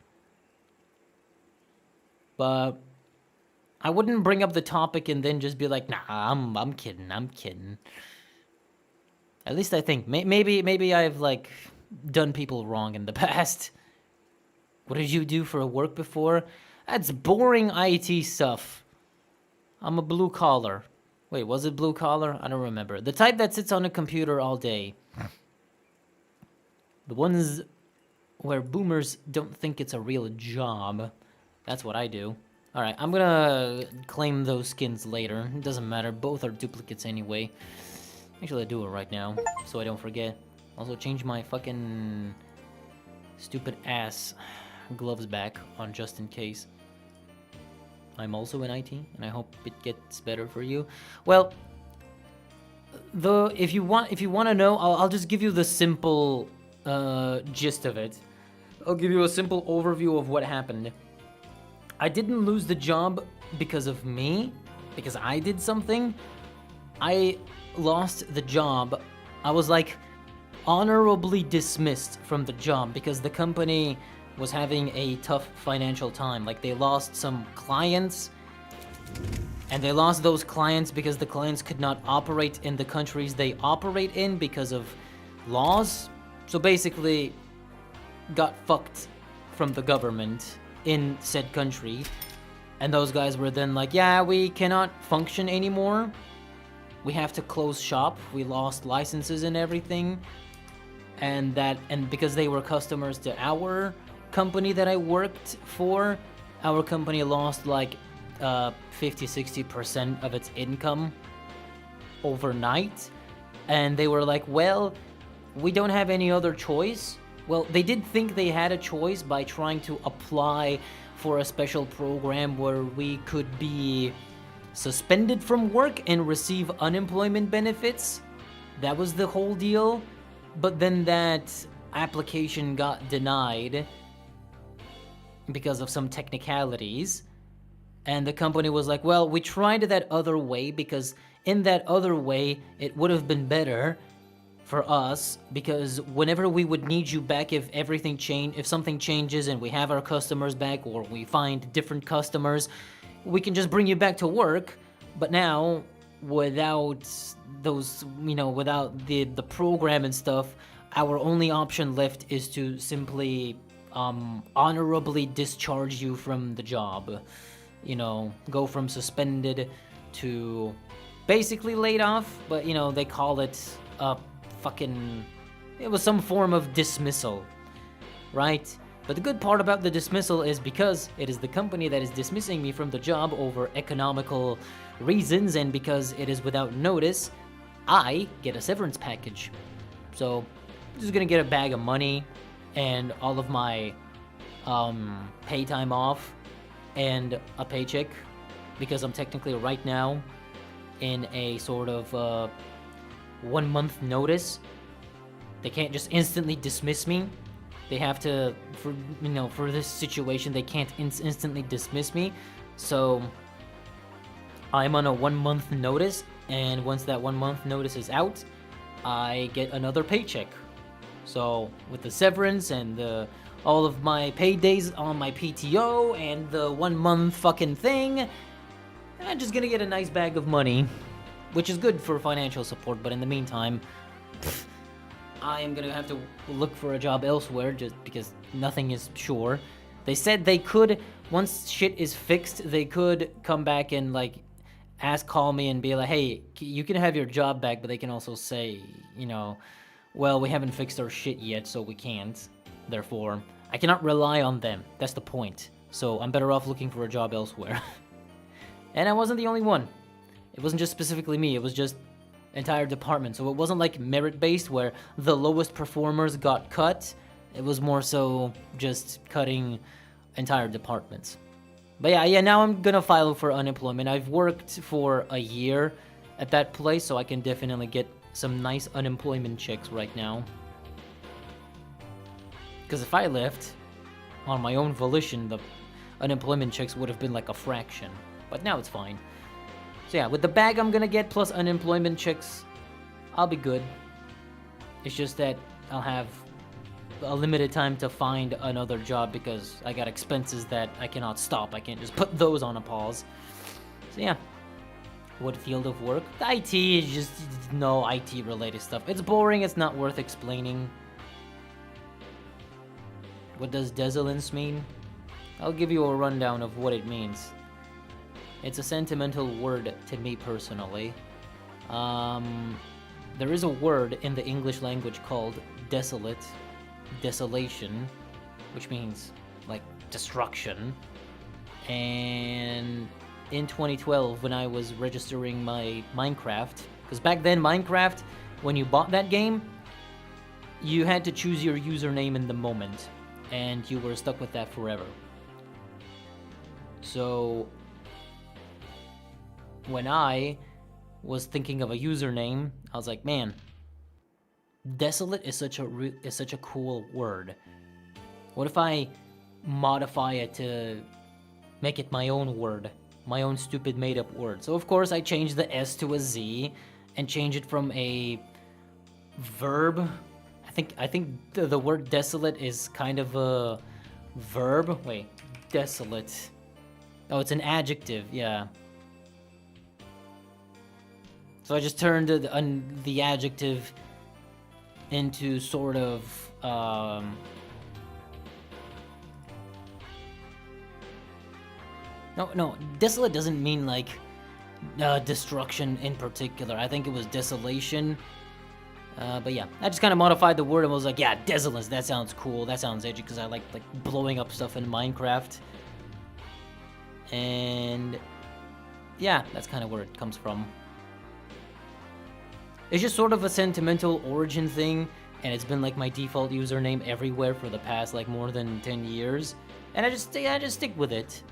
But I wouldn't bring up the topic and then just be like, nah, I'm kidding. At least I think. Maybe I've, like, done people wrong in the past. What did you do for work before? That's boring IT stuff. I'm a blue collar. Wait, was it blue collar? I don't remember. The type that sits on a computer all day. The ones where boomers don't think it's a real job. That's what I do. Alright, I'm gonna claim those skins later. It doesn't matter. Both are duplicates anyway. Actually, I do it right now, so I don't forget. Also, change my fucking stupid ass gloves back on just in case. I'm also in IT, and I hope it gets better for you. Well, if you want to know, I'll just give you the simple gist of it. I'll give you a simple overview of what happened. I didn't lose the job because of me, because I did something. I lost the job. I was like honorably dismissed from the job because the company was having a tough financial time. Like, they lost some clients, and they lost those clients because the clients could not operate in the countries they operate in because of laws. So basically, got fucked from the government in said country. And those guys were then like, yeah, we cannot function anymore. We have to close shop. We lost licenses and everything. And because they were customers to our company that I worked for, our company lost like 50-60% of its income overnight. And they were like, well, we don't have any other choice. Well, they did think they had a choice by trying to apply for a special program where we could be suspended from work and receive unemployment benefits. That was the whole deal. But then that application got denied because of some technicalities. And the company was like, well, we tried that other way because in that other way, it would have been better for us, because whenever we would need you back, if something changes and we have our customers back or we find different customers, we can just bring you back to work. But now, without those, without the program and stuff, our only option left is to simply honorably discharge you from the job. Go from suspended to basically laid off, but they call it it was some form of dismissal, right? But the good part about the dismissal is because it is the company that is dismissing me from the job over economical reasons, and because it is without notice, I get a severance package. So I'm just gonna get a bag of money and all of my pay time off and a paycheck, because I'm technically right now in a sort of 1 month notice. They can't just instantly dismiss me. They have to, for this situation, they can't instantly dismiss me. So I'm on a 1 month notice, and once that 1 month notice is out, I get another paycheck. So with the severance and all of my paid days on my PTO and the 1 month fucking thing, I'm just gonna get a nice bag of money, which is good for financial support. But in the meantime, I am gonna have to look for a job elsewhere, just because nothing is sure. They said they could, once shit is fixed, they could come back and call me and be like, hey, you can have your job back, but they can also say, well, we haven't fixed our shit yet, so we can't. Therefore, I cannot rely on them. That's the point. So I'm better off looking for a job elsewhere. And I wasn't the only one. It wasn't just specifically me, it was just entire department. So it wasn't like merit-based where the lowest performers got cut. It was more so just cutting entire departments. But yeah, now I'm gonna file for unemployment. I've worked for a year at that place, so I can definitely get some nice unemployment checks right now. Because if I left on my own volition, the unemployment checks would have been like a fraction. But now it's fine. So yeah, with the bag I'm gonna get plus unemployment checks, I'll be good. It's just that I'll have a limited time to find another job because I got expenses that I cannot stop. I can't just put those on a pause. So yeah. What field of work? IT is just no IT related stuff. It's boring, it's not worth explaining. What does desolence mean? I'll give you a rundown of what it means. It's a sentimental word to me personally. There is a word in the English language called desolate, desolation, which means like destruction. And in 2012, when I was registering my Minecraft, because back then Minecraft, when you bought that game, you had to choose your username in the moment, and you were stuck with that forever. So when I was thinking of a username, I was like, man, desolate is such a cool word. What if I modify it to make it my own word, my own stupid made-up word? So of course I changed the S to a Z and changed it from a verb. I think the word desolate is kind of a verb. Wait, desolate. Oh, it's an adjective. Yeah. So I just turned the adjective into sort of No, desolate doesn't mean like destruction in particular. I think it was desolation. But yeah, I just kind of modified the word and was like, yeah, desolate, that sounds cool, that sounds edgy, because I like blowing up stuff in Minecraft. And yeah, that's kind of where it comes from. It's just sort of a sentimental origin thing, and it's been like my default username everywhere for the past like more than 10 years. And I just stick with it.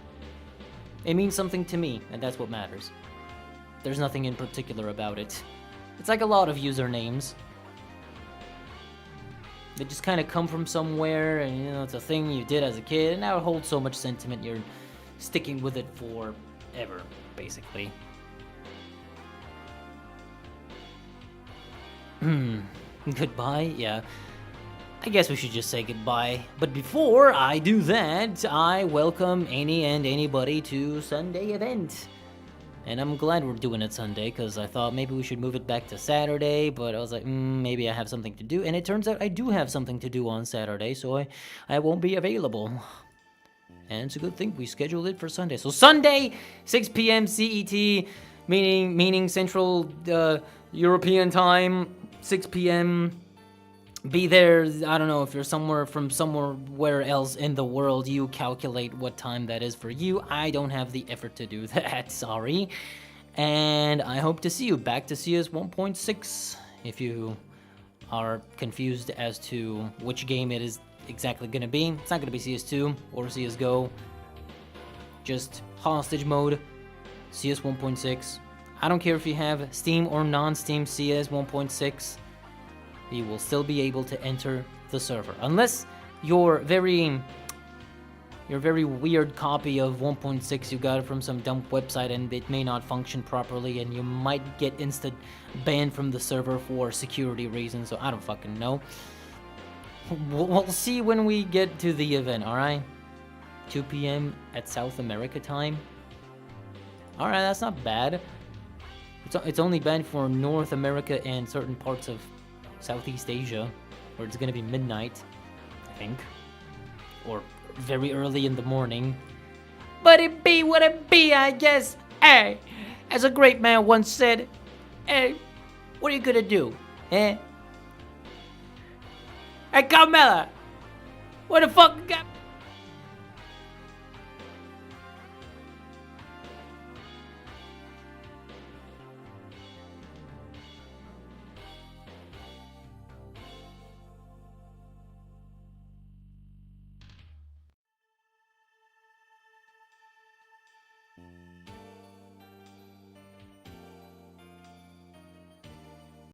It means something to me, and that's what matters. There's nothing in particular about it. It's like a lot of usernames. They just kind of come from somewhere, and you know, it's a thing you did as a kid, and now it holds so much sentiment, you're sticking with it forever, basically. Goodbye? Yeah. I guess we should just say goodbye. But before I do that, I welcome any and anybody to Sunday event. And I'm glad we're doing it Sunday, because I thought maybe we should move it back to Saturday, but I was like, maybe I have something to do. And it turns out I do have something to do on Saturday, so I won't be available. And it's a good thing we scheduled it for Sunday. So Sunday, 6 p.m. CET, meaning Central European Time, 6 p.m. Be there. I don't know if you're somewhere else in the world, you calculate what time that is for you. I don't have the effort to do that, sorry. And I hope to see you back to CS 1.6. If you are confused as to which game it is exactly gonna be, it's not gonna be CS2 or CSGO. Just hostage mode, CS 1.6. I don't care if you have Steam or non-Steam CS 1.6. You will still be able to enter the server. Unless your very weird copy of 1.6 you got it from some dumb website and it may not function properly and you might get instant banned from the server for security reasons, so I don't fucking know. We'll see when we get to the event, alright? 2 p.m. at South America time. Alright, that's not bad. It's only bad for North America and certain parts of Southeast Asia, where it's gonna be midnight, I think, or very early in the morning. But it be what it be, I guess. Hey, as a great man once said, hey, what are you gonna do, eh? Hey, Carmela, what the fuck got